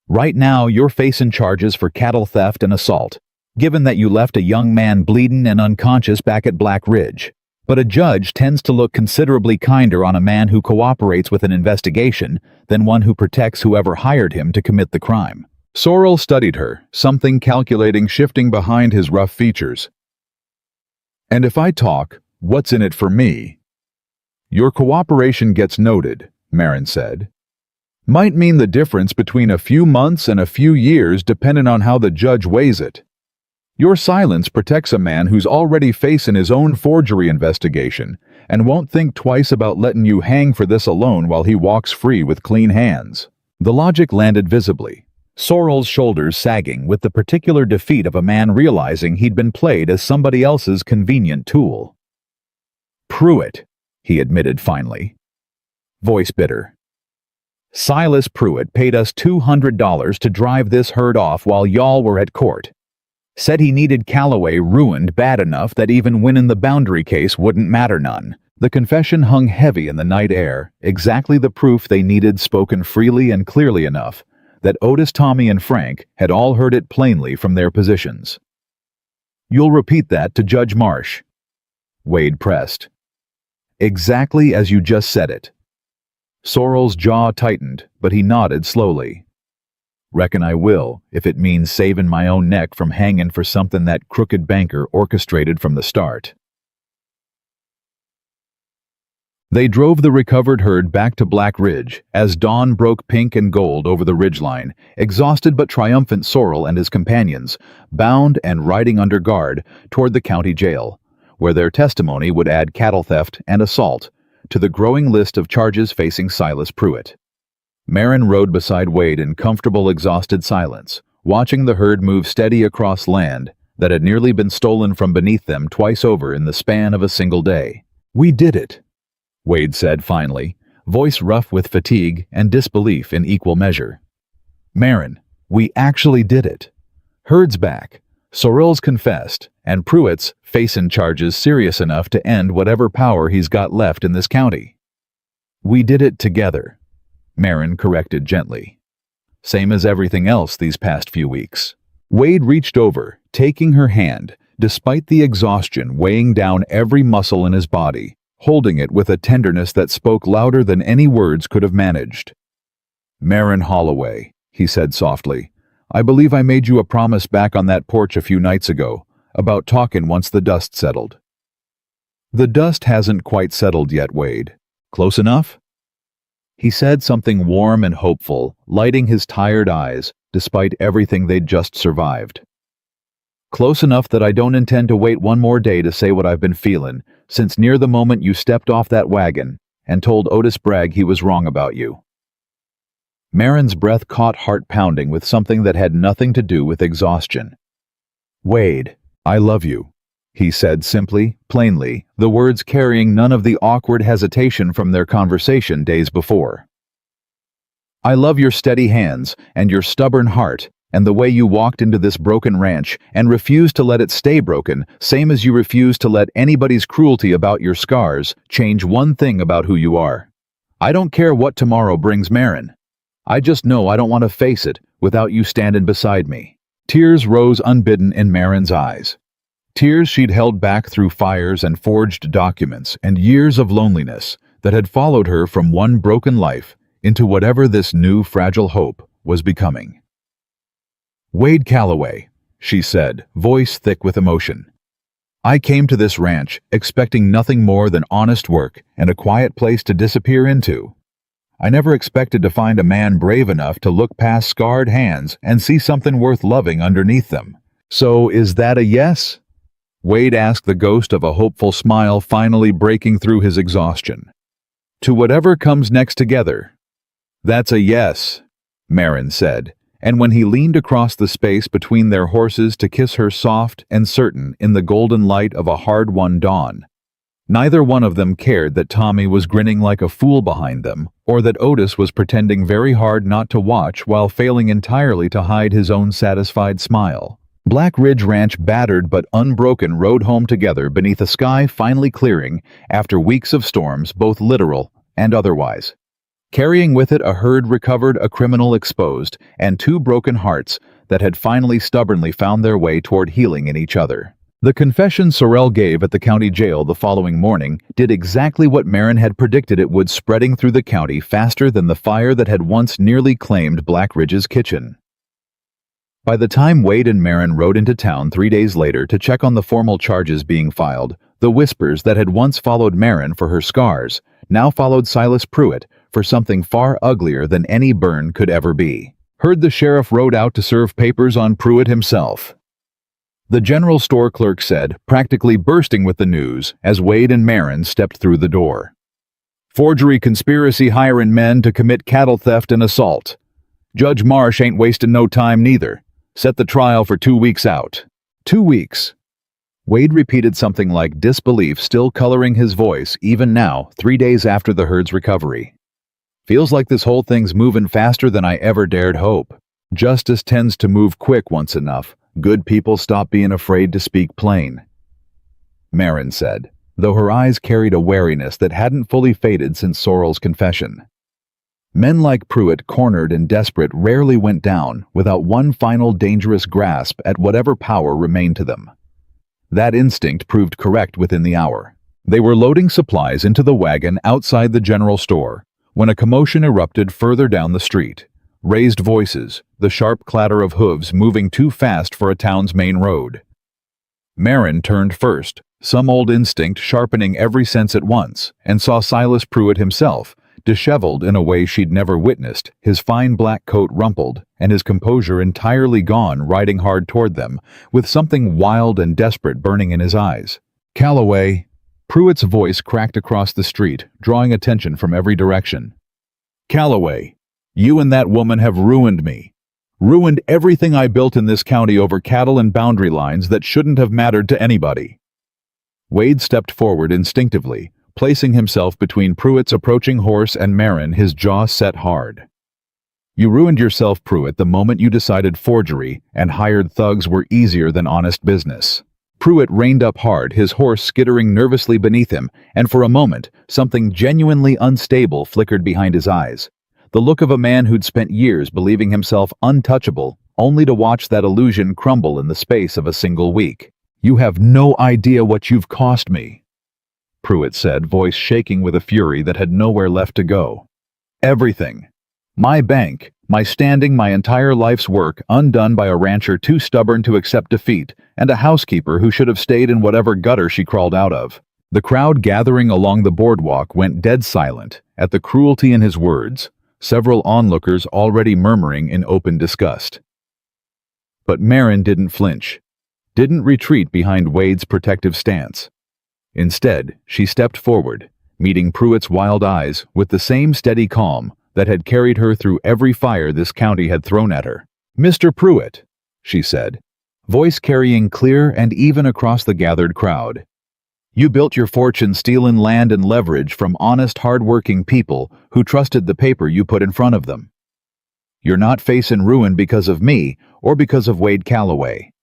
right now you're facing charges for cattle theft and assault, given that you left a young man bleeding and unconscious back at Black Ridge. But a judge tends to look considerably kinder on a man who cooperates with an investigation than one who protects whoever hired him to commit the crime. Sorrel studied her, something calculating shifting behind his rough features. And if I talk, what's in it for me? Your cooperation gets noted, Marin said. Might mean the difference between a few months and a few years depending on how the judge weighs it. Your silence protects a man who's already facing his own forgery investigation and won't think twice about letting you hang for this alone while he walks free with clean hands. The logic landed visibly, Sorrel's shoulders sagging with the particular defeat of a man realizing he'd been played as somebody else's convenient tool. Pruitt, he admitted finally, voice bitter. Silas Pruitt paid us $200 to drive this herd off while y'all were at court. Said he needed Calloway ruined bad enough that even winning the boundary case wouldn't matter none. The confession hung heavy in the night air, exactly the proof they needed, spoken freely and clearly enough that Otis, Tommy, and Frank had all heard it plainly from their positions. You'll repeat that to Judge Marsh, Wade pressed. Exactly as you just said it. Sorrel's jaw tightened, but he nodded slowly. Reckon I will, if it means saving my own neck from hanging for something that crooked banker orchestrated from the start. They drove the recovered herd back to Black Ridge as dawn broke pink and gold over the ridgeline, exhausted but triumphant Sorrel and his companions, bound and riding under guard toward the county jail, where their testimony would add cattle theft and assault to the growing list of charges facing Silas Pruitt. Marin rode beside Wade in comfortable, exhausted silence, watching the herd move steady across land that had nearly been stolen from beneath them twice over in the span of a single day. We did it, Wade said finally, voice rough with fatigue and disbelief in equal measure. Marin, we actually did it. Herd's back, Sorrel's confessed, and Pruitt's facing charges serious enough to end whatever power he's got left in this county. We did it together, Marin corrected gently. Same as everything else these past few weeks. Wade reached over, taking her hand, despite the exhaustion weighing down every muscle in his body, holding it with a tenderness that spoke louder than any words could have managed. Marin Holloway, he said softly, I believe I made you a promise back on that porch a few nights ago, about talking once the dust settled. The dust hasn't quite settled yet, Wade. Close enough? He said something warm and hopeful, lighting his tired eyes, despite everything they'd just survived. Close enough that I don't intend to wait one more day to say what I've been feeling, since near the moment you stepped off that wagon and told Otis Bragg he was wrong about you. Marin's breath caught, heart pounding with something that had nothing to do with exhaustion. Wade, I love you, he said simply, plainly, the words carrying none of the awkward hesitation from their conversation days before. I love your steady hands and your stubborn heart And the way you walked into this broken ranch and refused to let it stay broken, same as you refuse to let anybody's cruelty about your scars change one thing about who you are. I don't care what tomorrow brings, Marin. I just know I don't want to face it without you standing beside me." Tears rose unbidden in Marin's eyes. Tears she'd held back through fires and forged documents and years of loneliness that had followed her from one broken life into whatever this new fragile hope was becoming. "Wade Calloway," she said, voice thick with emotion. "I came to this ranch expecting nothing more than honest work and a quiet place to disappear into. I never expected to find a man brave enough to look past scarred hands and see something worth loving underneath them. So is that a yes?" Wade asked, the ghost of a hopeful smile finally breaking through his exhaustion. "To whatever comes next together." "That's a yes," Marin said, and when he leaned across the space between their horses to kiss her soft and certain in the golden light of a hard-won dawn, neither one of them cared that Tommy was grinning like a fool behind them, or that Otis was pretending very hard not to watch while failing entirely to hide his own satisfied smile. Black Ridge Ranch, battered but unbroken, rode home together beneath a sky finally clearing after weeks of storms, both literal and otherwise. Carrying with it a herd recovered, a criminal exposed, and two broken hearts that had finally stubbornly found their way toward healing in each other. The confession Sorrel gave at the county jail the following morning did exactly what Marin had predicted it would, spreading through the county faster than the fire that had once nearly claimed Black Ridge's kitchen. By the time Wade and Marin rode into town 3 days later to check on the formal charges being filed, the whispers that had once followed Marin for her scars now followed Silas Pruitt for something far uglier than any burn could ever be. Heard the sheriff rode out to serve papers on Pruitt himself. The general store clerk said, practically bursting with the news as Wade and Marin stepped through the door. "Forgery conspiracy hiring men to commit cattle theft and assault. Judge Marsh ain't wasting no time neither. Set the trial for 2 weeks out." 2 weeks. Wade repeated, something like disbelief still coloring his voice even now, 3 days after the herd's recovery. "Feels like this whole thing's moving faster than I ever dared hope. Justice tends to move quick once enough. Good people stop being afraid to speak plain," Marin said, though her eyes carried a wariness that hadn't fully faded since Sorrel's confession. Men like Pruitt, cornered and desperate, rarely went down without one final dangerous grasp at whatever power remained to them. That instinct proved correct within the hour. They were loading supplies into the wagon outside the general store when a commotion erupted further down the street. Raised voices, the sharp clatter of hooves moving too fast for a town's main road. Marin turned first, some old instinct sharpening every sense at once, and saw Silas Pruitt himself, disheveled in a way she'd never witnessed, his fine black coat rumpled, and his composure entirely gone, riding hard toward them, with something wild and desperate burning in his eyes. "Calloway," Pruitt's voice cracked across the street, drawing attention from every direction. "Calloway, you and that woman have ruined me. Ruined everything I built in this county over cattle and boundary lines that shouldn't have mattered to anybody." Wade stepped forward instinctively, placing himself between Pruitt's approaching horse and Marin, his jaw set hard. "You ruined yourself, Pruitt, the moment you decided forgery and hired thugs were easier than honest business." Pruitt reined up hard, his horse skittering nervously beneath him, and for a moment, something genuinely unstable flickered behind his eyes. The look of a man who'd spent years believing himself untouchable, only to watch that illusion crumble in the space of a single week. "You have no idea what you've cost me," Pruitt said, voice shaking with a fury that had nowhere left to go. "Everything. My bank, my standing, my entire life's work, undone by a rancher too stubborn to accept defeat, and a housekeeper who should have stayed in whatever gutter she crawled out of." The crowd gathering along the boardwalk went dead silent at the cruelty in his words, several onlookers already murmuring in open disgust. But Marin didn't flinch, didn't retreat behind Wade's protective stance. Instead, she stepped forward, meeting Pruitt's wild eyes with the same steady calm that had carried her through every fire this county had thrown at her. "Mr. Pruitt," she said, voice carrying clear and even across the gathered crowd. "You built your fortune stealing land and leverage from honest, hard-working people who trusted the paper you put in front of them. You're not facing ruin because of me or because of Wade Calloway.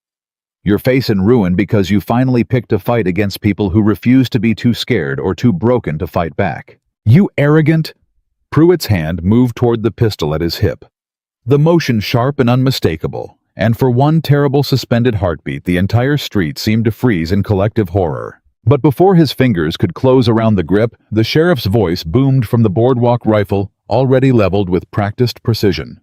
You're facing ruin because you finally picked a fight against people who refuse to be too scared or too broken to fight back. You arrogant! Pruitt's hand moved toward the pistol at his hip. The motion sharp and unmistakable, and for one terrible suspended heartbeat the entire street seemed to freeze in collective horror. But before his fingers could close around the grip, the sheriff's voice boomed from the boardwalk rifle, already leveled with practiced precision.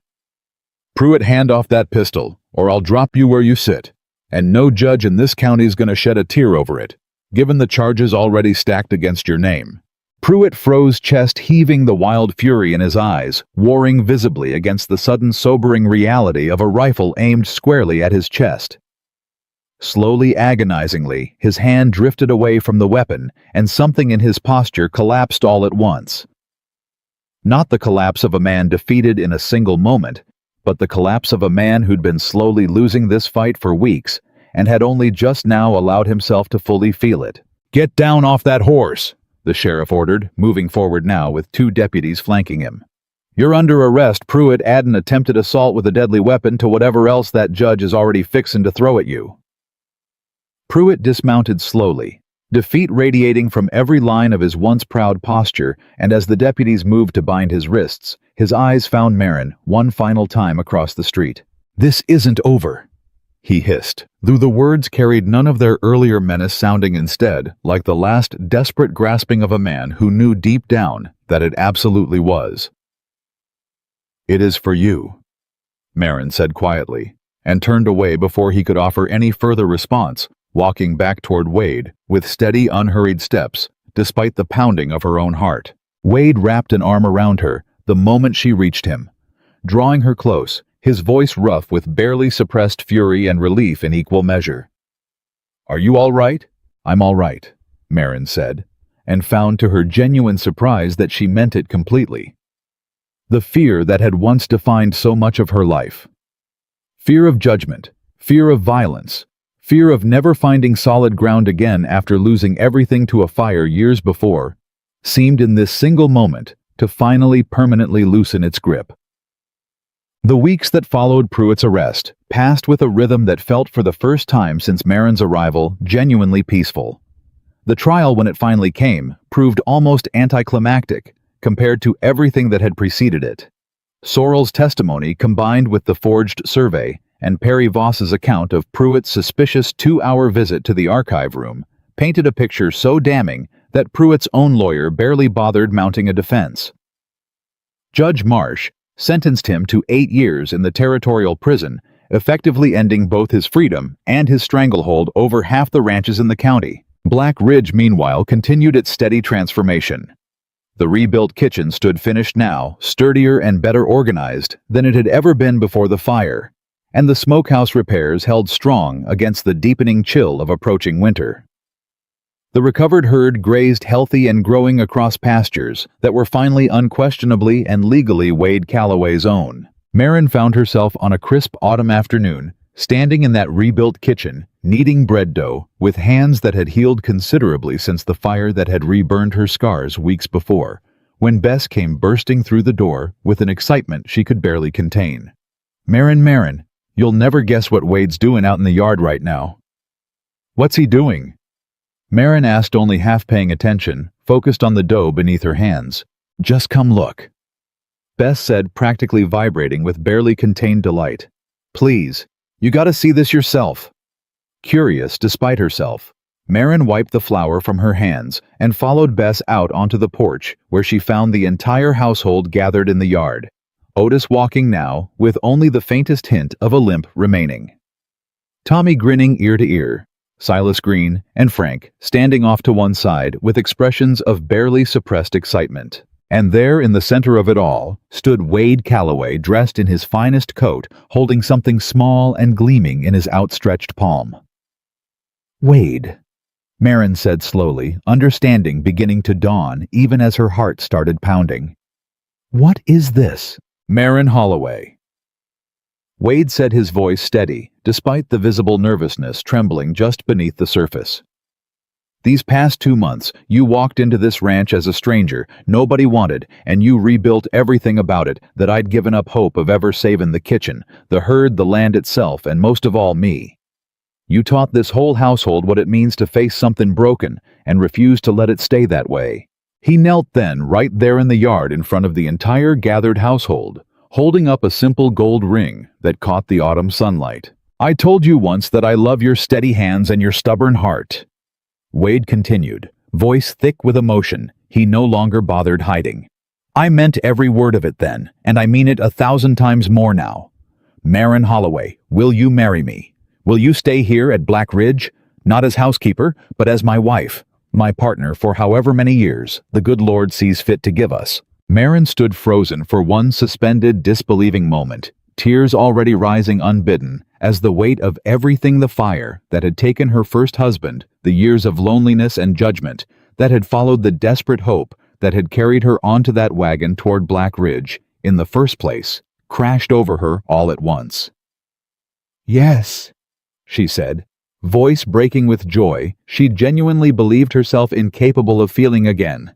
Pruitt, hand off that pistol, or I'll drop you where you sit. And no judge in this county's gonna shed a tear over it, given the charges already stacked against your name. Pruitt froze, chest heaving, the wild fury in his eyes, warring visibly against the sudden sobering reality of a rifle aimed squarely at his chest. Slowly, agonizingly, his hand drifted away from the weapon, and something in his posture collapsed all at once. Not the collapse of a man defeated in a single moment, but the collapse of a man who'd been slowly losing this fight for weeks and had only just now allowed himself to fully feel it. "Get down off that horse," the sheriff ordered, moving forward now with 2 deputies flanking him. "You're under arrest, Pruitt. Add an attempted assault with a deadly weapon to whatever else that judge is already fixin' to throw at you." Pruitt dismounted slowly, defeat radiating from every line of his once proud posture, and as the deputies moved to bind his wrists, his eyes found Marin one final time across the street. "This isn't over," he hissed, though the words carried none of their earlier menace, sounding instead like the last desperate grasping of a man who knew deep down that it absolutely was. "It is for you," Marin said quietly, and turned away before he could offer any further response, walking back toward Wade with steady, unhurried steps, despite the pounding of her own heart. Wade wrapped an arm around her the moment she reached him, drawing her close, his voice rough with barely suppressed fury and relief in equal measure. "Are you all right?" "I'm all right," Marin said, and found to her genuine surprise that she meant it completely. The fear that had once defined so much of her life. Fear of judgment, fear of violence, fear of never finding solid ground again after losing everything to a fire years before, seemed in this single moment to finally permanently loosen its grip. The weeks that followed Pruitt's arrest passed with a rhythm that felt, for the first time since Marin's arrival, genuinely peaceful. The trial, when it finally came, proved almost anticlimactic compared to everything that had preceded it. Sorrell's testimony, combined with the forged survey and Perry Voss's account of Pruitt's suspicious 2-hour visit to the archive room, painted a picture so damning that Pruitt's own lawyer barely bothered mounting a defense. Judge Marsh sentenced him to 8 years in the territorial prison, effectively ending both his freedom and his stranglehold over half the ranches in the county. Black Ridge, meanwhile, continued its steady transformation. The rebuilt kitchen stood finished now, sturdier and better organized than it had ever been before the fire, and the smokehouse repairs held strong against the deepening chill of approaching winter. The recovered herd grazed healthy and growing across pastures that were finally unquestionably and legally Wade Calloway's own. Marin found herself on a crisp autumn afternoon, standing in that rebuilt kitchen, kneading bread dough with hands that had healed considerably since the fire that had reburned her scars weeks before, when Bess came bursting through the door with an excitement she could barely contain. Marin, you'll never guess what Wade's doing out in the yard right now." "What's he doing?" Marin asked, only half paying attention, focused on the dough beneath her hands. "Just come look," Bess said, practically vibrating with barely contained delight. "Please, you gotta see this yourself." Curious despite herself, Marin wiped the flour from her hands and followed Bess out onto the porch, where she found the entire household gathered in the yard. Otis walking now, with only the faintest hint of a limp remaining. Tommy grinning ear to ear. Silas Green and Frank standing off to one side with expressions of barely suppressed excitement. And there, in the center of it all, stood Wade Calloway, dressed in his finest coat, holding something small and gleaming in his outstretched palm. "Wade," Marin said slowly, understanding beginning to dawn even as her heart started pounding. "What is this?" "Marin Holloway." Wade said, his voice steady, despite the visible nervousness trembling just beneath the surface. These past 2 months, you walked into this ranch as a stranger nobody wanted, and you rebuilt everything about it that I'd given up hope of ever saving: the kitchen, the herd, the land itself, and most of all, me. You taught this whole household what it means to face something broken and refuse to let it stay that way. He knelt then, right there in the yard in front of the entire gathered household, holding up a simple gold ring that caught the autumn sunlight. I told you once that I love your steady hands and your stubborn heart. Wade continued, voice thick with emotion he no longer bothered hiding. I meant every word of it then, and I mean it 1,000 times more now. Marin Holloway, will you marry me? Will you stay here at Black Ridge, not as housekeeper, but as my wife, my partner for however many years the good Lord sees fit to give us? Marin stood frozen for one suspended, disbelieving moment, tears already rising unbidden, as the weight of everything, the fire that had taken her first husband, the years of loneliness and judgment that had followed, the desperate hope that had carried her onto that wagon toward Black Ridge in the first place, crashed over her all at once. Yes, she said, voice breaking with joy she genuinely believed herself incapable of feeling again.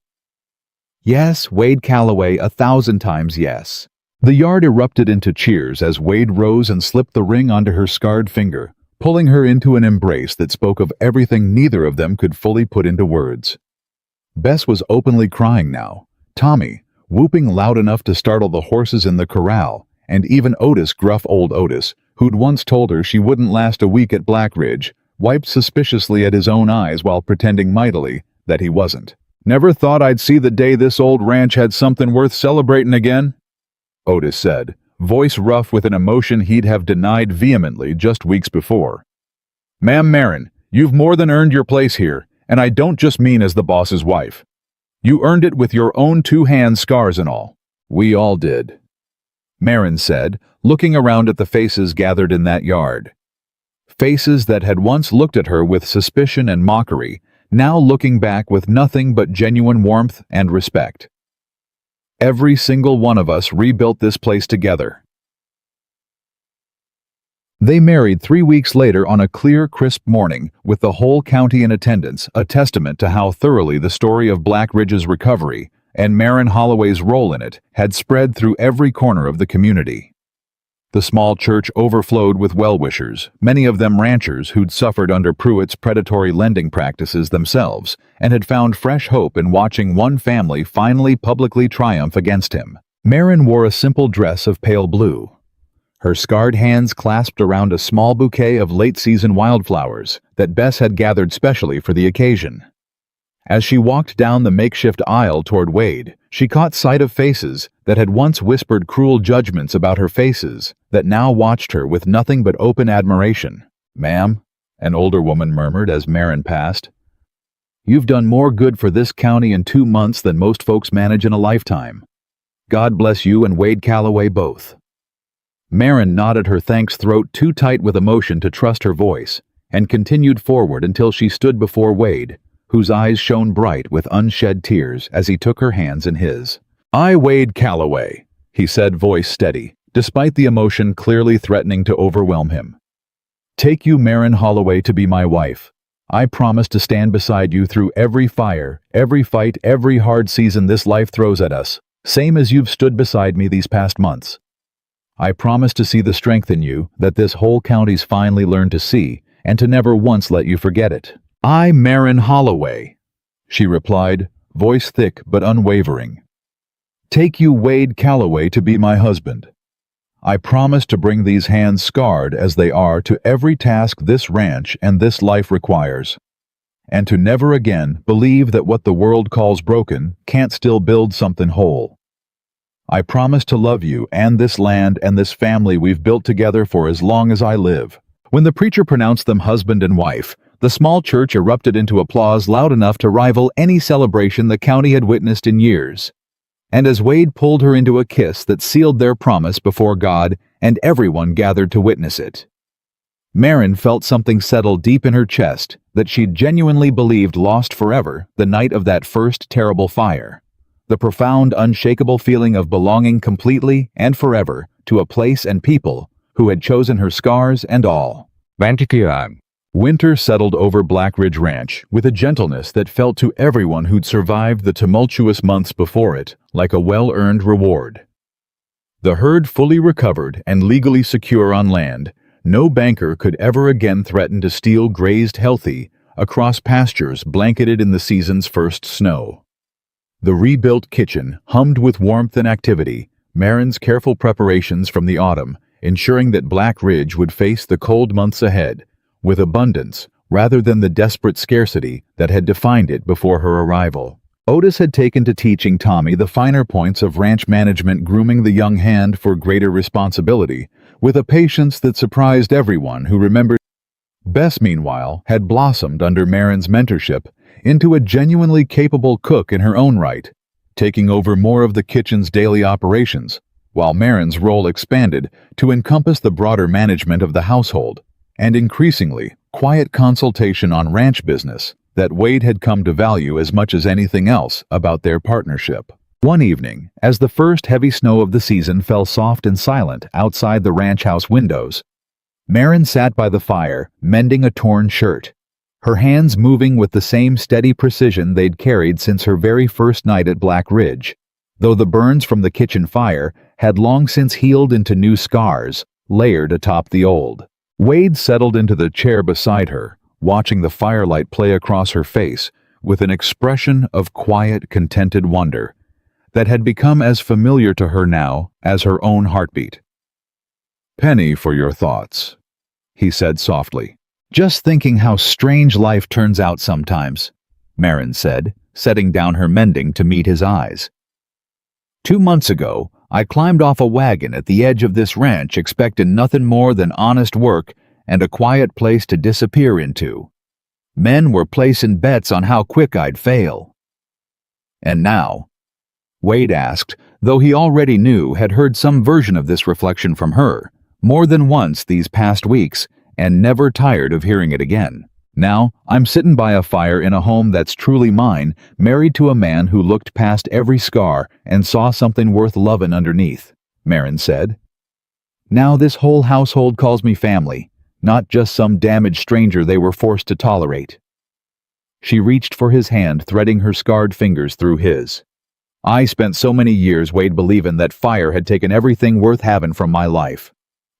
Yes, Wade Calloway, 1,000 times yes. The yard erupted into cheers as Wade rose and slipped the ring onto her scarred finger, pulling her into an embrace that spoke of everything neither of them could fully put into words. Bess was openly crying now, Tommy, whooping loud enough to startle the horses in the corral, and even Otis, gruff old Otis, who'd once told her she wouldn't last a week at Black Ridge, wiped suspiciously at his own eyes while pretending mightily that he wasn't. Never thought I'd see the day this old ranch had something worth celebrating again, Otis said, voice rough with an emotion he'd have denied vehemently just weeks before. Ma'am Marin, you've more than earned your place here, and I don't just mean as the boss's wife. You earned it with your own 2 hands, scars and all. We all did, Marin said, looking around at the faces gathered in that yard. Faces that had once looked at her with suspicion and mockery, now looking back with nothing but genuine warmth and respect. Every single one of us rebuilt this place together. They married 3 weeks later on a clear, crisp morning, with the whole county in attendance, a testament to how thoroughly the story of Black Ridge's recovery and Marin Holloway's role in it had spread through every corner of the community. The small church overflowed with well-wishers, many of them ranchers who'd suffered under Pruitt's predatory lending practices themselves and had found fresh hope in watching one family finally publicly triumph against him. Marin wore a simple dress of pale blue, her scarred hands clasped around a small bouquet of late-season wildflowers that Bess had gathered specially for the occasion. As she walked down the makeshift aisle toward Wade, she caught sight of faces that had once whispered cruel judgments about her faces that now watched her with nothing but open admiration. Ma'am, an older woman murmured as Marin passed, you've done more good for this county in 2 months than most folks manage in a lifetime. God bless you and Wade Calloway both. Marin nodded, her thanks throat too tight with emotion to trust her voice, and continued forward until she stood before Wade, whose eyes shone bright with unshed tears as he took her hands in his. I, Wade Calloway, he said, voice steady, despite the emotion clearly threatening to overwhelm him. Take you, Marin Holloway, to be my wife. I promise to stand beside you through every fire, every fight, every hard season this life throws at us, same as you've stood beside me these past months. I promise to see the strength in you that this whole county's finally learned to see, and to never once let you forget it. I, Marin Holloway, she replied, voice thick but unwavering. Take you, Wade Calloway, to be my husband. I promise to bring these hands, scarred as they are, to every task this ranch and this life requires, and to never again believe that what the world calls broken can't still build something whole. I promise to love you and this land and this family we've built together for as long as I live. When the preacher pronounced them husband and wife, the small church erupted into applause loud enough to rival any celebration the county had witnessed in years. And as Wade pulled her into a kiss that sealed their promise before God, and everyone gathered to witness it, Marin felt something settle deep in her chest that she'd genuinely believed lost forever the night of that first terrible fire. The profound, unshakable feeling of belonging completely and forever to a place and people who had chosen her, scars and all. Ventricular. Winter settled over Black Ridge Ranch with a gentleness that felt to everyone who'd survived the tumultuous months before it like a well-earned reward. The herd fully recovered and legally secure on land, no banker could ever again threaten to steal grazed healthy across pastures blanketed in the season's first snow. The rebuilt kitchen hummed with warmth and activity, Marin's careful preparations from the autumn, ensuring that Black Ridge would face the cold months ahead with abundance rather than the desperate scarcity that had defined it before her arrival. Otis had taken to teaching Tommy the finer points of ranch management, grooming the young hand for greater responsibility, with a patience that surprised everyone who remembered. Bess, meanwhile, had blossomed under Marin's mentorship into a genuinely capable cook in her own right, taking over more of the kitchen's daily operations, while Marin's role expanded to encompass the broader management of the household, and increasingly, quiet consultation on ranch business that Wade had come to value as much as anything else about their partnership. One evening, as the first heavy snow of the season fell soft and silent outside the ranch house windows, Marin sat by the fire, mending a torn shirt, her hands moving with the same steady precision they'd carried since her very first night at Black Ridge, though the burns from the kitchen fire had long since healed into new scars, layered atop the old. Wade settled into the chair beside her, watching the firelight play across her face with an expression of quiet, contented wonder that had become as familiar to her now as her own heartbeat. "Penny for your thoughts," he said softly. "Just thinking how strange life turns out sometimes," Marin said, setting down her mending to meet his eyes. "2 months ago, I climbed off a wagon at the edge of this ranch expecting nothing more than honest work and a quiet place to disappear into. Men were placing bets on how quick I'd fail. And now?" Wade asked, though he already knew had heard some version of this reflection from her, more than once these past weeks, and never tired of hearing it again. "Now, I'm sitting by a fire in a home that's truly mine, married to a man who looked past every scar and saw something worth loving underneath," Marin said. "Now this whole household calls me family, not just some damaged stranger they were forced to tolerate." She reached for his hand, threading her scarred fingers through his. "I spent so many years, Wade, believing that fire had taken everything worth having from my life.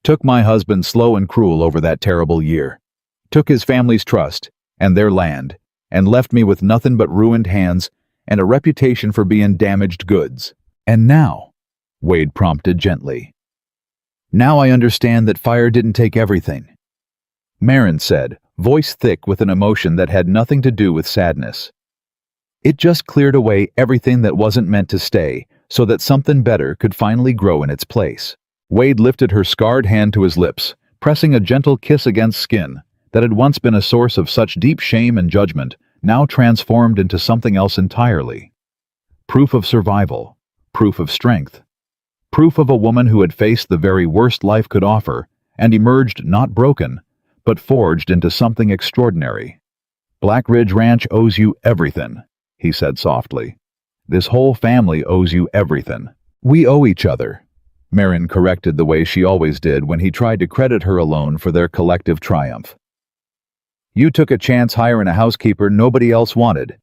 Took my husband slow and cruel over that terrible year. Took his family's trust and their land, and left me with nothing but ruined hands and a reputation for being damaged goods. And now," Wade prompted gently, "now I understand that fire didn't take everything," Marin said, voice thick with an emotion that had nothing to do with sadness. "It just cleared away everything that wasn't meant to stay, so that something better could finally grow in its place." Wade lifted her scarred hand to his lips, pressing a gentle kiss against skin that had once been a source of such deep shame and judgment, now transformed into something else entirely. Proof of survival, proof of strength, proof of a woman who had faced the very worst life could offer and emerged not broken, but forged into something extraordinary. "Black Ridge Ranch owes you everything," he said softly. "This whole family owes you everything. We owe each other," Marin corrected the way she always did when he tried to credit her alone for their collective triumph. "You took a chance hiring a housekeeper nobody else wanted.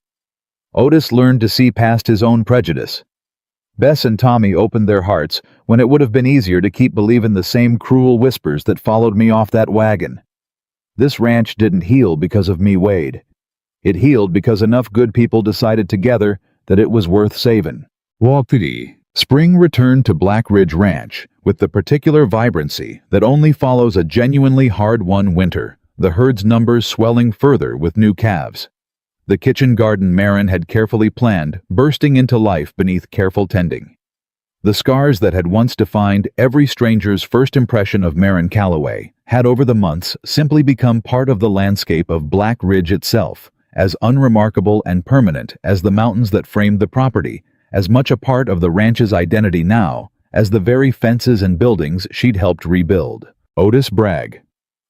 Otis learned to see past his own prejudice. Bess and Tommy opened their hearts when it would have been easier to keep believing the same cruel whispers that followed me off that wagon. This ranch didn't heal because of me, Wade. It healed because enough good people decided together that it was worth saving." Wapiti. Spring returned to Black Ridge Ranch with the particular vibrancy that only follows a genuinely hard-won winter, the herd's numbers swelling further with new calves. The kitchen garden Marin had carefully planned bursting into life beneath careful tending. The scars that had once defined every stranger's first impression of Marin Calloway had over the months simply become part of the landscape of Black Ridge itself, as unremarkable and permanent as the mountains that framed the property, as much a part of the ranch's identity now as the very fences and buildings she'd helped rebuild. Otis Bragg,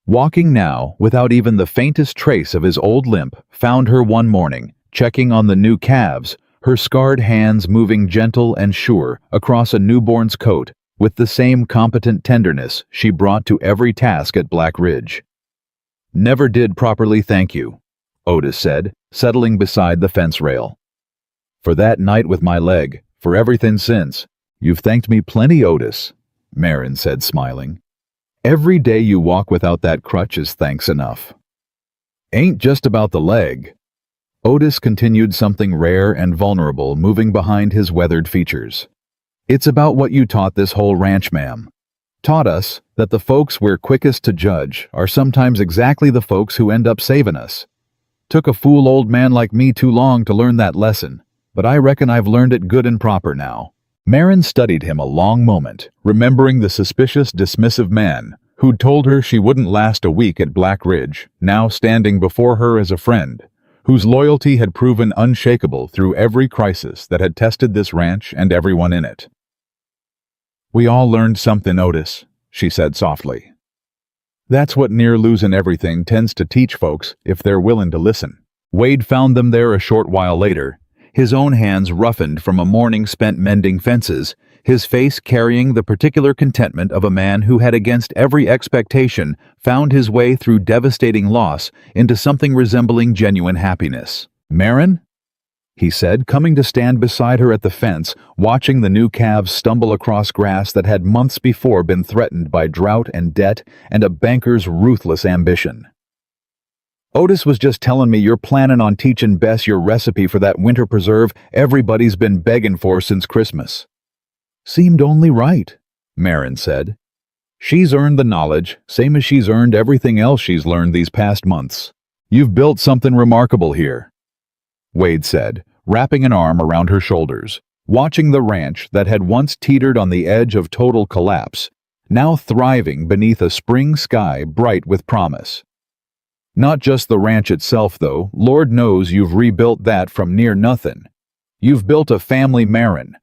walking now without even the faintest trace of his old limp, found her one morning, checking on the new calves, her scarred hands moving gentle and sure across a newborn's coat with the same competent tenderness she brought to every task at Black Ridge. Never did properly thank you, Otis said, settling beside the fence rail. For that night with my leg, for everything since. You've thanked me plenty, Otis, Marin said, smiling. Every day you walk without that crutch is thanks enough. Ain't just about the leg. Otis continued, something rare and vulnerable moving behind his weathered features. It's about what you taught this whole ranch, ma'am. Taught us that the folks we're quickest to judge are sometimes exactly the folks who end up saving us. Took a fool old man like me too long to learn that lesson, but I reckon I've learned it good and proper now. Marin studied him a long moment, remembering the suspicious, dismissive man who'd told her she wouldn't last a week at Black Ridge, now standing before her as a friend, whose loyalty had proven unshakable through every crisis that had tested this ranch and everyone in it. We all learned something, Otis, she said softly. That's what near losing everything tends to teach folks if they're willing to listen. Wade found them there a short while later, his own hands roughened from a morning spent mending fences, his face carrying the particular contentment of a man who had, against every expectation, found his way through devastating loss into something resembling genuine happiness. Marin? He said, coming to stand beside her at the fence, watching the new calves stumble across grass that had months before been threatened by drought and debt and a banker's ruthless ambition. Otis was just telling me you're planning on teaching Bess your recipe for that winter preserve everybody's been begging for since Christmas. Seemed only right, Marin said. She's earned the knowledge, same as she's earned everything else she's learned these past months. You've built something remarkable here, Wade said, wrapping an arm around her shoulders, watching the ranch that had once teetered on the edge of total collapse, now thriving beneath a spring sky bright with promise. Not just the ranch itself, though. Lord knows you've rebuilt that from near nothing. You've built a family, Marin.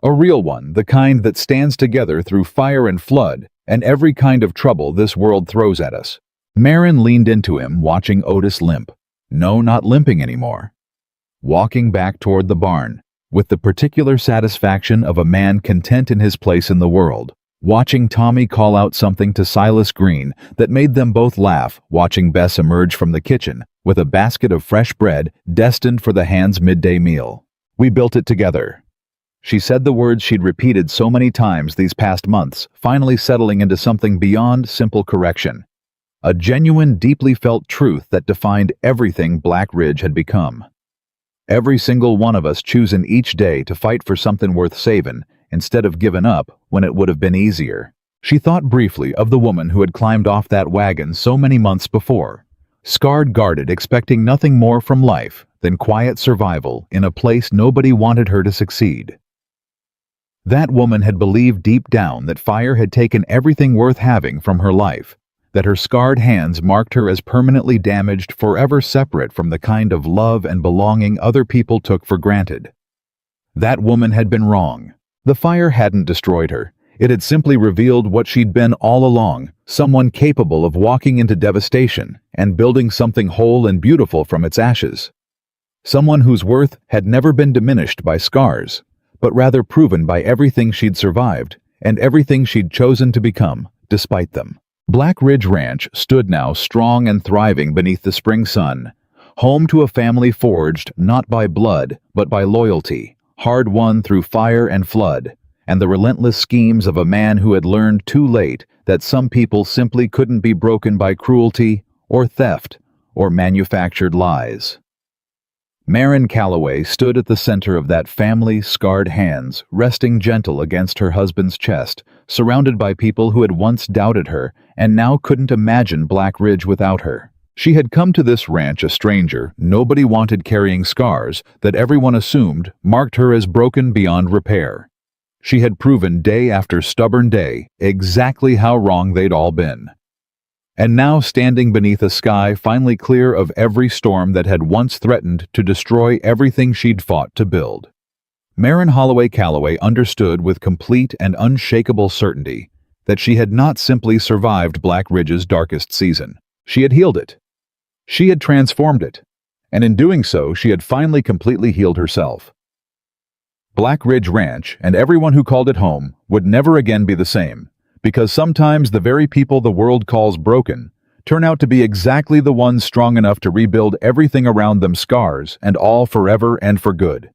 A real one, the kind that stands together through fire and flood and every kind of trouble this world throws at us. Marin leaned into him, watching Otis limp. No, not limping anymore. Walking back toward the barn, with the particular satisfaction of a man content in his place in the world. Watching Tommy call out something to Silas Green that made them both laugh, watching Bess emerge from the kitchen with a basket of fresh bread destined for the hands' midday meal. We built it together. She said the words she'd repeated so many times these past months, finally settling into something beyond simple correction. A genuine, deeply felt truth that defined everything Black Ridge had become. Every single one of us choosing each day to fight for something worth saving, instead of giving up when it would have been easier. She thought briefly of the woman who had climbed off that wagon so many months before, scarred, guarded, expecting nothing more from life than quiet survival in a place nobody wanted her to succeed. That woman had believed deep down that fire had taken everything worth having from her life, that her scarred hands marked her as permanently damaged, forever separate from the kind of love and belonging other people took for granted. That woman had been wrong. The fire hadn't destroyed her. It had simply revealed what she'd been all along, someone capable of walking into devastation and building something whole and beautiful from its ashes. Someone whose worth had never been diminished by scars, but rather proven by everything she'd survived and everything she'd chosen to become, despite them. Black Ridge Ranch stood now strong and thriving beneath the spring sun, home to a family forged not by blood but by loyalty, hard-won through fire and flood, and the relentless schemes of a man who had learned too late that some people simply couldn't be broken by cruelty or theft or manufactured lies. Marin Calloway stood at the center of that family, scarred hands, resting gentle against her husband's chest, surrounded by people who had once doubted her and now couldn't imagine Black Ridge without her. She had come to this ranch a stranger, nobody wanted, carrying scars that everyone assumed marked her as broken beyond repair. She had proven day after stubborn day exactly how wrong they'd all been. And now, standing beneath a sky finally clear of every storm that had once threatened to destroy everything she'd fought to build, Marin Holloway Calloway understood with complete and unshakable certainty that she had not simply survived Black Ridge's darkest season. She had healed it. She had transformed it, and in doing so, she had finally completely healed herself. Black Ridge Ranch and everyone who called it home would never again be the same, because sometimes the very people the world calls broken turn out to be exactly the ones strong enough to rebuild everything around them scars, and all forever and for good.